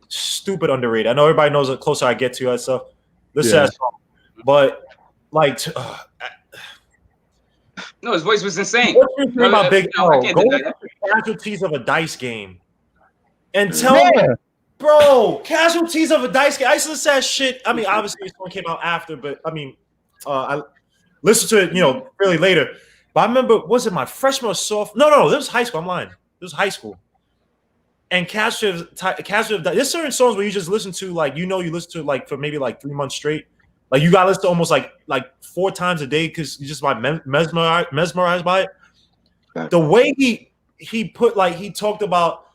stupid underrated. I know everybody knows the closer I get to that stuff. Listen to that song, but like. No, his voice was insane. What's your thing about Big L? Go to Casualties of a Dice Game and tell me, bro, Casualties of a Dice Game. I used to listen to that shit. I mean, obviously this one came out after, but I mean, I listened to it, really later. But I remember, was it my freshman or sophomore? No, this was high school. I'm lying. This was high school. And Casualties of Dice. There's certain songs where you just listen to, like, you listen to it like for maybe like 3 months straight. Like you got to listen to almost like 4 times a day because you just like mesmerized by it. Right. The way he put, like, he talked about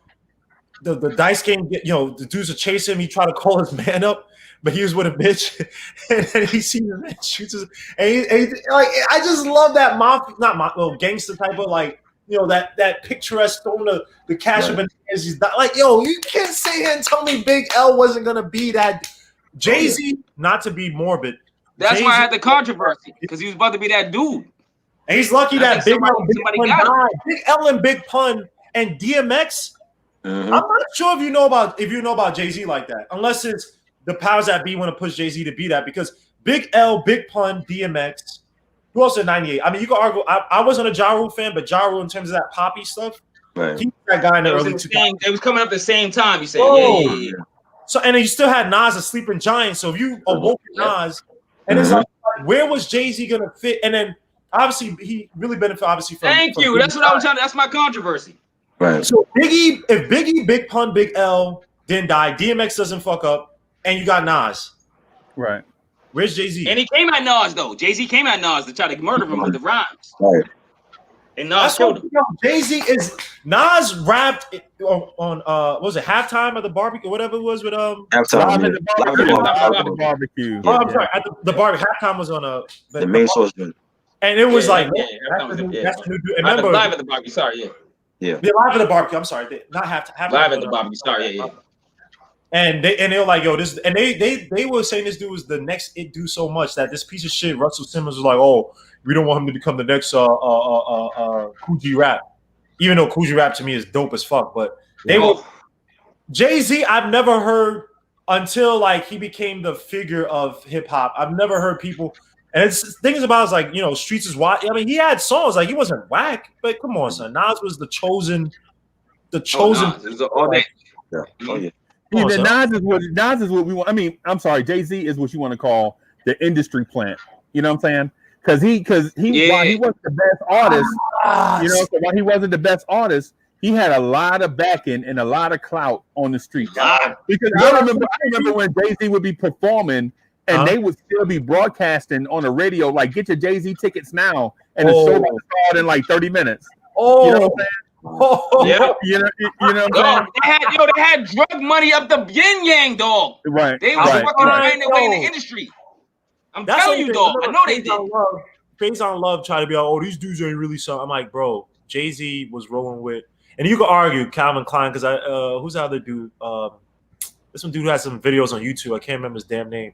the dice game. The dudes are chasing him. He tried to call his man up, but he was with a bitch, and then he sees the man shoots his. And like, I just love that little gangster type of, like, that picturesque throwing the cash up, and he's like, you can't sit here and tell me Big L wasn't gonna be that. Jay-Z, not to be morbid. That's Jay-Z, why I had the controversy, because he was about to be that dude. And he's lucky that Big L and Big Pun and DMX. I'm not sure if you know about Jay-Z like that, unless it's the powers that be want to push Jay-Z to be that. Because Big L, Big Pun, DMX. Who else in '98? I mean, you can argue. I wasn't a Ja Rule fan, but Ja Rule in terms of that poppy stuff, right. He's that guy in the early 2000s. It was coming up the same time. You said, yeah. So, and then you still had Nas, a sleeping giant. So if you awoke Nas, and it's like, where was Jay-Z gonna fit? And then obviously he really benefited from. Thank you. That's what I was trying to. That's my controversy. Right. So if Biggie, Big Pun, Big L didn't die, DMX doesn't fuck up, and you got Nas. Right. Where's Jay-Z? And he came at Nas though. Jay-Z came at Nas to try to murder him with the rhymes. Right. And Nas killed him. Nas rapped on what was it, Halftime at the barbecue, whatever it was with Halftime at the barbecue. Oh, I'm sorry, at the barbecue. Halftime was on the main source. And it was that's the new dude. Remember live at the barbecue. Sorry, yeah, live at the barbecue. I'm sorry, not halftime. Live at the barbecue. Sorry, yeah. And they were like, this, and they were saying this dude was the next It Do so much that this piece of shit Russell Simmons was like, oh, we don't want him to become the next Kool G Rap, even though Kool G Rap to me is dope as fuck. But they were Jay-Z. I've never heard until like he became the figure of hip hop. I've never heard people, and it's things about it's like Streets is whack. I mean, he had songs like he wasn't whack, but come on, son, Nas was the chosen. All day. Yeah. Oh yeah. Nas is what we want. I mean, I'm sorry, Jay-Z is what you want to call the industry plant. You know what I'm saying? Because while he wasn't the best artist, so while he wasn't the best artist, he had a lot of backing and a lot of clout on the street. Because I remember when Jay-Z would be performing and they would still be broadcasting on the radio, like, get your Jay-Z tickets now, and the show would start in like 30 minutes. Oh, you know what I'm saying? Yeah, you know what I'm saying? They had drug money up the yin yang, dog. Right. They was fucking finding their way in the industry. I'm telling you, dog. I know they did. Phase on Love try to be like, oh, these dudes ain't really something. I'm like, bro, Jay-Z was rolling with, and you could argue Calvin Klein because who's the other dude? This one dude who has some videos on YouTube. I can't remember his damn name,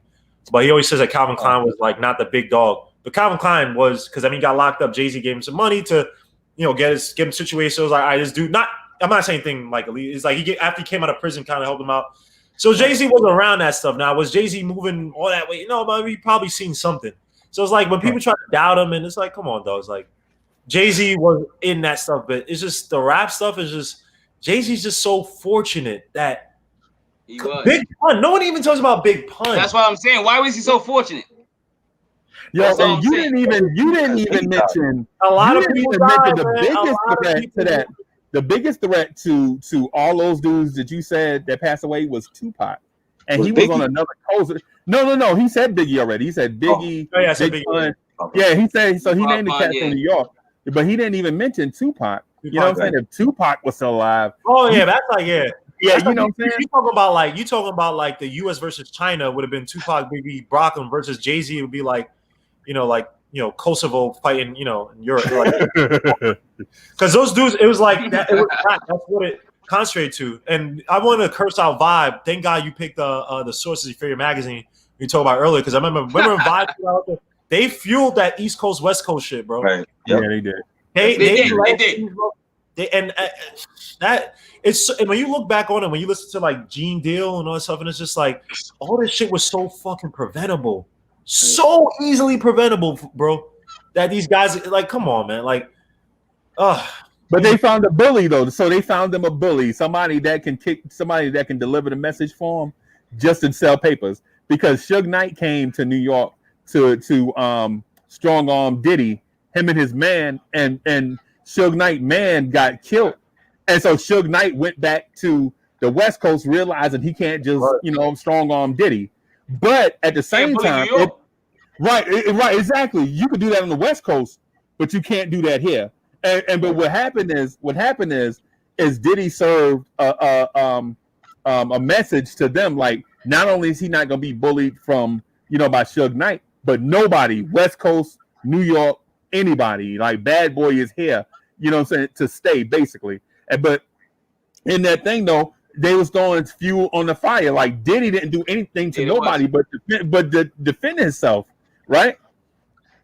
but he always says that Calvin Klein was like not the big dog, but Calvin Klein was because I mean he got locked up. Jay-Z gave him some money to, get him situated. So it was like, I just do not. I'm not saying anything like elite. It's like after he came out of prison, kind of helped him out. So Jay-Z wasn't around that stuff. Now was Jay-Z moving all that way? But he probably seen something. So it's like when people try to doubt him, and it's like, come on, though. It's like Jay-Z was in that stuff, but it's just the rap stuff is just Jay-Z's just so fortunate that he was. Big Pun. No one even talks about Big Pun. That's what I'm saying. Why was he so fortunate? Yo, and you didn't even mention a lot of people died, the biggest threat to that. The biggest threat to all those dudes that you said that passed away was Tupac, and he was on another coast. No. He said Biggie already. He said Biggie. Oh, yeah, I said Biggie. Pun. Yeah, he said so. He named the cat from New York, but he didn't even mention Tupac. You know what I'm saying? If Tupac was still alive. Oh yeah, that's like yeah. Yeah, you know what I'm saying? You talking about like the U.S. versus China would have been Tupac, Biggie, Brockham versus Jay-Z. It would be like, Kosovo fighting, in Europe. Because those dudes, it was like that. That's what it concentrated to. And I want to curse out Vibe. Thank God you picked the sources for your magazine we talked about earlier. Because I remember Vibe, they fueled that East Coast West Coast shit, bro. Right. Yep. Yeah, they did. They did. That it's and when you look back on it, when you listen to like Gene Deal and all that stuff, and it's just like all this shit was so fucking preventable, so easily preventable, bro. That these guys like, come on, man, like, But they found a bully though, so they found them a bully, somebody that can deliver the message for them, just to sell papers. Because Suge Knight came to New York to strong arm Diddy, him and his man, and Suge Knight man got killed. And so Suge Knight went back to the West Coast, realizing he can't just, strong arm Diddy. But at the same time, right, exactly. You could do that on the West Coast, but you can't do that here. But what happened is Diddy served a message to them, like not only is he not going to be bullied from by Suge Knight, but nobody, West Coast, New York, anybody, like Bad Boy is here, to stay basically. But in that thing though, they was throwing fuel on the fire. Like Diddy didn't do anything to nobody but defend himself, right?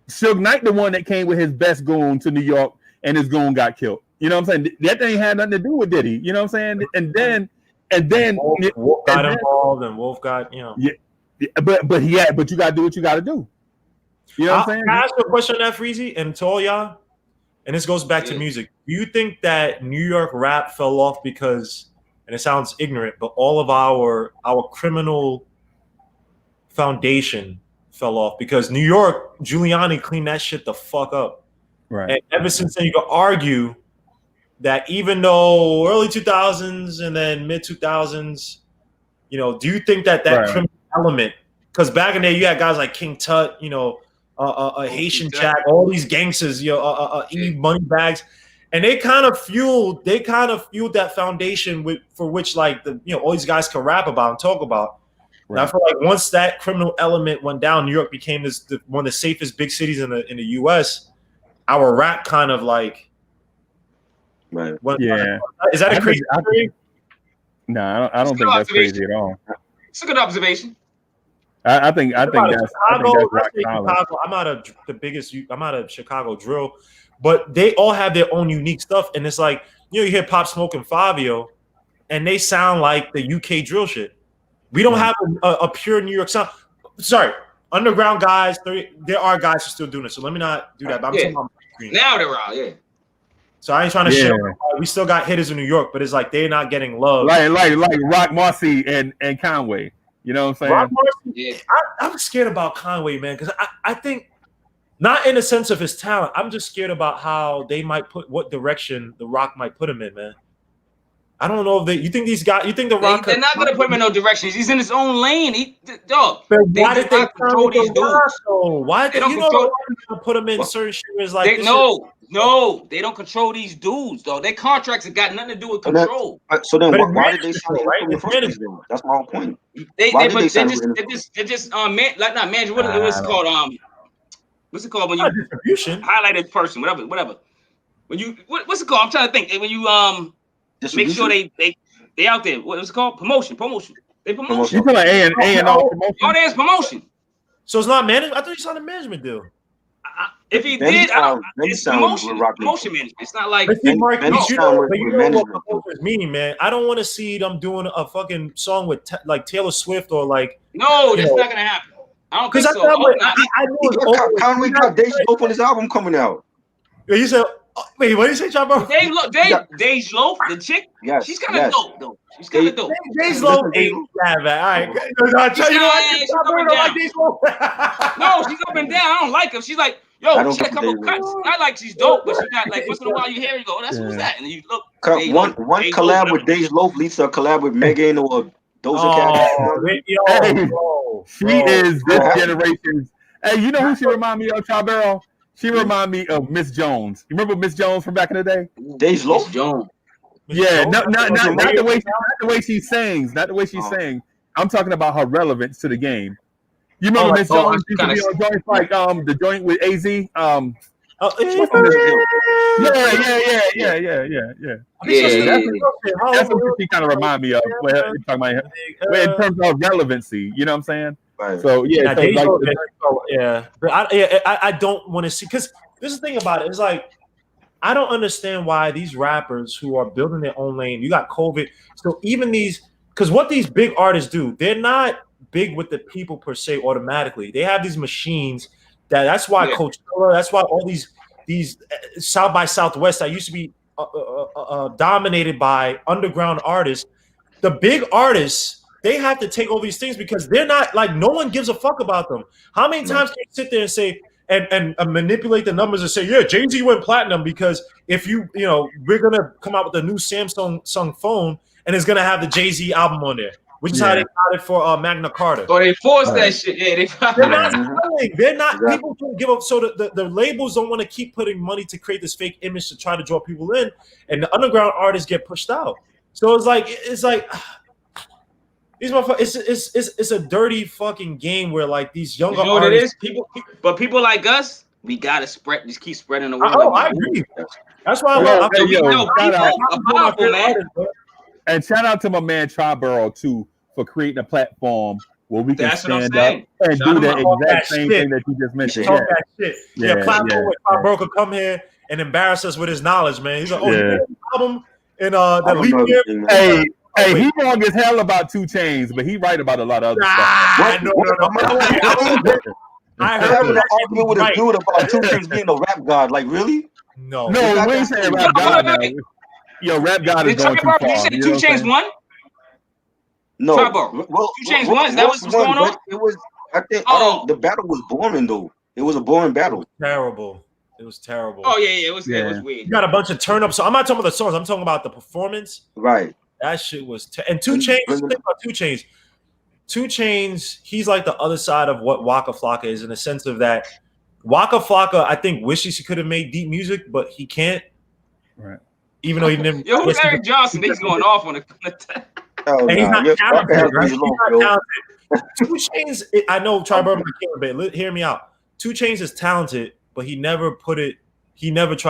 Suge Knight, the one that came with his best goon to New York, and his goon got killed. You know what I'm saying? That thing had nothing to do with Diddy. You know what I'm saying? And then Wolf got involved, and Wolf got Yeah, but you gotta do what you gotta do. You know what I'm saying? Can I ask you a question on that, Freezie, and to all y'all? And this goes back to music. Do you think that New York rap fell off because, and it sounds ignorant, but all of our criminal foundation fell off because New York, Giuliani cleaned that shit the fuck up. Right. And ever since then, you can argue that even though early 2000s and then mid 2000s, do you think that criminal element? Because back in the day, you had guys like King Tut, Haitian Jack, all these gangsters, Eve Moneybags, and they kind of fueled that foundation for which like all these guys can rap about and talk about. Right. And I feel like once that criminal element went down, New York became one of the safest big cities in the U.S. Our rap kind of like, right? Is that a crazy theory? No, I don't think that's crazy at all. It's a good observation. I think that's Chicago. I'm not a Chicago drill, but they all have their own unique stuff, and it's like you hear Pop Smoke and Fabio, and they sound like the UK drill shit. We don't have a pure New York sound. Sorry, underground guys. There are guys who are still doing it, so let me not do that. But I'm talking about now they're out, yeah. So I ain't trying to shit. We still got hitters in New York, but it's like they're not getting love. Like Rock Marcy and Conway. You know what I'm saying? I'm scared about Conway, man, because I think not in the sense of his talent. I'm just scared about how they might what direction the Rock might put him in, man. I don't know if you think these guys. You think the Rock? They're not gonna put him in no directions. He's in his own lane. Why did they control these dudes? Why did they don't put him in certain shooters like? No, they don't control these dudes though. Their contracts have got nothing to do with control. So then, why did they sign him? That's my whole point. They're just not managing. What's it called? What's it called when you distribution highlighted person? Whatever. When you what's it called? I'm trying to think. When you make sure they out there. What's it called? Promotion. They promotion. You talking about A&R promotion? Oh, there's promotion. So it's not management. I thought you signed a management deal. If he did, it's promotion. Promotion management. It's not like you know what management promotion mean, man. I don't want to see them doing a fucking song with like Taylor Swift or like. No, that's not gonna happen. I don't think so. I know Conway got Dej Loaf on his album coming out. You said, wait, what did you say, Chop, bro? Dej Loaf, the chick. Yes, she's kind of dope though. She's kind of dope. Dej Loaf ain't bad, man. All right, she's up and down. No, she's up and down. I don't like her. She's like, yo, she had a couple cuts. Not like she's dope, but she got like once in a while you hear you go, oh, that's who's that, and then you look. One collab with Dej Loaf leads to a collab with Megan or Doja Cat. She is this generation's. Hey, you know who she remind me of, Chabero? She remind me of Miss Jones. You remember Miss Jones from back in the day? Dej Loaf Jones. Yeah, not the way she sings. Not the way she sings. I'm talking about her relevance to the game. You remember Miss Jones used to be on joints like the joint with AZ? That's what she kind of remind me of. In terms of relevancy, you know what I'm saying? Right. So I don't want to see, because this is the thing about it. It's like, I don't understand why these rappers who are building their own lane. You got COVID, so even these, because what these big artists do, they're not big with the people per se automatically. They have these machines that's why Coachella, that's why all these South by Southwest that used to be dominated by underground artists. The big artists, they have to take over these things because they're not like, no one gives a fuck about them. How many times can you sit there and say and manipulate the numbers and say, yeah, Jay-Z went platinum because if we're gonna come out with a new Samsung phone and it's gonna have the Jay-Z album on there, which is how they got it for Magna Carta. Oh, they forced that shit. Yeah, they're not selling. They're not. People don't give up. So the labels don't want to keep putting money to create this fake image to try to draw people in, and the underground artists get pushed out. So it's like these motherfuckers. It's a dirty fucking game where like these younger you know what artists. It is? People like us, we gotta just keep spreading the word. I agree. That's why And shout out to my man Triborough too for creating a platform where we can stand up and do the exact same thing that you just mentioned. Platform where Triborough could come here and embarrass us with his knowledge, man. He's like, you made an album in that leap year. Hey, he wrong as hell about 2 Chainz, but he right about a lot of other stuff. No. I heard an argument with a dude about 2 Chainz being a rap god. Like, really? No, we ain't saying rap god now. Yo, rap god is going too far. You said 2 Chainz won? No. Well, 2 Chainz won. Is that what's going on? It was. I think. The battle was boring though. It was a boring battle. Terrible. It was terrible. Oh yeah, it was weird. You got a bunch of turn ups. So I'm not talking about the songs. I'm talking about the performance. Right. That shit was and 2 Chainz. Think about 2 Chainz. 2 Chainz. He's like the other side of what Waka Flocka is in the sense of that Waka Flocka, I think, wishes he could have made deep music, but he can't. Right. Even though he never. Yo, who's Eric Johnson? He's going off on the. And he's not talented, right? He's not talented. 2 Chainz. I know Triborough can't, hear me out. 2 Chainz is talented, but he never tried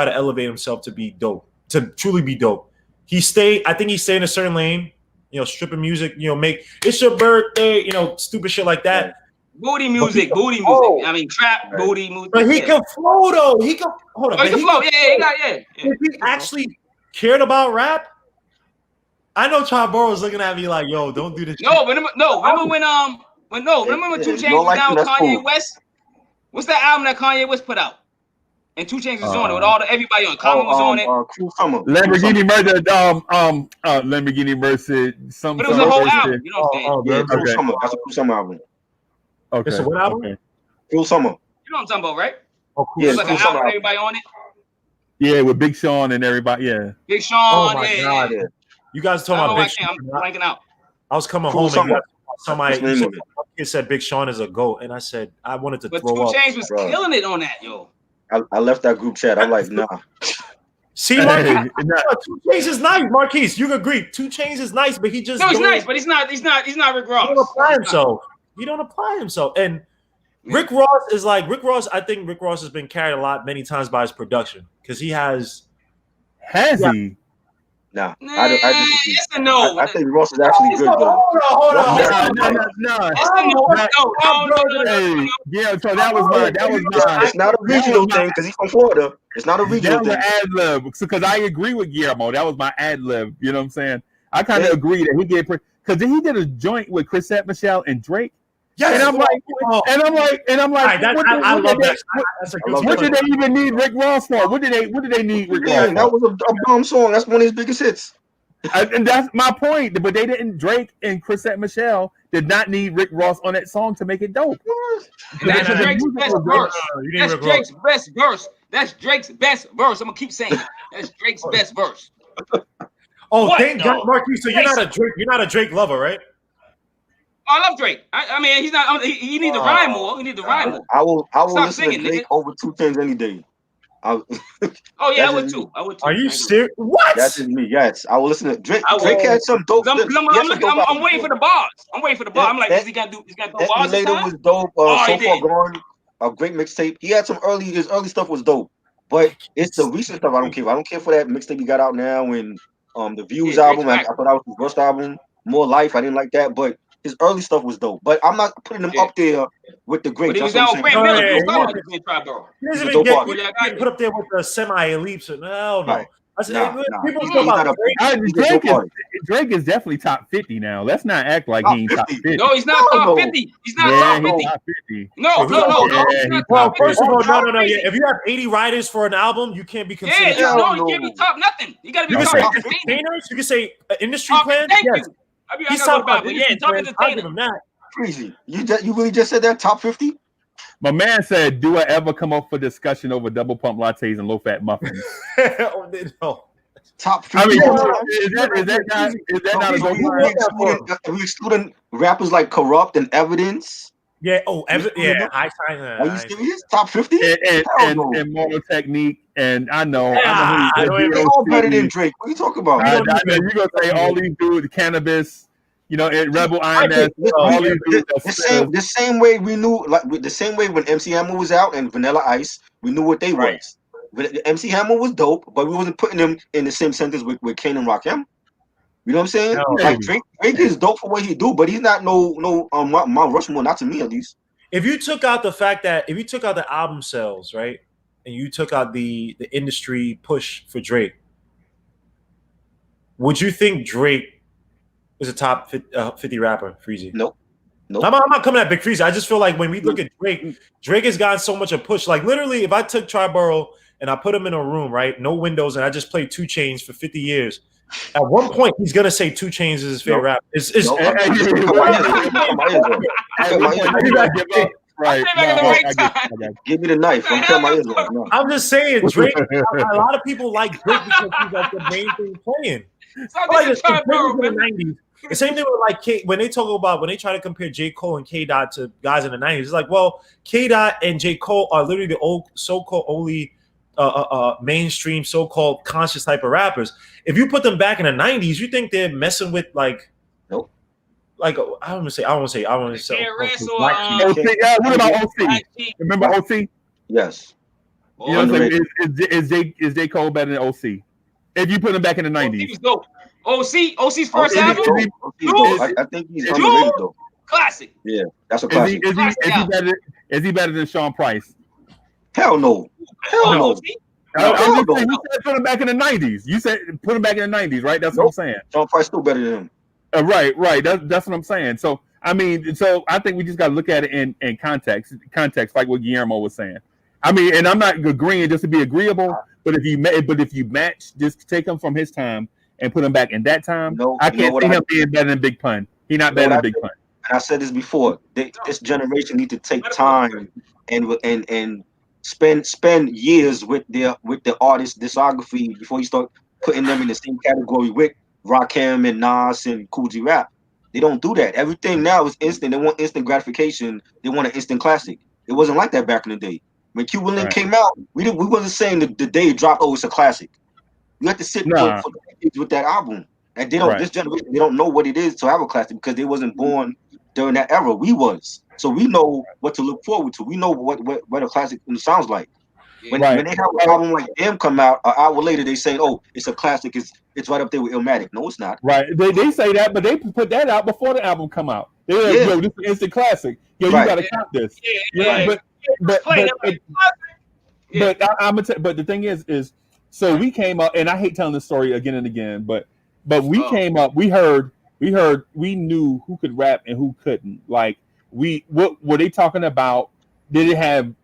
to elevate himself to be dope, to truly be dope. I think he stayed in a certain lane, stripping music, make it's your birthday, stupid shit like that. Booty music. I mean, trap, booty music. But he can flow though. He can hold on. He can flow. Yeah. If he actually cared about rap, I know Triborough was looking at me like, "Yo, don't do this." Remember when 2 Chainz was down with Kanye West? What's that album that Kanye West put out? And 2 Chainz was on it with everybody on. Common was on it. Lamborghini Mercy. Lamborghini Mercy. But it was a whole album. You know what I'm saying? Cruel Summer. That's a Cruel Summer album. Okay. So what album? Okay. Cruel Summer. You know what I'm talking about, right? Oh, cool. It was like an album with everybody on it. Yeah, with Big Sean and everybody. Yeah. Big Sean. Oh my God. Yeah. You guys talking about Big Sean? I'm blanking out. I was coming home and somebody said Big Sean is a GOAT, and I said I wanted to throw up. But 2 Chainz was killing it on that, yo. I left that group chat. I'm like, nah. See, Marquise, 2 Chainz is nice. Marquise, you agree? 2 Chainz is nice, but he just he's nice, but he's not Rick Ross. He don't apply himself. He don't apply himself. And Rick Ross is like Rick Ross. I think Rick Ross has been carried many times by his production because he has. Has he? Nah, Nah, I disagree. it's a no. I think Ross is actually good though. Hold on. It's a no. Hey, yeah. So that was my. It's not a regional thing because he's from Florida. It's not a regional That was thing. an ad lib because I agree with Guillermo. That was my ad lib. You know what I'm saying? I kind of agree that he did because he did a joint with Chris Michelle and Drake. Yes. And I'm like, I love that. What did they even need Rick Ross for? What did they need Rick Ross for? That was a bomb song. That's one of his biggest hits. And that's my point. But they didn't. Drake and Chris Michelle did not need Rick Ross on that song to make it dope. That's Drake's best verse. That's Drake's best verse. That's Drake's best verse. I'm gonna keep saying it. That's Drake's best verse. Oh, thank God, Marquis. So you're not a Drake lover, right? I love Drake. I mean, he's not. He needs to rhyme more. He needs to rhyme more. I will Stop listen singing, to Drake over 2 Chainz any day. Oh yeah, I would too. Are you serious? What? That's just me. Yes, I will listen to Drake. Drake had some dope. I'm waiting for the bars. I'm waiting for the bars. I'm like, is he gonna do bars this time? Was dope. So Far Gone, a great mixtape. He had some his early stuff was dope, but it's the recent stuff I don't care. I don't care for that mixtape he got out now and the Views album. I thought that was his worst album. More Life. I didn't like that, but his early stuff was dope. But I'm not putting him up there with the greats. But he was out Grant Miller. He doesn't even get put up there with the semi-elites. No. Right. Drake is definitely top 50 now. Let's not act like he ain't top 50. No, he's not top 50. He's not top 50. No. Well, first of all, no. Yeah. If you have 80 writers for an album, you can't be considered. Yeah, you can't be top nothing. You got to be top 15. You can say industry plan. Thank you. He's top 5. Yeah, top entertainer. Freezie, you really just said that top 50? My man said, "Do I ever come up for discussion over double pump lattes and low fat muffins?" No. Top 50. I mean, is that not a good? Are we excluding rappers like Corrupt and Evidence? Yeah. Oh, yeah. Are you serious? Top 50? And Mono Technique, and I know. They're all better than Drake. What are you talking about? I know you're gonna say all these dudes, Cannabis. You know, Rebel INS, all these dudes. The same way we knew, like the same way when MC Hammer was out and Vanilla Ice, we knew what they was. MC Hammer was dope, but we wasn't putting them in the same sentence with Kane and Rakim. You know what I'm saying? No, like Drake is dope for what he do, but he's not Mount Rushmore, not to me at least. If you took out the album sales, right, and you took out the industry push for Drake, would you think Drake is a top 50 rapper, Freezie? Nope. I'm not coming at Big Freezie. I just feel like when we look at Drake has gotten so much a push. Like literally, if I took Triborough and I put him in a room, right, no windows, and I just played 2 Chainz for 50 years, at one point he's gonna say 2 Chainz is his favorite rapper. Right. Give me the knife. I'm just saying, Drake. A lot of people like Drake because he's like the main thing playing. The same thing with like when they try to compare J. Cole and K. Dot to guys in the 90s. It's like, well, K. Dot and J. Cole are literally the so-called only mainstream, so-called conscious type of rappers. If you put them back in the 90s, you think they're messing with like, nope. Like I want to say. What about OC? Remember OC? Yes. You know what I'm saying? Is J. Cole better than OC? If you put him back in the 90s. OC's first album? I think he's underrated though. Classic. Yeah, that's a classic. Is he better than Sean Price? Hell no. You said put him back in the 90s. You said put him back in the 90s, right? That's what I'm saying. Sean Price still better than him. Right. That's what I'm saying. So I mean, I think we just got to look at it in context, like what Guillermo was saying. I mean, and I'm not agreeing just to be agreeable, but if you match, just take him from his time and put him back in that time. I can't see him being better than Big Pun. He's not better than Big Pun. And I said this before. This generation need to take time and spend years with the artist discography before you start putting them in the same category with Rakim and Nas and Kool G Rap. They don't do that. Everything now is instant. They want instant gratification. They want an instant classic. It wasn't like that back in the day. When Cuban Link came out, we wasn't saying the day it dropped, it's a classic. You have to sit for decades with that album. And they don't this generation, they don't know what it is to have a classic because they wasn't born during that era. We was. So we know what to look forward to. We know what a classic sounds like. When they have an album like Damn come out, an hour later they say, "Oh, it's a classic. It's right up there with Illmatic." No, it's not. Right. They say that, but they put that out before the album come out. They're like, yo, this is instant classic. Yo, you gotta count this. But the thing is, so we came up, and I hate telling this story again and again, but we came up, we knew who could rap and who couldn't. Like, what were they talking about? Did it have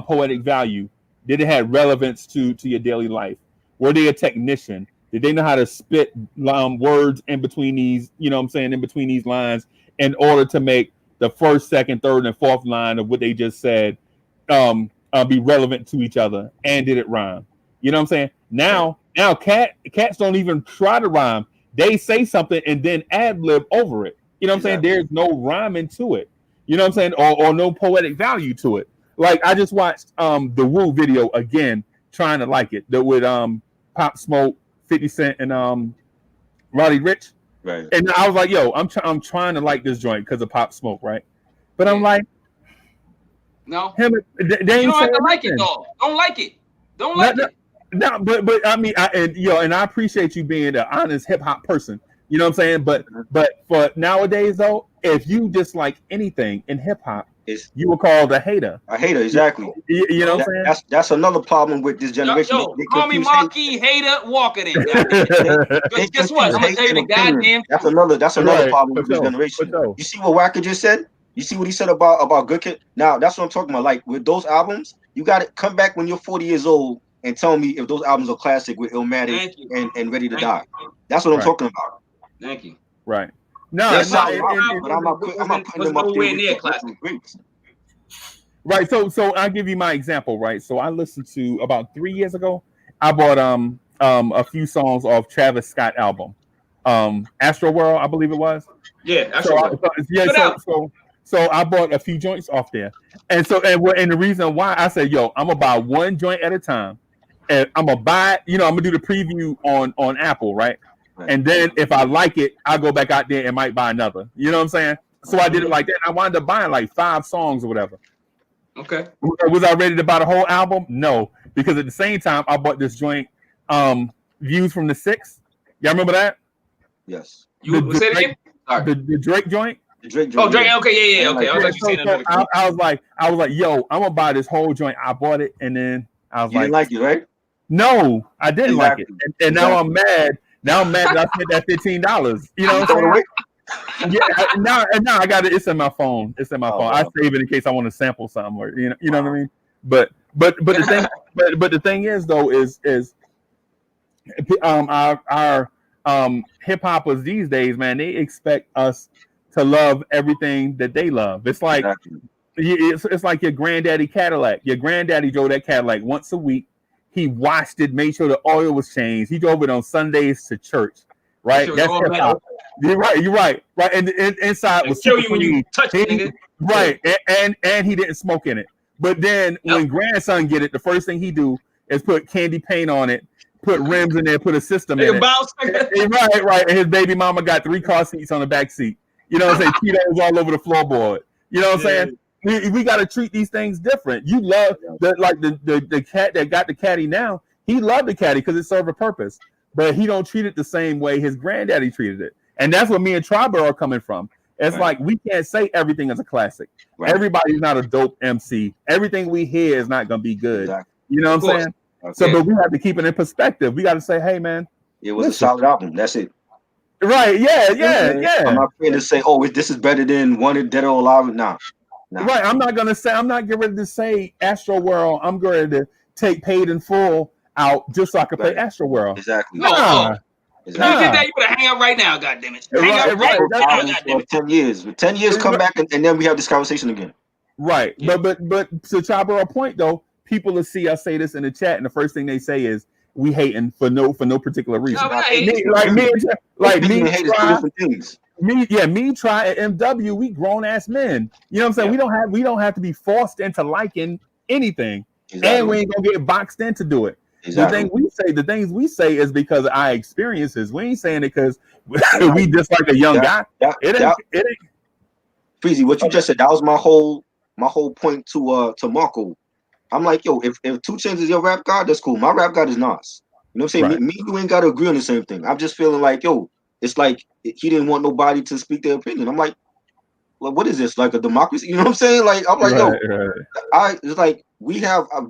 poetic value? Did it have relevance to your daily life? Were they a technician? Did they know how to spit words in between these, in between these lines in order to make the first, second, third, and fourth line of what they just said be relevant to each other? And did it rhyme? You know what I'm saying? Now cats don't even try to rhyme. They say something and then ad-lib over it. You know what I'm saying? There's no rhyming to it. You know what I'm saying? Or no poetic value to it. Like, I just watched the Woo video again, trying to like it. With Pop Smoke, 50 Cent, and Roddy Ricch. Right. And I was like, yo, I'm trying to like this joint because of Pop Smoke, right? But I'm like, no. They you don't have to like it, though. Don't like it. Don't like it. No, but I mean, and I appreciate you being an honest hip hop person. You know what I'm saying? But for nowadays, though, if you dislike anything in hip hop, you were called a hater. A hater, exactly. You know what I'm saying? That's another problem with this generation. Yo, call me Marquis Hater Walker then. Guess what? I'm gonna tell you the goddamn. That's another problem with this generation. You see what Wacker just said? You see what he said about Good Kid? Now that's what I'm talking about. Like, with those albums, you got to come back when you're 40 years old and tell me if those albums are classic with Illmatic and Ready to Die. That's what I'm talking about. Thank you. Right. No, but I'm not putting them up there near classic. Right. So I'll give you my example, right? So I listened to, about 3 years ago, I bought a few songs off Travis Scott album. Astro World, I believe it was. Yeah, Astro World. So I bought a few joints off there. And the reason why I said, yo, I'm gonna buy one joint at a time. And I'm gonna buy it, I'm gonna do the preview on Apple, right? And then if I like it, I'll go back out there and might buy another. You know what I'm saying? So I did it like that. I wound up buying like 5 songs or whatever. Okay. Was I ready to buy the whole album? No, because at the same time I bought this joint, Views from the Six. Y'all remember that? Yes. You say it again? The Drake joint. The Drake joint. Oh, Drake. Okay, yeah. Okay. I was like, yo, I'm gonna buy this whole joint. I bought it, and then I was you didn't like it, right? No, I didn't like it, and now I'm mad. Now I'm mad that I spent that $15. You know what I'm saying? Yeah. Now I got it. It's in my phone. It's in my phone. I save it in case I want to sample something, or you know what I mean. But the thing is though is our hip hoppers these days, man, they expect us to love everything that they love. It's like it's like your granddaddy Cadillac. Your granddaddy drove that Cadillac once a week. He washed it, made sure the oil was changed. He drove it on Sundays to church, right? That's hip hop. You're right. And inside was kill you when you touch it, right? And he didn't smoke in it. But then when grandson get it, the first thing he do is put candy paint on it, put rims in there, put a system in it. Right. And his baby mama got 3 car seats on the back seat. You know what I'm saying? Tito's all over the floorboard. You know what I'm saying? We got to treat these things different. You love the cat that got the caddy now. He loved the caddy because it served a purpose, but he don't treat it the same way his granddaddy treated it. And that's where me and Tribal are coming from. It's like we can't say everything is a classic. Right. Everybody's not a dope MC. Everything we hear is not going to be good. Exactly. You know what I'm saying? Okay. So, but we have to keep it in perspective. We got to say, hey, man. It was a solid album. That's it. Right. Yeah. I'm not going to say, oh, this is better than Wanted, Dead or Alive. Nah. Right. I'm not getting ready to say Astro World. I'm going to take Paid in Full out just so I can play Astro World. Exactly. No. Exactly. You did that, you better hang up right now, goddammit. Hang up 10 years. 10 years, come back and then we have this conversation again. Right. Yeah. But to Chopper point though, people will see us say this in the chat, and the first thing they say is we hating for no particular reason. Me try at MW, we grown ass men. You know what I'm saying? Yeah. We don't have to be forced into liking anything. Exactly. And we ain't gonna get boxed in to do it. Exactly. The things we say is because of our experiences. We ain't saying it because we dislike a young guy. It ain't. Freezie, what you just said, that was my whole point to Marco. I'm like, yo, if 2 Chainz is your rap god, that's cool. My rap god is Nas. You know what I'm saying? Right. Me, you ain't gotta agree on the same thing. I'm just feeling like, yo, it's like he didn't want nobody to speak their opinion. I'm like, well, what is this? Like a democracy? You know what I'm saying? Like, I'm like, yo, it's like we have our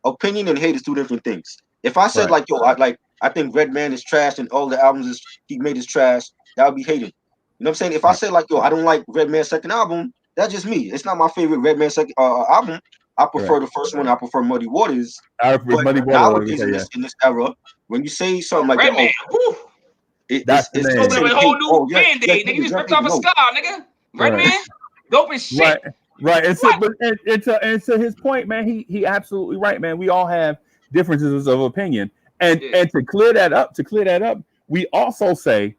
opinion and hate is 2 different things. If I said like, yo, I think Redman is trash and all the albums he made is trash, that would be hated. You know what I'm saying? If I said like, yo, I don't like Redman's second album, that's just me. It's not my favorite Redman second album. I prefer the first one. I prefer Muddy Waters. But nowadays in this era, when you say something like Redman, it's opening a whole new band-aid, nigga. You just ripped off a scar, nigga. Redman, dope as shit. Right. And to his point, man, he absolutely right, man. We all have differences of opinion. And to clear that up, we also say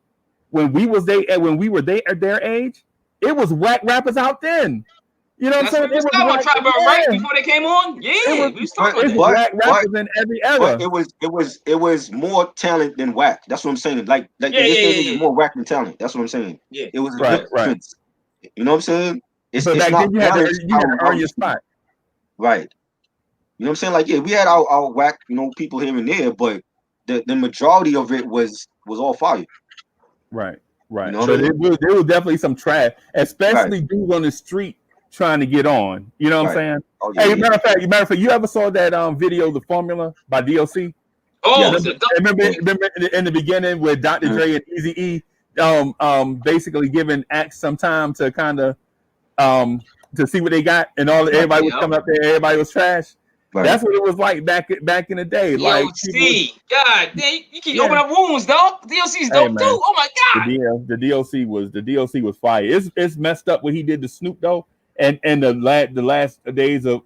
when we were their age, it was whack rappers out then. You know what I'm saying? It was right before they came on. Yeah, we was talking about whack rappers in every era. It was more talent than whack. That's what I'm saying. Like this thing is more whack than talent. That's what I'm saying. Yeah, it was right. You know what I'm saying? But back then you had to earn your spot. Right. You know what I'm saying? Like, yeah, we had our whack, people here and there, but the majority of it was all fire. Right. So there was definitely some trash, especially dudes on the street trying to get on. You know what I'm saying? Oh, yeah, hey, matter of fact, you ever saw that video, The Formula by DLC? Oh, remember in the beginning with Dr. Dre and Eazy-E basically giving acts some time to kind of to see what they got, and everybody was coming up there, everybody was trash. Right. That's what it was like back in the day. Yo, like, God, damn, you keep opening up wounds, dog. DLC's dope too. Oh my God. The DLC was fire. It's messed up what he did to Snoop though, and the last days of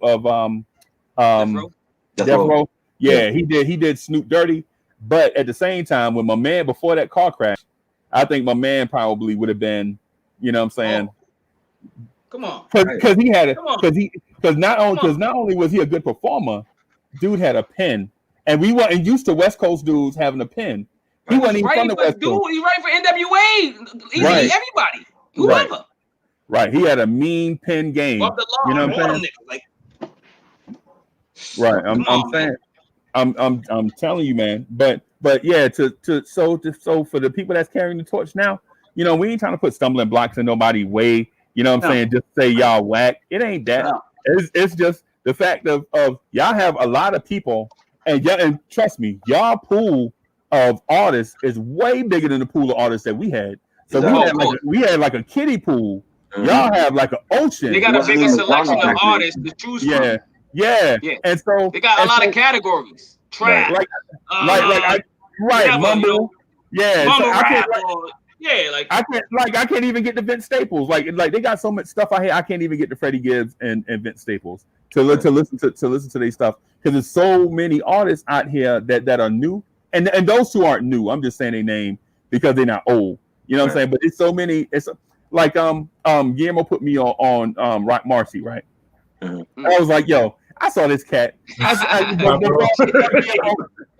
Death Row. Yeah, he did Snoop dirty. But at the same time, when my man before that car crash, I think my man probably would have been, you know what I'm saying? Come on. Because he had because not only was he a good performer, dude had a pen. And we weren't used to West Coast dudes having a pen. He wasn't even from the West Coast. He's right for NWA. Everybody. Whoever. Right. He had a mean pen game. You know what I'm saying? Right. I'm saying. I'm telling you, man. But yeah, so for the people that's carrying the torch now, we ain't trying to put stumbling blocks in nobody's way. You know what I'm saying? Just say y'all whack. It ain't that. No. It's just the fact of y'all have a lot of people, and trust me, y'all pool of artists is way bigger than the pool of artists that we had. So we had like a kiddie pool. Mm-hmm. Y'all have like an ocean. They got a bigger selection of artists to choose from. Yeah. And so they got a lot of categories. Trap, mumble. Yeah, mumble rap. I can't even get to Vince Staples. Like they got so much stuff out here. I can't even get to Freddie Gibbs and Vince Staples to listen to their stuff because there's so many artists out here that are new, and those two aren't new. I'm just saying their name because they're not old. You know what I'm saying? But it's so many. It's like Guillermo put me on Rock Marcy, right? Mm-hmm. I was like, yo, I saw this cat. I ain't trying to big him up.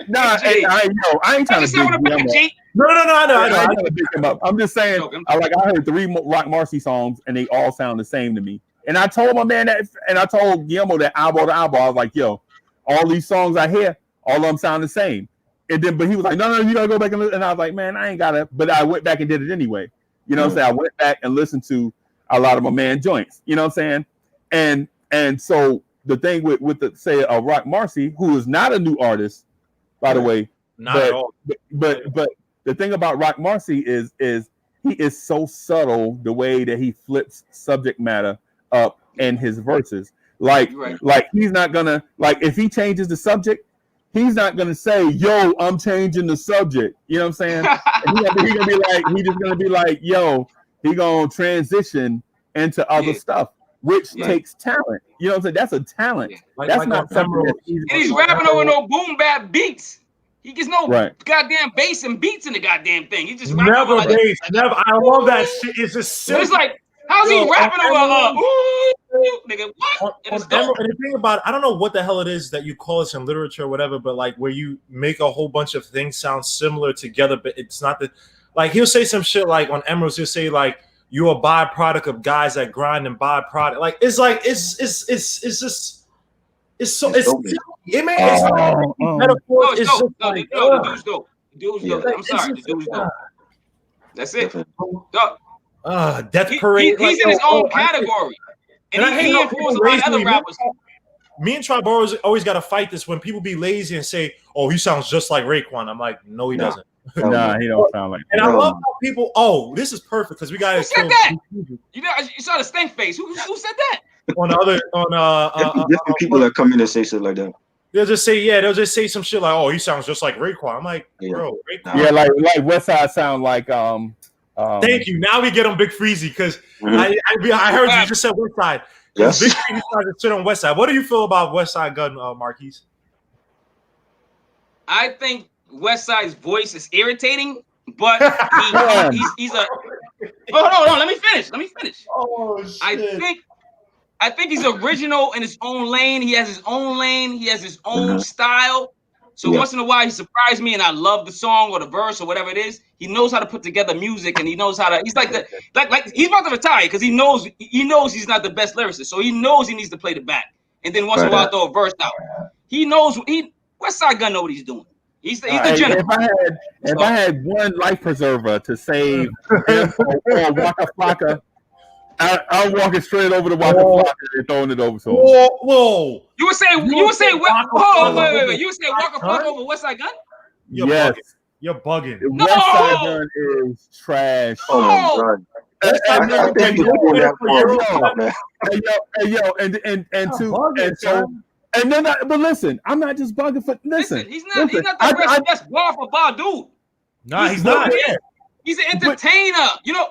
No. I ain't trying to big him up. I'm just saying, I heard 3 Rock Marcy songs, and they all sound the same to me. And I told my man that, and I told Guillermo that album to album, I was like, yo, all these songs I hear, all of them sound the same. And then, but he was like, no, you gotta go back and listen. And I was like, man, I ain't gotta. But I went back and did it anyway. You know what I'm saying? I went back and listened to a lot of my man joints. You know what I'm saying? And so the thing with the Rock Marcy, who is not a new artist, by the way, not at all. But the thing about Rock Marcy is he is so subtle the way that he flips subject matter up in his verses. Like he's not gonna if he changes the subject, he's not gonna say, "Yo, I'm changing the subject." You know what I'm saying? He's just gonna be like, "Yo," he gonna transition into other stuff. Which takes talent. You know what I'm saying? That's a talent. That's not something that's easy. And he's rapping over no boom bap beats. He gets no goddamn bass and beats in the goddamn thing. He just never bass. Never. I love that shit. It's just simple. It's like, how's he rapping over nigga? What? And the thing about it, I don't know what the hell it is that you call this in literature or whatever, but like where you make a whole bunch of things sound similar together, but it's not the he'll say some shit like on Emeralds, he'll say like, you're a byproduct of guys that grind and byproduct. It's just It's so it's dope. it made it's metaphors. No, it's It's dope. just No, like, the dude's dope. The dude's Yeah. dope. I'm sorry, the dude's dope. That's it. Definitely. Dog, Death Parade. he's in his own category. And he influenced a lot of other rappers. Me and Triboro's always got to fight this when people be lazy and say, "Oh, he sounds just like Raekwon." I'm like, no, he doesn't. Nah, he don't sound like. And I love how people. Oh, this is perfect because we got. Who said that? You saw the stink face. Who said that? On the other different people that come in and say shit like that. They'll just say some shit like, "Oh, he sounds just like Raekwon." I'm like, bro, Raekwon. Yeah, like Westside sound like Thank you. Now we get on Big Freezie because I heard you just said Westside. Yes. Big Freezie started to sit on Westside. What do you feel about Westside Gun, Marquise? I think Westside's voice is irritating, but he's a. Hold on. Let me finish. Oh shit. I think he's original in his own lane. He has his own lane. He has his own style. So once in a while, he surprised me, and I love the song or the verse or whatever it is. He knows how to put together music, and he knows how to. He's like he's about to retire because he knows he's not the best lyricist, so he knows he needs to play the back, and then once in a while throw a verse out. He knows Westside Gun know what he's doing. He's the general. If I had one life preserver to save him or Waka Flocka, I'm walking straight over to Waka Flocka and throwing it over to him. Whoa! You would say wait. You would say Waka Flocka over Westside Gun? Yes. You're bugging. No! Westside Gun is trash. Oh my god. But listen, I'm not just bugging for listen. He's not the best bar for bar dude. Nah, he's not. Yeah. He's an entertainer.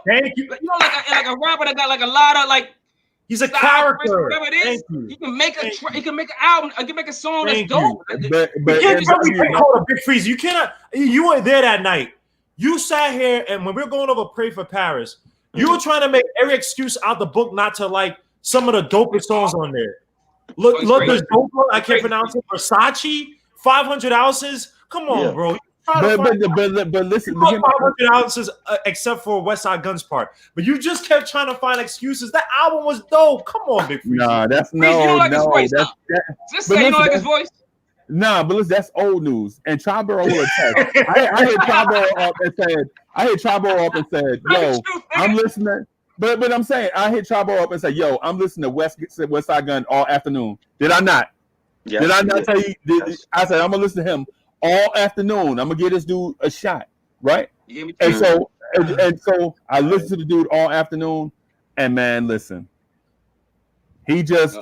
Thank you. Like a rapper that got like a lot of like. He's a character. Whatever it is, he can make an album. He can make a song that's dope. But you can't tell me a Big Freezie. You cannot. You weren't there that night. You sat here, and when we were going over Pray for Paris, you were trying to make every excuse out the book not to like some of the dopest songs on there. Look, there's dope. I can't pronounce it. Versace, 500 ounces. Come on, bro. But listen, 500 ounces except for Westside Gun's part. But you just kept trying to find excuses. That album was dope. Come on, Big Freezie. Nah, that's you don't like his voice. Just say you don't like his voice. Nah, but listen, that's old news. And Triborough will attest. I hit Triborough up and said, "Yo, I'm listening." But I'm saying, I hit Triborough up and said, "Yo, I'm listening to Westside Gun all afternoon." Did I not? Yes, did I not tell you? I said I'm gonna listen to him all afternoon. I'm gonna give this dude a shot, right? And so I listened to the dude all afternoon, and man, listen, he just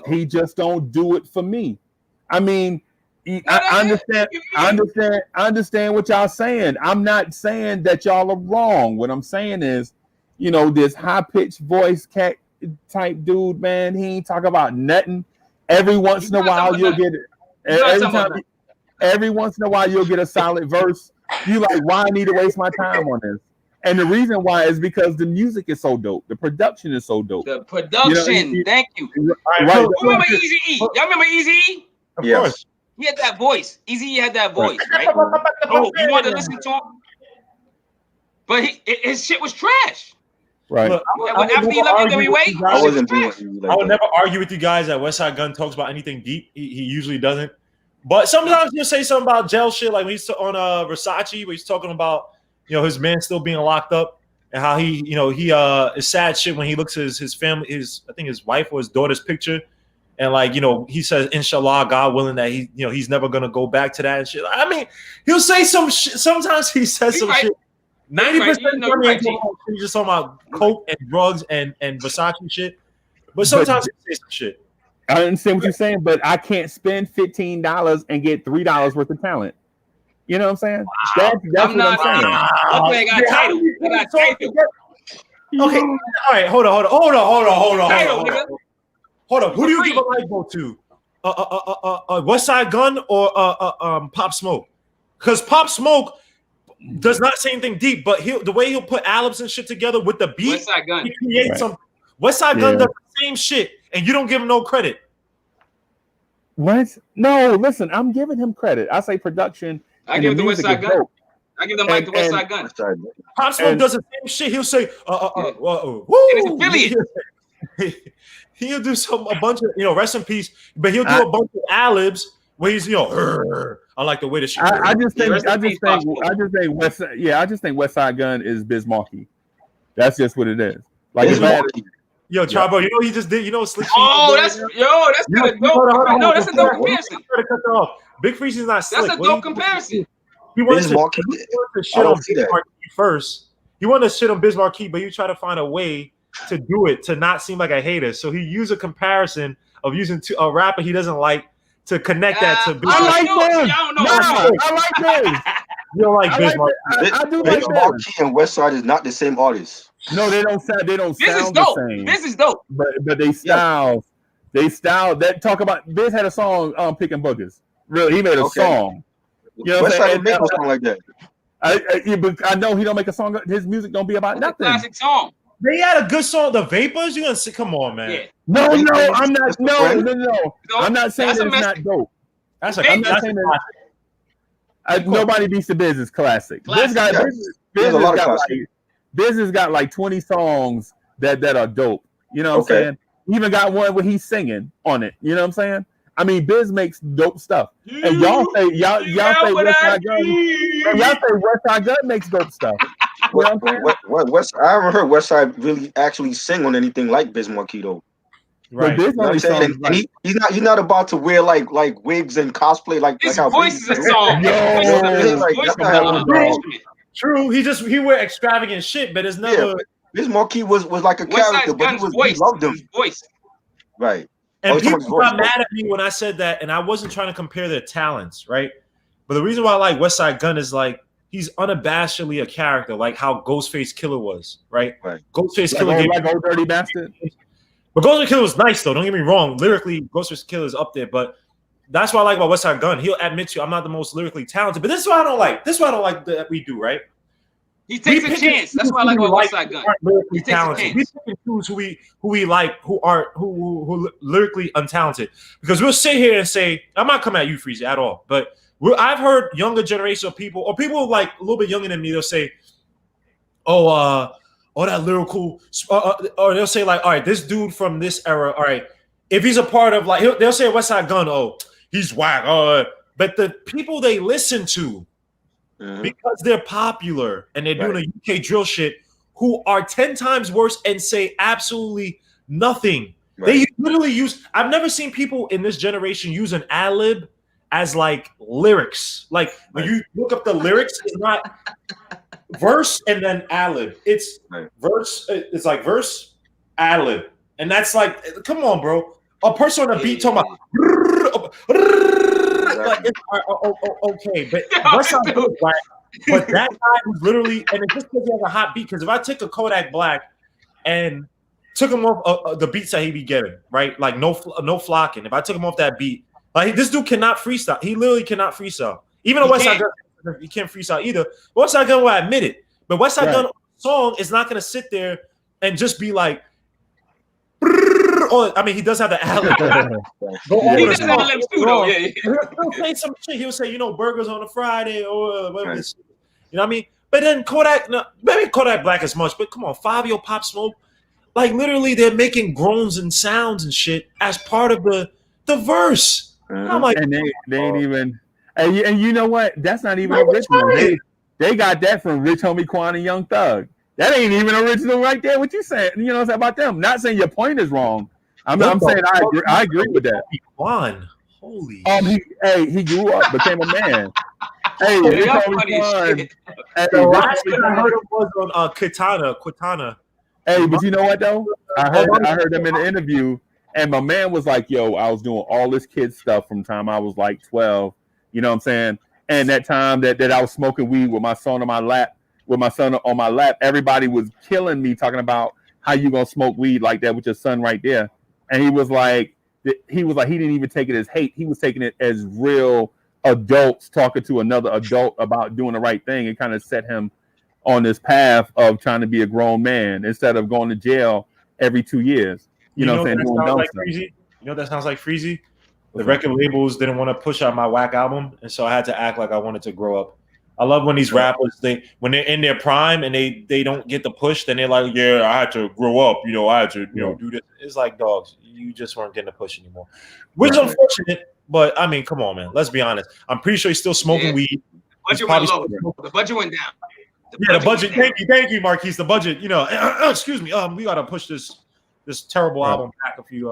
don't do it for me. I mean, I understand what y'all saying. I'm not saying that y'all are wrong. What I'm saying is, this high-pitched voice cat type dude, man, he ain't talk about nothing. Every once in a while you'll get it. Every once in a while you'll get a solid verse. You like, why I need to waste my time on this? And the reason why is because the music is so dope. The production is so dope. The production, thank you. Right. Remember Eazy-E? Y'all remember Eazy-E? Of course. He had that voice. Eazy-E had that voice, right? Oh, you wanted to listen to him? But his shit was trash. Right. Look, after he left NWA, I wasn't doing I would never argue with you guys that Westside Gun talks about anything deep. He usually doesn't. But sometimes he'll say something about jail shit, like when he's on Versace, where he's talking about his man still being locked up and how he is sad shit when he looks at his family, I think his wife or his daughter's picture, and like he says, Inshallah, God willing, that he's never gonna go back to that and shit. I mean, he'll say some shit. Sometimes he says some shit. 90% he's just talking about coke and drugs and Versace shit. But sometimes he says some shit. I understand what you're saying, but I can't spend $15 and get $3 worth of talent. You know what I'm saying? That's what I'm saying. Okay, I got title. Okay, all right, hold on. Who do you give a light vote to? Westside Gun or Pop Smoke? Because Pop Smoke does not say anything deep, but the way he'll put albums and shit together with the beat, Westside Gun. He creates something. Westside Gun does the same shit, and you don't give him no credit. What? No, listen, I'm giving him credit. I say production. I give the Westside Gun. I give them like the Westside Gun. Pop Smoke does the same shit. He'll say, and it's affiliate. he'll do a bunch of rest in peace, but he'll do a bunch of ad-libs where he's I like the way the shit. I just think West Side Gun is Biz Markie. That's just what it is. Like Yo, Chavo, you know what he just did? You know what Slick? That's kind of dope. No, that's a dope comparison. Big Freeze's not Slick. That's a dope comparison. He wanted to shit on Biz Markie first. He wanted to shit on Biz Markie, but you try to find a way to do it to not seem like a hater. So he used a comparison of using a rapper he doesn't like to connect that to Biz Markie. I like Biz. You don't like Biz Markie. I do Biz like Markie and Westside is not the same artist. No, they don't sound the same. This is dope. But they style that talk about Biz had a song Picking Boogers. Really, he made a song. You know what I'm saying? Make a song like that. I know he don't make a song. His music don't be about nothing. Classic song. They had a good song, The Vapors. You gonna say, come on, man? Yeah. No, I'm not. No. I'm not saying it's not dope. I'm not saying nobody beats the Biz classic. Biz has got like 20 songs that are dope. You know what I'm saying? He even got one where he's singing on it. You know what I'm saying? I mean, Biz makes dope stuff. And y'all say West Side Gun. Y'all say West Side Gun makes dope stuff. You know what I'm saying? I haven't heard Westside really actually sing on anything like Biz Markie though. Right. You know what I'm saying? And he's not about to wear like wigs and cosplay like His how voice is a song. True. He wear extravagant shit, but it's never. Yeah, Biz Markie was like a character, but he loved him. His voice. Right. And people got mad at me when I said that, and I wasn't trying to compare their talents, right? But the reason why I like West Side Gun is like he's unabashedly a character, like how Ghostface Killer was, right? Ghostface Killer, like Old Dirty Bastard. But Ghostface Killer was nice though. Don't get me wrong. Lyrically, Ghostface Killer is up there, but that's what I like about West Side Gun. He'll admit to you, I'm not the most lyrically talented, but this is what I don't like. This is what I don't like that we do, right? He takes a chance. That's what I like about West Side Gun. He takes a chance. We pick and choose who we like, who lyrically untalented. Because we'll sit here and say, I'm not coming at you, Freezie, at all. But I've heard younger generation of people, or people like a little bit younger than me, they'll say, that lyrical, or they'll say like, all right, this dude from this era, all right, if he's a part of like, they'll say West Side Gun, he's whack. But the people they listen to, because they're popular and they're doing a UK drill shit, who are 10 times worse and say absolutely nothing. They literally use. I've never seen people in this generation use an ad-lib as like lyrics. Like when you look up the lyrics, it's not verse and then ad-lib. It's verse. It's like verse, ad-lib, and that's like, come on, bro. A person on a beat talking about. Like it's okay, but but that guy was literally, and it's just because he has a hot beat. Because if I took a Kodak Black and took him off the beats that he be getting, right, like no flocking. If I took him off that beat, like this dude cannot freestyle. He literally cannot freestyle. Even though West Side Gun, he can't freestyle either. West Side Gun will admit it, but West Side Gun song is not gonna sit there and just be like. I mean, he does have the alley. He does have the too, though. Yeah. He'll say some shit. He'll say, burgers on a Friday or whatever. You know what I mean? But then Kodak, maybe Kodak Black as much. But come on, Fabio Pop Smoke, like literally, they're making groans and sounds and shit as part of the verse. I'm like, and they ain't even. And you know what? That's not even original. They got that from Rich Homie Quan and Young Thug. That ain't even original right there. What you saying? You know what I'm saying about them? Not saying your point is wrong. I'm saying I agree with that. Quan, holy. He grew up, became a man. Hey, the last thing I heard was on Quintana. Hey, but you know what though? I heard them in the interview, and my man was like, "Yo, I was doing all this kid stuff from time I was like 12." You know what I'm saying? And that time that I was smoking weed with my son on my lap, everybody was killing me, talking about how you gonna smoke weed like that with your son right there. And he was like, he didn't even take it as hate. He was taking it as real adults talking to another adult about doing the right thing. It kind of set him on this path of trying to be a grown man instead of going to jail every 2 years. You know what I'm saying? You know that sounds like Freezie? The record labels didn't want to push out my whack album, and so I had to act like I wanted to grow up. I love when these rappers when they're in their prime and they don't get the push, then they're like, yeah, I had to grow up, I had to do this. It's like, dogs, you just weren't getting the push anymore, which is unfortunate. But I mean, come on, man. Let's be honest. I'm pretty sure he's still smoking weed. The budget went low. The budget went down. The budget. Thank you, Marquise. The budget. Excuse me. We gotta push this terrible album back a few.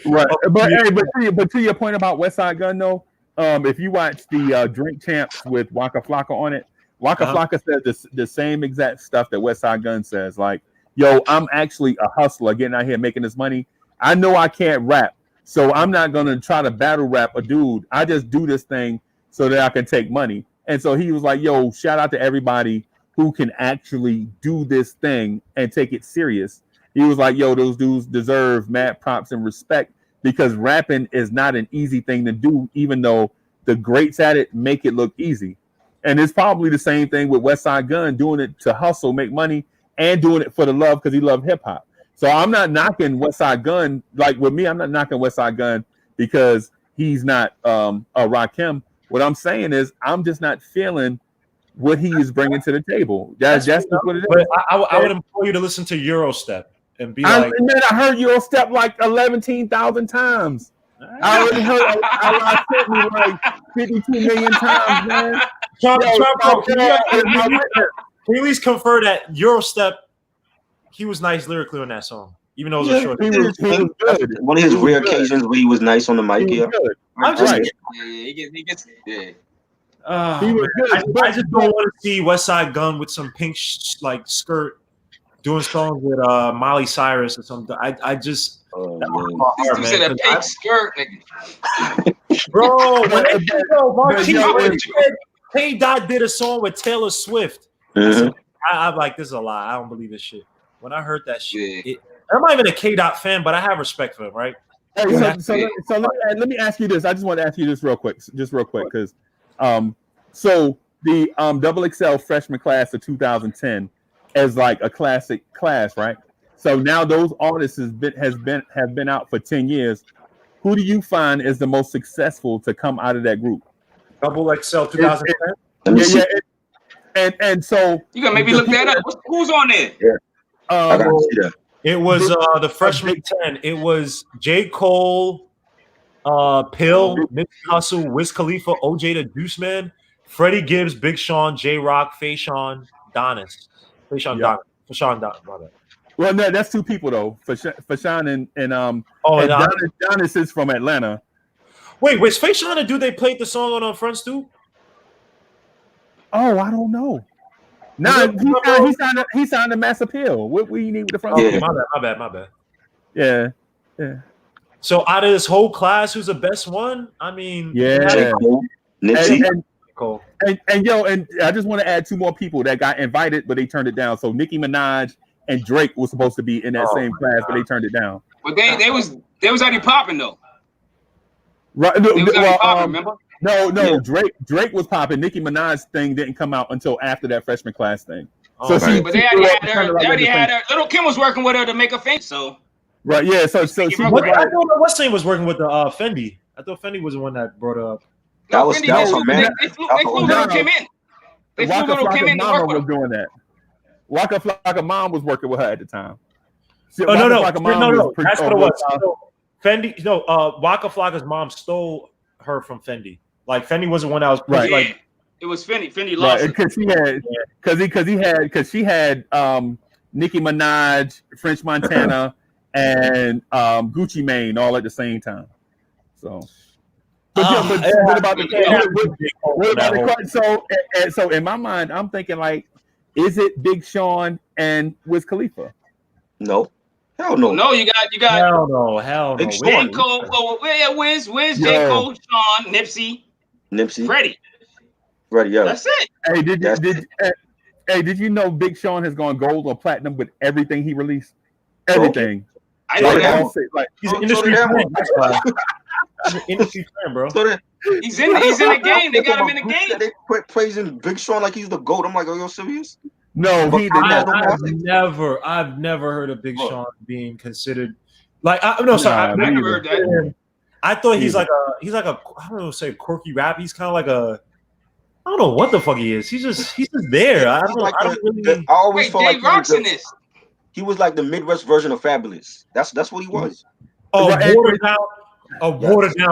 Right, but to your point about Westside Gun though. If you watch the Drink Champs with Waka Flocka on it, Waka Flocka said the same exact stuff that Westside Gun says. Like, yo, I'm actually a hustler getting out here making this money. I know I can't rap, so I'm not gonna try to battle rap a dude. I just do this thing so that I can take money. And so he was like, yo, shout out to everybody who can actually do this thing and take it serious. He was like, yo, those dudes deserve mad props and respect. Because rapping is not an easy thing to do, even though the greats at it make it look easy. And it's probably the same thing with Westside Gun, doing it to hustle, make money, and doing it for the love because he loved hip hop. So I'm not knocking Westside Gun. Like with me, I'm not knocking Westside Gun because he's not a Rakim. What I'm saying is I'm just not feeling what he is bringing to the table. That's what it is. But I would implore you to listen to Eurostep. And be like, I heard Eurostep like 11,000 times. I already heard I sent me like 52 million times, man. Can you at least confer that Eurostep, he was nice lyrically on that song, even though it was a short. He was good. One of his rare occasions where he was nice on the mic. He gets. He was good. I just don't want to see Westside Gun with some pink skirt. Doing songs with Miley Cyrus or something. I just you said a pink skirt, nigga. Bro, K Dot did a song with Taylor Swift. I'm like, this is a lie. I don't believe this shit. When I heard that shit, I'm not even a K Dot fan, but I have respect for him, right? Hey, so let me ask you this. I just want to ask you this real quick, because so the Double XL freshman class of 2010 as like a classic class, right? So now those artists have been out for 10 years. Who do you find is the most successful to come out of that group? Double XL 2010. Yeah. And so you can maybe look that up. Who's on there? Yeah. I gotta see that. It was the freshman 10. It was J. Cole, Pill, Nipsey Hussle, Wiz Khalifa, OJ the Deuce Man, Freddie Gibbs, Big Sean, J Rock, Fayshawn, Donis. Fashawn Donis. Well, no, that's two people though. Fashawn and Donis is from Atlanta. Wait, was Fayshawn a dude they played the song on Front Stoop? Oh, I don't know. No, he signed a Mass Appeal. What do you need with the Front Stoop? My bad. Yeah. So out of this whole class, who's the best one? I mean, Cole. And I just want to add two more people that got invited, but they turned it down. So Nicki Minaj and Drake was supposed to be in that same class, but they turned it down. But they was already popping though. Right? Remember? No. Yeah. Drake was popping. Nicki Minaj's thing didn't come out until after that freshman class thing. But they already had her. Little Kim was working with her to make her famous. So right, yeah. So I thought West Side was working with the Fendi. I thought Fendi was the one that brought her up. That was her man. They flew Little Kim in. They flew Little Kim in to work with her. Doing that. Waka Flocka mom was working with her at the time. No. That's what it was. Fendi, Waka Flocka's mom stole her from Fendi. Like Fendi was the one that was right. Like it was Fendi. Fendi lost because she had Nicki Minaj, French Montana, and Gucci Mane all at the same time. So. What about the so in my mind, I'm thinking like, is it Big Sean and Wiz Khalifa? No. Hell no. No, you got hell no. Big J. Cole. Wiz, J. Cole, Sean, Nipsey, Freddie, yeah. That's it. Hey, did you know Big Sean has gone gold or platinum with everything he released? Everything. I know that. Like, he's an industry fan. He's an industry fan, bro. He's in the game. They got him in the game. They quit praising Big Sean like he's the GOAT. I'm like, are you serious? No, he did not. I've never heard of Big Sean being considered like. I never heard that. I thought he's like a I don't know, say quirky rap. He's kind of like I don't know what the fuck he is. He's just there. I don't really. I always felt like Rocks in this. he was like the Midwest version of Fabulous. That's what he was. Watered down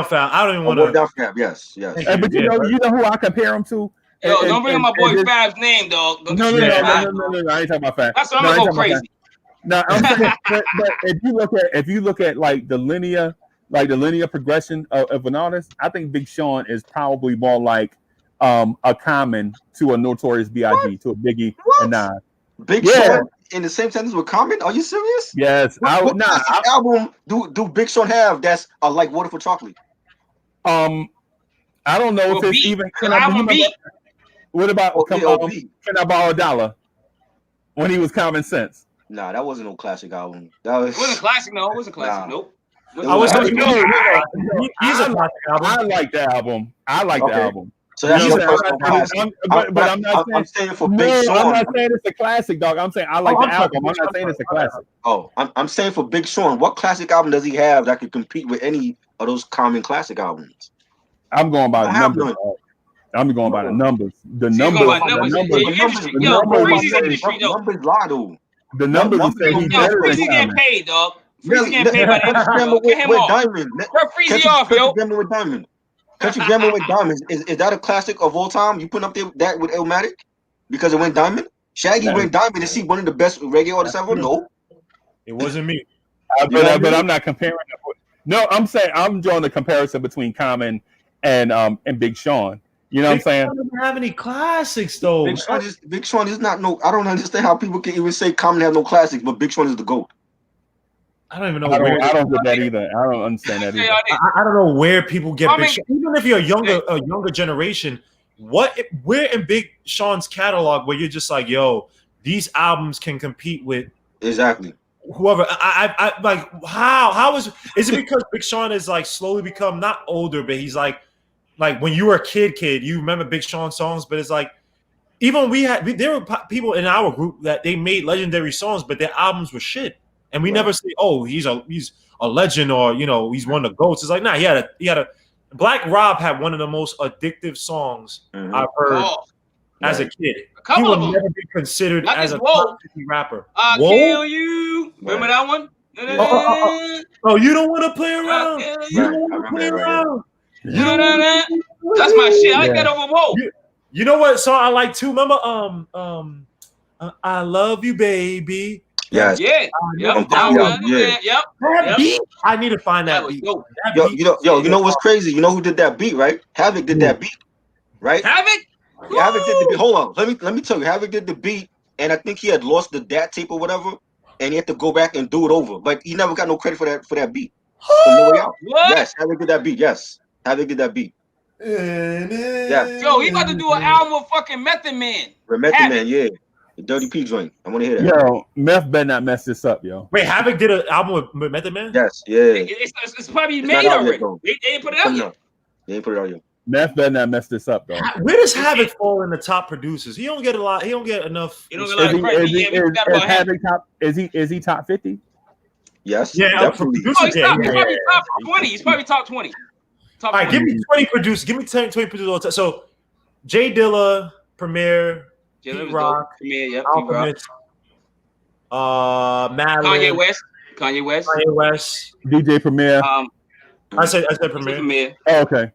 Fab. I don't even want to. Watered down Fab. Yes. But you know who I compare him to? Yo, don't bring up my boy Fab's name, dog. No. I ain't talking about Fab. That's why I'm gonna go crazy. No, I'm saying, but if you look at like the linear progression of an artist, I think Big Sean is probably more like a Common to a Notorious B.I.G. to a Biggie and Nas. Big Sean in the same sentence with Common? Are you serious? Yes. What album do Big Sean have that's like Water for Chocolate? I don't know if it's even. What about Can I Borrow $1 when he was Common Sense? Nah, that wasn't no classic album. It wasn't classic. No, it wasn't classic. Nah. Nope. He's a classic album. I like the album. The album. So that's your personal classic. I'm saying for Big Sean. I'm not saying it's a classic, dog. I'm saying I like the album. I'm not saying it's a classic. Oh, I'm saying for Big Sean, what classic album does he have that could compete with any of those Common classic albums? I'm going by the numbers. I'm going by the numbers. The numbers lie though. The numbers say he's better than Freezie getting paid, dog. Freezie getting paid by the industry. Get him off. Freezie off, yo. Country Grammar with Diamond. Is that a classic of all time? You putting up there that with Illmatic because it went diamond? Shaggy went diamond. Is he one of the best reggae artists ever? No. It wasn't me. But I'm not comparing them. No, I'm saying I'm drawing the comparison between Common and Big Sean. You know what I'm saying? Doesn't have any classics though. Big Sean is not no. I don't understand how people can even say Common have no classics, but Big Sean is the GOAT. I don't even know. I don't get that either. I don't understand that either. I don't know where people get Big Sean. Even if you're a younger generation, where in Big Sean's catalog where you're just like, yo, these albums can compete with exactly whoever. I like how is it because Big Sean is like slowly become not older, but he's like when you were a kid, you remember Big Sean songs, but it's like even there were people in our group that they made legendary songs, but their albums were shit, and we never say, oh, he's a legend or he's one of the GOATs. It's like he had a Black Rob had one of the most addictive songs I've heard as a kid. He would never be considered as a top 50 rapper. I'll kill you. Remember that one? Oh, you don't want to play around. You don't want to play around. That's my shit. I like that over Whoa. You know what song I like too? Remember, I love you, baby. Yes. Yeah. Yep. That beat. I need to find that beat. You know what's crazy? You know who did that beat, right? Havoc did that beat, right? Havoc. Yeah, Havoc did the beat. Hold on. Let me tell you. Havoc did the beat, and I think he had lost the DAT tape or whatever, and he had to go back and do it over. But he never got no credit for that beat. From No Way Out. What? Yes, Havoc did that beat. Yes, Havoc did that beat. Yeah. Yo, he about to do an album with fucking Method Man. Method Man, yeah. The Dirty P joint. I want to hear that. Yo, Meth better not mess this up, yo. Wait, Havoc did an album with Method Man? Yes, yeah. It's probably made already. They ain't put it out yet. They ain't put it out yet. Meth better not mess this up, though. Where does Havoc fall in the top producers? He don't get a lot. He don't get enough. You don't get a lot of credit. Is he top 50? Yes. Yeah, definitely. He's probably top 20. He's probably top 20. All right, give me 20 producers. Give me 20 producers all the time. So, Jay Dilla, Premier, Pete Rock, Alchemist, Madlib, Kanye West, DJ Premier. I said Premier. Oh, okay.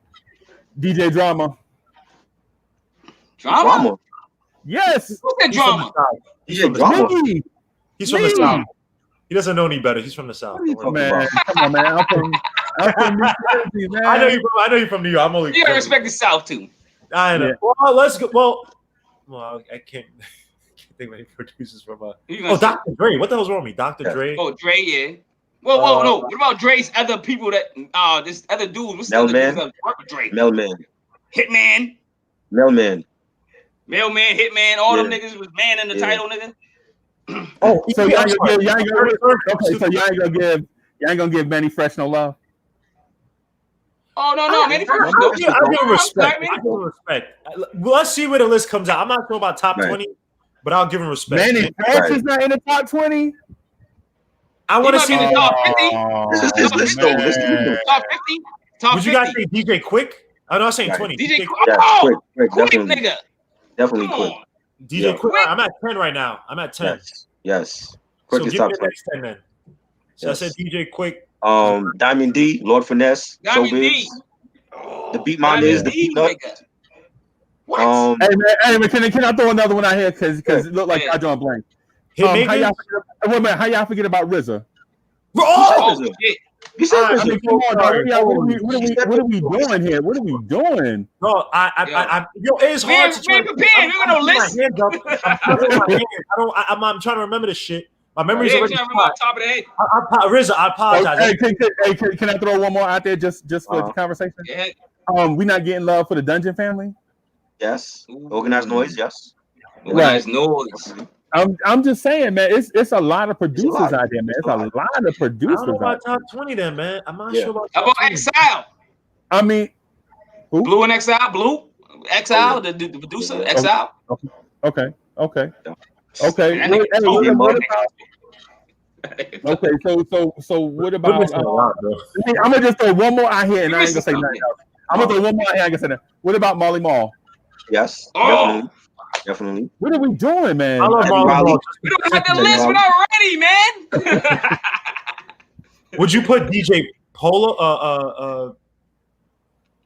DJ Drama. Yes. What's that Drama? He's from the South. He's from the South. He doesn't know any better. He's from the South. Man, come on, man. I'm from New Jersey, man. I know you're from New York. I'm only. You gotta respect the South too. I know. Yeah. Well, let's go. Well, I can't think of any producers from. Dr. Dre. What the hell's wrong with me, Dr. Dre? Oh, Dre, yeah. Whoa, no. What about Dre's other people that this other dude? What's the other dudes that work with Dre? Mailman. Hitman. Mailman, Hitman. All them niggas was man in the title, nigga. Oh, so y'all ain't gonna give Manny Fresh no love. Oh no, Manny Fresh. I give respect. Well, let's see where the list comes out. I'm not sure about top 20, but I'll give him respect. Manny Fresh is not in the top 20. I want to see the top 50. This is Top 50. Would you guys say DJ Quick? I'm not saying Right. 20. DJ DJ Quick. Yeah, Oh, Quick, quick, definitely, nigga. definitely Come Quick. on. DJ Yeah. Quick. I'm at 10 right now. I'm at 10. Yes. Quick So is give me top the 10. next 10 then. So I said Yes. DJ Quick. Diamond D, Lord Finesse, Diamond D. Showbiz, Oh, the Beat Diamond Miners, the D, Peanut. nigga. What? Hey man, can I throw another one out here? Because it looked like Yeah. I drawn blank. Hitmakers. How y'all forget about RZA? Oh, shit. You said Alright, I mean, RZA. come on, dog. Holy What are we doing here? What are we doing? No, it's hard to try. Man, prepared. We're gonna list. I'm trying to remember this shit. My memory's Yeah, already trying to remember off top of the head. RZA, I apologize. Hey, can I throw one more out there just for the conversation? Yeah. We not getting love for the Dungeon family. Yes. Organized Noise, yes. Organized Noise. I'm just saying, man. It's a lot of producers out there, man. It's a lot of I producers. don't know about out top 20 then, man. I'm not Yeah. sure about How top about 20. Exile? I mean, who? Blue and Exile? Blue? Exile, the producer? Yeah. Exile? Okay. Man, What nigga- okay, so what We're about? missing a lot, bro. I'm gonna just throw one more out here, and You I ain't gonna say missing nothing else. I'm gonna throw one more out here. I ain't gonna say that. What about Molly Mall? Yes. Oh. Definitely. What are we doing, man? I love Eddie Marlon Riley. Ball. We don't have the list. We're not ready, man. Would you put DJ Polo?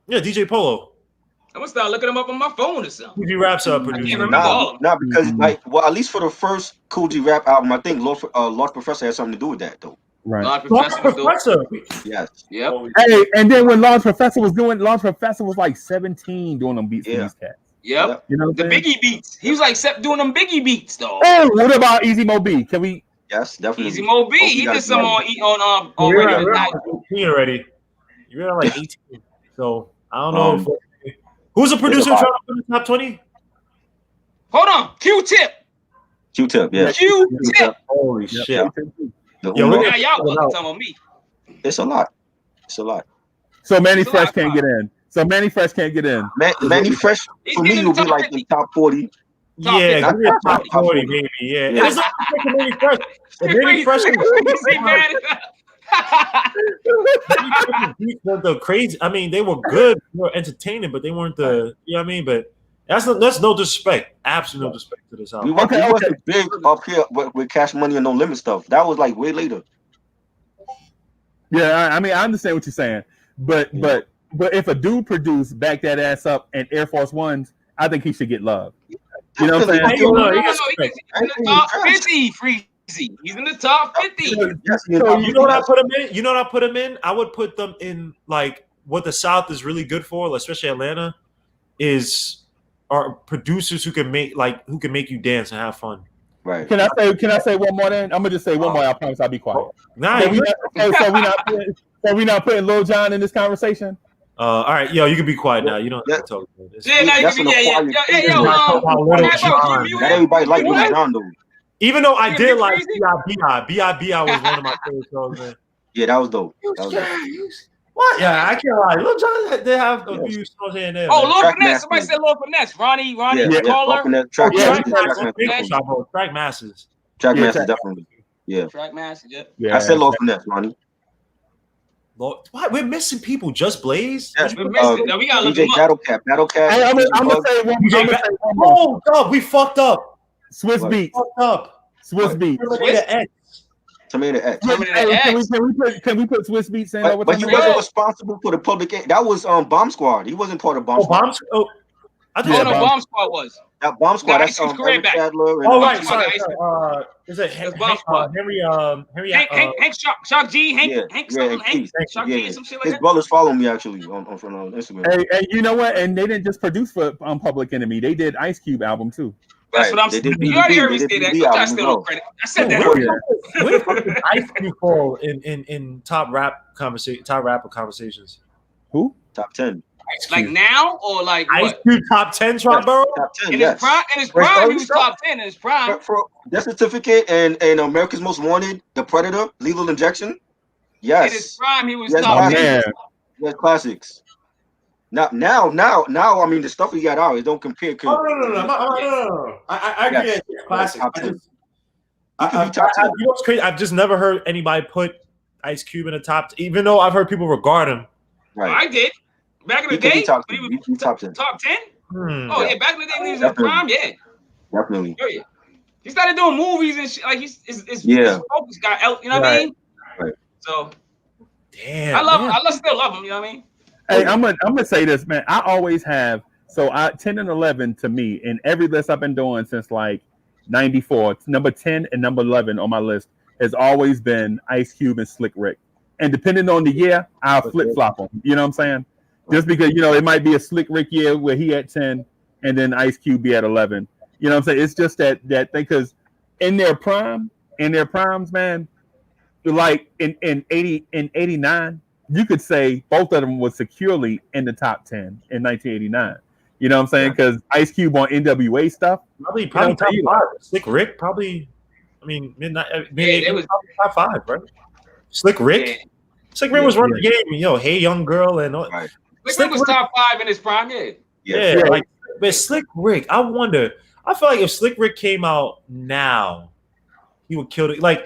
Yeah, DJ Polo. I'm gonna start looking them up on my phone or something. DJ Rap's a I producer. can't remember all of them. Nah, because at least for the first Cool G Rap album, I think Lord Professor had something to do with that though. Right. Large Professor was doing. Professor. Yes. Yep. Hey, and then when Large Professor was like 17 doing them beats for these cats. Yep. You know what The I'm saying? Biggie beats. He was like doing them Biggie beats though. Oh, what about Easy Mo B? Can we? Yes, definitely. Easy Mo B. He did some on You're regular night. like 18 already. You're like 18. So I don't know who's a producer trying to put in the top 20? Hold on. Q-Tip. Q-Tip, yeah. Q-Tip. Holy shit. Yeah. Now y'all talking about me. It's a lot. It's a lot. So Manny Fresh can't get in. Manny Fresh for me will be like in top 40. Yeah, Top give me a top 40 maybe. Yeah. It's not like Manny Fresh. Manny Fresh the crazy. I mean, they were good, they were entertaining, but they weren't the. You know what I mean? But that's no disrespect. Absolute no disrespect to this album. We wasn't big up here with Cash Money and No Limit stuff. That was like way later. Yeah, I mean, I understand what you're saying, but if a dude produced Back That Ass Up and Air Force Ones, I think he should get love. You know what I'm saying? No, he's in the top 50, Freezie. He's in the top 50. Yes, So you know what I put him in? You know what I put him in? I would put them in like what the South is really good for, especially Atlanta, are producers who can make you dance and have fun. Right. Can I say one more then? I'm gonna just say one more. I promise I'll be quiet. Nah, So we not putting Lil Jon in this conversation? All right, yo, you can be quiet now. You don't have to talk about this. Yeah, now you can be. Not everybody like Lil Jon though. Even though I did like B.I.B.I. was one of my favorite songs, man. Yeah, that was dope. What? Yeah, I can't lie. Lil Jon did have a few songs here and there. Oh, Lord Finesse. Somebody said Lord Finesse. Ronnie, Caller. Track Masters. Track Masters, definitely. Yeah. Track Masters, yeah. I said Lord Finesse, Ronnie. Lord, why we're missing people? Just Blaze? Yes, we missed it. We gotta look DJ them up. Battlecat. Hey, I'm gonna say one more. Oh God, we fucked up. Swiss Beats. Swiss Beats. Tomato X. Can we put Swiss Beats in? But he wasn't responsible for the public. That was Bomb Squad. He wasn't part of Bomb Squad. I thought Bomb Squad was. That Bomb Squad. That's Eric Sadler. Oh right, sorry. Is it Henry? Hank Shock G, Hank Shock G, and some shit like that. His brothers follow me actually on Instagram. Hey, you know what? And they didn't just produce for Public Enemy. They did Ice Cube album too. That's what I'm saying. You already heard me say that. I still no credit. I said that earlier. Where the fuck did Ice Cube fall in top rapper conversations? Who? Top 10. Like now or like Ice Cube top 10, Trumbo? Top 10, in his prime, he was top 10 in his prime. For Death Certificate and America's Most Wanted, The Predator, Lethal Injection. Yes. In his prime, he was top 10. Yes, classics. Now, I mean, the stuff he got out, it don't compare. No. I agree. Yes. Classic. You know what's crazy? I've just never heard anybody put Ice Cube in the top, even though I've heard people regard him. Right. I did. Back in the He could day, be top when 10. he He could be top 10. top 10. Oh yeah, back in the day when he was in Definitely. prime, yeah. Definitely. Oh, yeah. He started doing movies and shit. Like his focus got out. You know what I mean? Right. So Damn. I still love him. You know what I mean? Hey, I'm gonna say this, man. I always have 10 and 11 to me in every list I've been doing since like '94. Number 10 and number 11 on my list has always been Ice Cube and Slick Rick. And depending on the year, I'll flip flop them. You know what I'm saying? Just because it might be a Slick Rick year where he at 10 and then Ice Cube be at 11. You know what I'm saying? It's just that thing because in their primes, man, like in 89, you could say both of them was securely in the top 10 in 1989. You know what I'm saying? Because Ice Cube on NWA stuff. Probably top 5. Slick Rick, probably. I mean, midnight. It was top 5, right? Slick Rick. Yeah. Slick Rick was running the game. Hey, young girl, and all. Right. Slick Rick was top 5 in his prime. Yeah. Like, but Slick Rick, I wonder. I feel like if Slick Rick came out now, he would kill it. Like,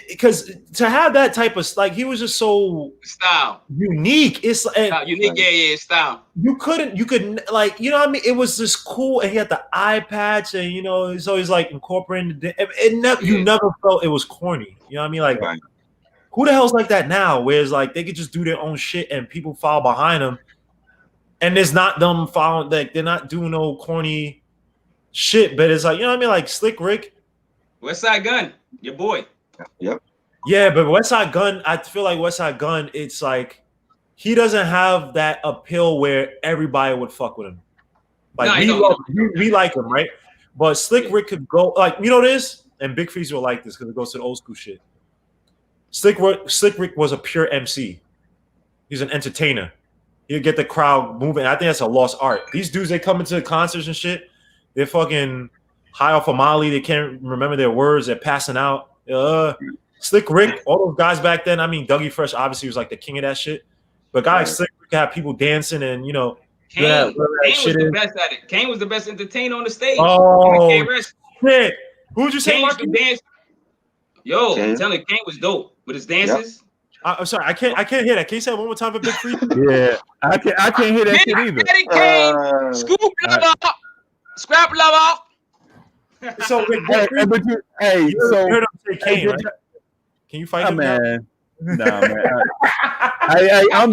because to have that type of he was just so style unique. It's unique, style. You couldn't like what I mean. It was just cool, and he had the eye patch, and so he's like incorporating. You never felt it was corny. You know what I mean? Like, who the hell's like that now? Whereas like they could just do their own shit, and people follow behind them, and it's not them following. Like they're not doing no corny shit, but it's like what I mean. Like Slick Rick, Westside Gun, your boy. Yep. Yeah, but Westside Gun, I feel like Westside Gun, it's like he doesn't have that appeal where everybody would fuck with him. Like we like him, right? But Slick Rick could go like this, and Big Freezie will like this because it goes to the old school shit. Slick Rick was a pure MC. He's an entertainer. He'll get the crowd moving. I think that's a lost art. These dudes, they come into the concerts and shit. They're fucking high off of Molly. They can't remember their words. They're passing out. Slick Rick, all those guys back then. I mean, Dougie Fresh obviously was like the king of that shit. But guys, like Slick Rick had people dancing and Kane was the best at it. Kane was the best entertainer on the stage. Oh shit! Who'd you say? Dance. Yo, I'm telling you, Kane was dope with his dances. Yep. I'm sorry, I can't hear that. Can you say it one more time for Big Free? Yeah, I can't hear that shit either. Kane, scoop love off, scrap love off. So, you heard him say Kane, right? Can you fight him, man? Nah, man. I'm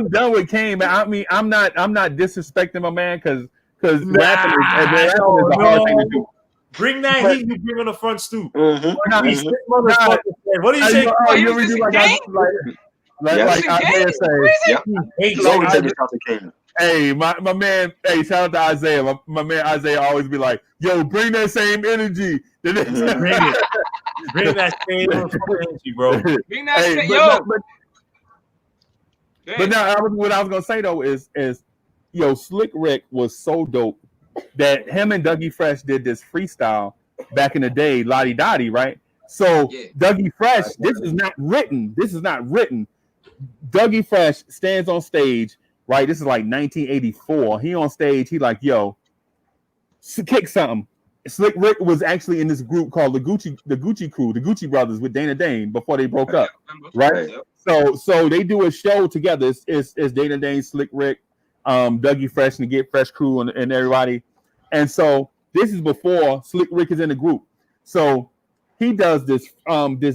done with Kane, man. I mean, I'm not disrespecting my man because rapping is a hard thing to do. Bring that heat you bring on the front stoop. Mm-hmm. What do you say? Like Isaiah says. Hey, my man. Hey, shout out to Isaiah. My man Isaiah always be like, "Yo, bring that same energy." Bring that same energy, bro. Bring that same, But now, what I was gonna say though is Slick Rick was so dope that him and Dougie Fresh did this freestyle back in the day, Lottie Dottie, right? So Dougie Fresh, this is not written. Dougie Fresh stands on stage, right? This is like 1984. He on stage. He like, yo, kick something. Slick Rick was actually in this group called the Gucci Crew, the Gucci Brothers with Dana Dane before they broke up, right? So they do a show together. It's Dana Dane, Slick Rick, Dougie Fresh, and the Get Fresh crew and everybody. And so this is before Slick Rick is in the group. So he does this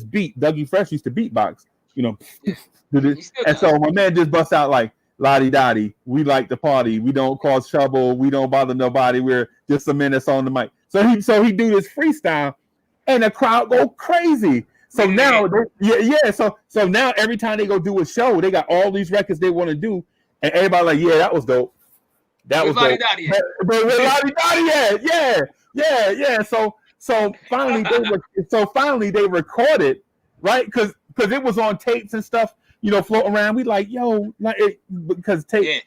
beat. Dougie Fresh used to beatbox, and so my man just busts out like, Lottie Dottie, we like to party. We don't cause trouble. We don't bother nobody. We're just some men that's on the mic. So he do this freestyle, and the crowd go crazy. So now, So now every time they go do a show, they got all these records they want to do, and everybody like, yeah, that was dope. That was dope. But where Lottie Dottie at? Yeah. So finally they recorded, right? Because it was on tapes and stuff. Floating around. We like, yo, because tape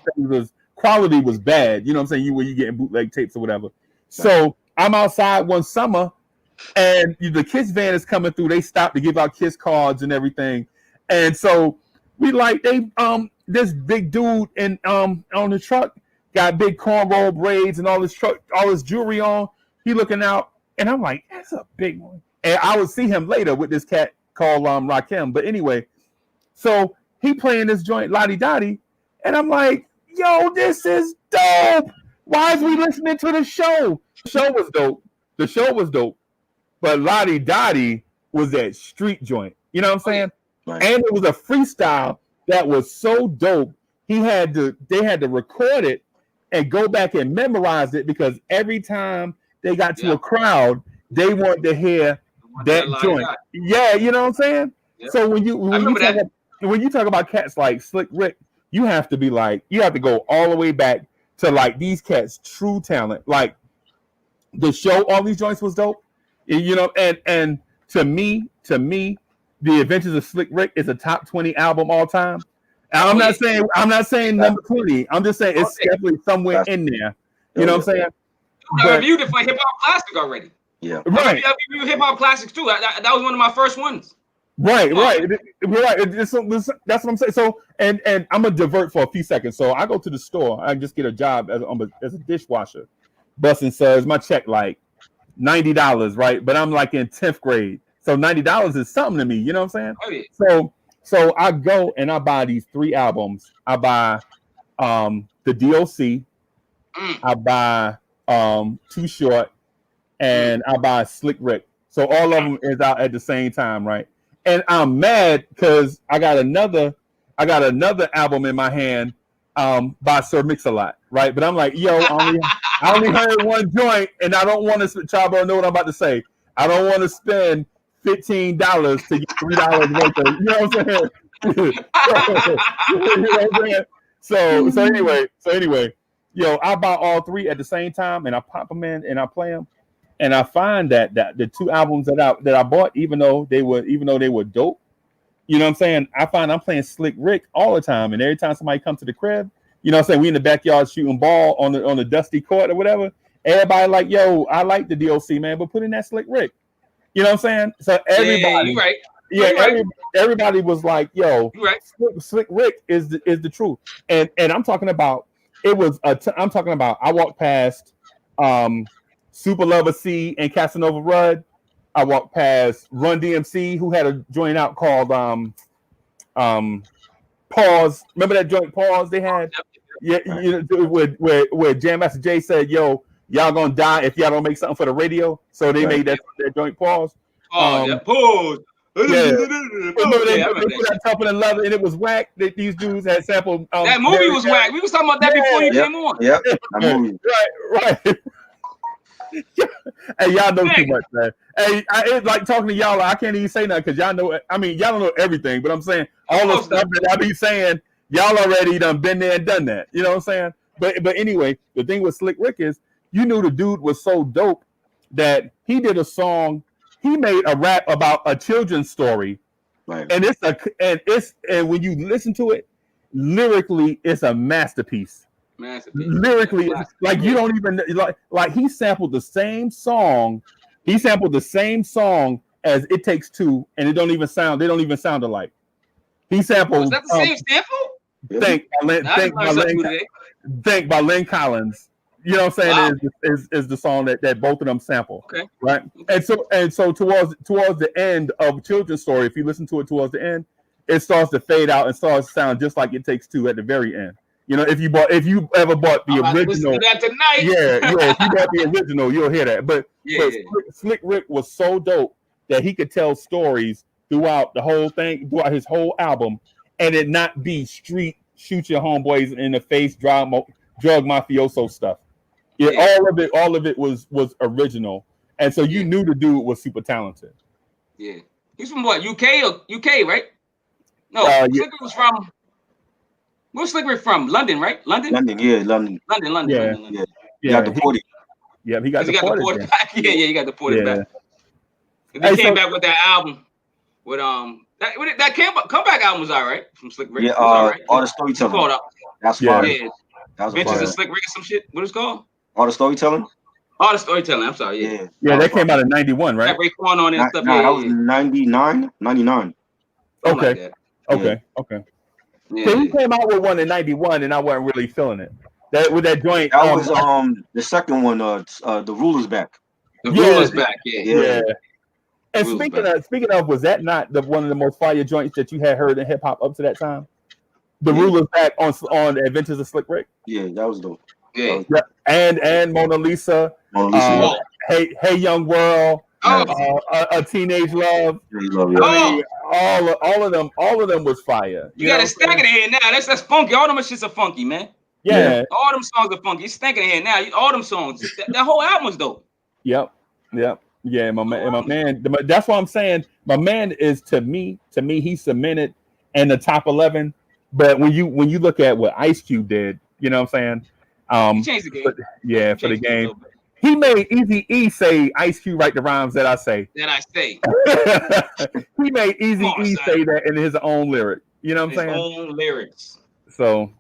quality was bad. You know what I'm saying? When you getting bootleg tapes or whatever. So I'm outside one summer, and the Kiss van is coming through. They stopped to give out Kiss cards and everything, and so we like this big dude on the truck got big cornrow braids and all this jewelry on. He looking out, and I'm like, that's a big one. And I would see him later with this cat called Rakim. But anyway. So he playing this joint Lottie Dottie, and I'm like, yo, this is dope. Why is we listening to the show? The show was dope. The show was dope. But Lottie Dottie was that street joint. You know what I'm saying? Right. And it was a freestyle that was so dope. They had to record it and go back and memorize it because every time they got to a crowd, they wanted to hear that joint. Yeah, you know what I'm saying? Yep. So when you talk about cats like Slick Rick, you have to go all the way back to like these cats' true talent. Like the show, all these joints was dope. You know, and to me, The Adventures of Slick Rick is a top 20 album all time. I'm not saying number 20. I'm just saying it's definitely somewhere in there. You know what I'm saying? I reviewed it for Hip Hop Classic already. Yeah. Right. I reviewed Hip Hop Classics too. That was one of my first ones. Right. That's what I'm saying. So, and I'm gonna divert for a few seconds. So I go to the store. I just get a job as a dishwasher. Busting says my check like $90, right? But I'm like in 10th grade. So $90 is something to me, you know what I'm saying? Oh, yeah. So I go and I buy these 3 albums. I buy the DOC, I buy Too Short, and I buy Slick Rick. So all of them is out at the same time, right? And I'm mad because I got another album in my hand by Sir Mix-a-Lot, right? But I'm like, yo, I only heard one joint, and I don't want to. Chabo, know what I'm about to say. I don't want to spend $15 to get $3 worth of. You know what I'm saying? You know what I'm saying? So anyway, yo, I buy all 3 at the same time, and I pop them in and I play them, and I find that the 2 albums that I bought, even though they were dope, you know what I'm saying? I find I'm playing Slick Rick all the time, and every time somebody comes to the crib, you know what I'm saying, we in the backyard shooting ball on the dusty court or whatever. Everybody like, yo, I like the DOC, man, but put in that Slick Rick. You know what I'm saying? So everybody, you're right. Everybody was like, yo, right. Slick Rick is the truth. And I'm talking about I'm talking about I walked past Super Lover C and Casanova Rudd. I walked past Run DMC, who had a joint out called Pause. Remember that joint Pause they had? Yeah, you know, where Jam Master Jay said, yo, y'all gonna die if y'all don't make something for the radio. So they made that joint Pause. Pause. Yeah. Remember they put that Tougher Than Leather and it was whack. These dudes had sampled. That movie was whack. We was talking about that before you came on. Yep. That movie. Right. Hey, y'all know too much, man. Hey, it's like talking to y'all. I can't even say nothing because y'all know. I mean, y'all don't know everything, but I'm saying all the stuff that I be saying, y'all already done been there and done that. You know what I'm saying? But anyway, the thing with Slick Rick is, you knew the dude was so dope that he did a song. He made a rap about a children's story, right? And and when you listen to it, lyrically, it's a masterpiece. Lyrically, like you don't even like he sampled the same song. He sampled the same song as It Takes Two, and they don't even sound alike. He sampled. Was that the same sample? Think by Lynn Collins. You know what I'm saying? Is the song that both of them sample. Okay. Right. And so towards the end of Children's Story, if you listen to it towards the end, it starts to fade out and starts to sound just like It Takes Two at the very end. You know, if you ever bought the original, that tonight. if you bought the original, you'll hear that. But Slick Rick was so dope that he could tell stories throughout the whole thing, throughout his whole album, and it not be street shoot your homeboys in the face, drug mafioso stuff. Yeah, all of it was original, and so you knew the dude was super talented. Yeah, he's from what, UK, right? No, Slick Rick was from. Where's Slick Rick from? London, right? London. London. Yeah. He got deported. Yeah, he got deported back. Yeah, he got deported back. And he came back with that album with that comeback album was all right from Slick Rick. Yeah, right. All the storytelling. That's fire. Yeah. Adventures of Slick Rick or some shit. What is it called? All the storytelling. I'm sorry. Yeah, that came out in 91, right? That Raekwon on it and stuff. That was 99. Okay. Okay. Yeah. So he came out with one in 91, and I wasn't really feeling it. That with that joint. That was the second one. The Ruler's Back. The Ruler's Back. Yeah. And speaking of, was that not one of the most fire joints that you had heard in hip hop up to that time? the rulers back on Adventures of Slick Rick. Yeah, that was dope. Yeah. And Mona Lisa. Hey Young World. A Teenage Love. I mean, all of them was fire. You got it stacking in here now. That's funky. All them shits are funky, man. Yeah. All them songs are funky. It's stacking in here now. All them songs. That whole album was dope. Yep. Yeah, my man. That's what I'm saying. My man is to me, he's cemented in the top 11. But when you look at what Ice Cube did, you know what I'm saying? He changed the game. For the game. He made Eazy-E say Ice Cube write the rhymes that I say. He made Eazy-E say that in his own lyric. You know what I'm saying? His own lyrics. So,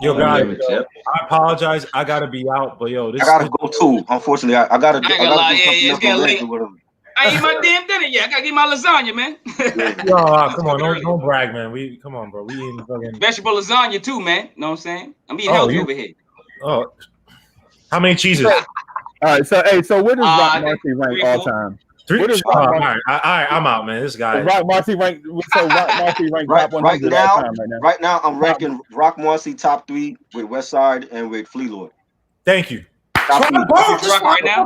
yo, guys, I apologize. I gotta be out, but yo, I gotta go too. Unfortunately, I gotta. I ain't gonna lie. It's getting late. I ain't my damn dinner yet. I gotta get my lasagna, man. Yo, come on, don't brag, man. Come on, bro. We eating fucking vegetable lasagna too, man. Know what I'm saying? I'm eating healthy over here. Oh, how many cheeses? All right, so where does Rock Marcy rank all time? All right, I'm out, man. This guy. Rock Marcy rank. So Rock Marcy rank top 100 all time right now. Right now, I'm ranking Rock Marcy top 3 with Westside and with Flea Lord. Top 3. Right now.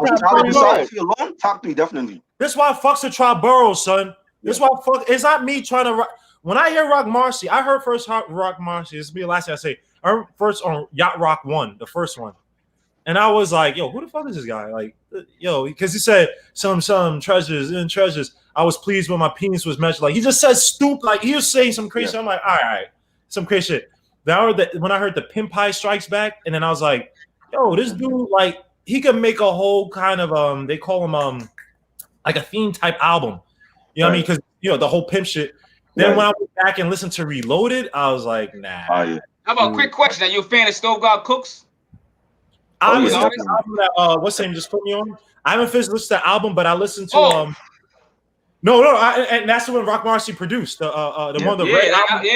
Top 3 definitely. This is why I fucks with Tribe Burrows, son. This is why it's not me trying to. When I hear Rock Marcy, I heard first Rock Marcy. This will be the last thing I say. I heard first on Yacht Rock 1, the first one. And I was like, yo, who the fuck is this guy? Like, yo, because he said some treasures and treasures. I was pleased when my penis was measured. Like, he just said stupid. Like, he was saying some crazy shit. I'm like, all right, some crazy shit. Then when I heard the Pimp Pie Strikes Back, and then I was like, yo, this dude, like, he could make a whole kind of, they call him, like a theme type album. You know what I mean? Because, you know, the whole pimp shit. Then when I went back and listened to Reloaded, I was like, nah. How about a quick question? Are you a fan of Stove God Cooks? I was album that what's the name just put me on. I haven't finished listening to the album, but I listened to and that's the one Rock Marcy produced. The one of the red album.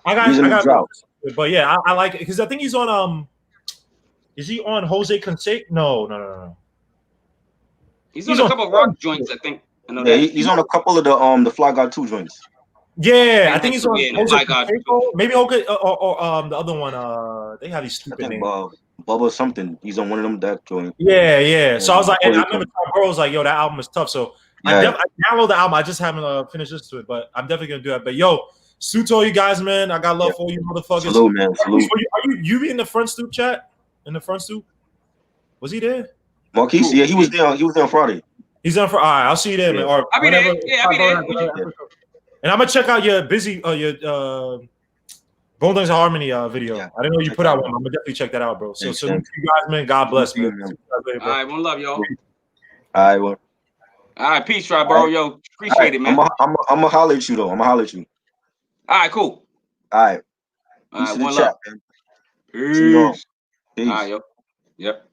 I got but yeah, I like it because I think he's on is he on Jose Canseco? No. He's on a couple of rock joints, I think. I know he's on a couple of the Fly God 2 joints. Yeah, I think he's on Jose Canseco. Maybe Jose or the other one. They have these stupid names. Bubba something. He's on one of them that joint. Yeah. So I was like, and I remember Girl was like, yo, that album is tough. So I downloaded the album. I just haven't finished listening to it, but I'm definitely gonna do that. But yo, salute to all you guys, man. I got love for you, motherfuckers. Salute, man. Salute. Are you in the front stoop chat? In the front stoop? Was he there? Marquise? Yeah, he was there. He was there on Friday. He's on for all right. I'll see you there, man. Or I'll be there. Yeah, I'll be there. And I'm gonna check out your Bone Thugs and Harmony video. I didn't know you put out one. I'm gonna definitely check that out, bro. So salute to you guys, man. God bless, man. All right, one love, y'all. All right, peace, Tribe, bro. Yo, appreciate it, man. I'm gonna holler at you though. All right, cool. All right, one love. Peace. Peace. All right, yo. Yep.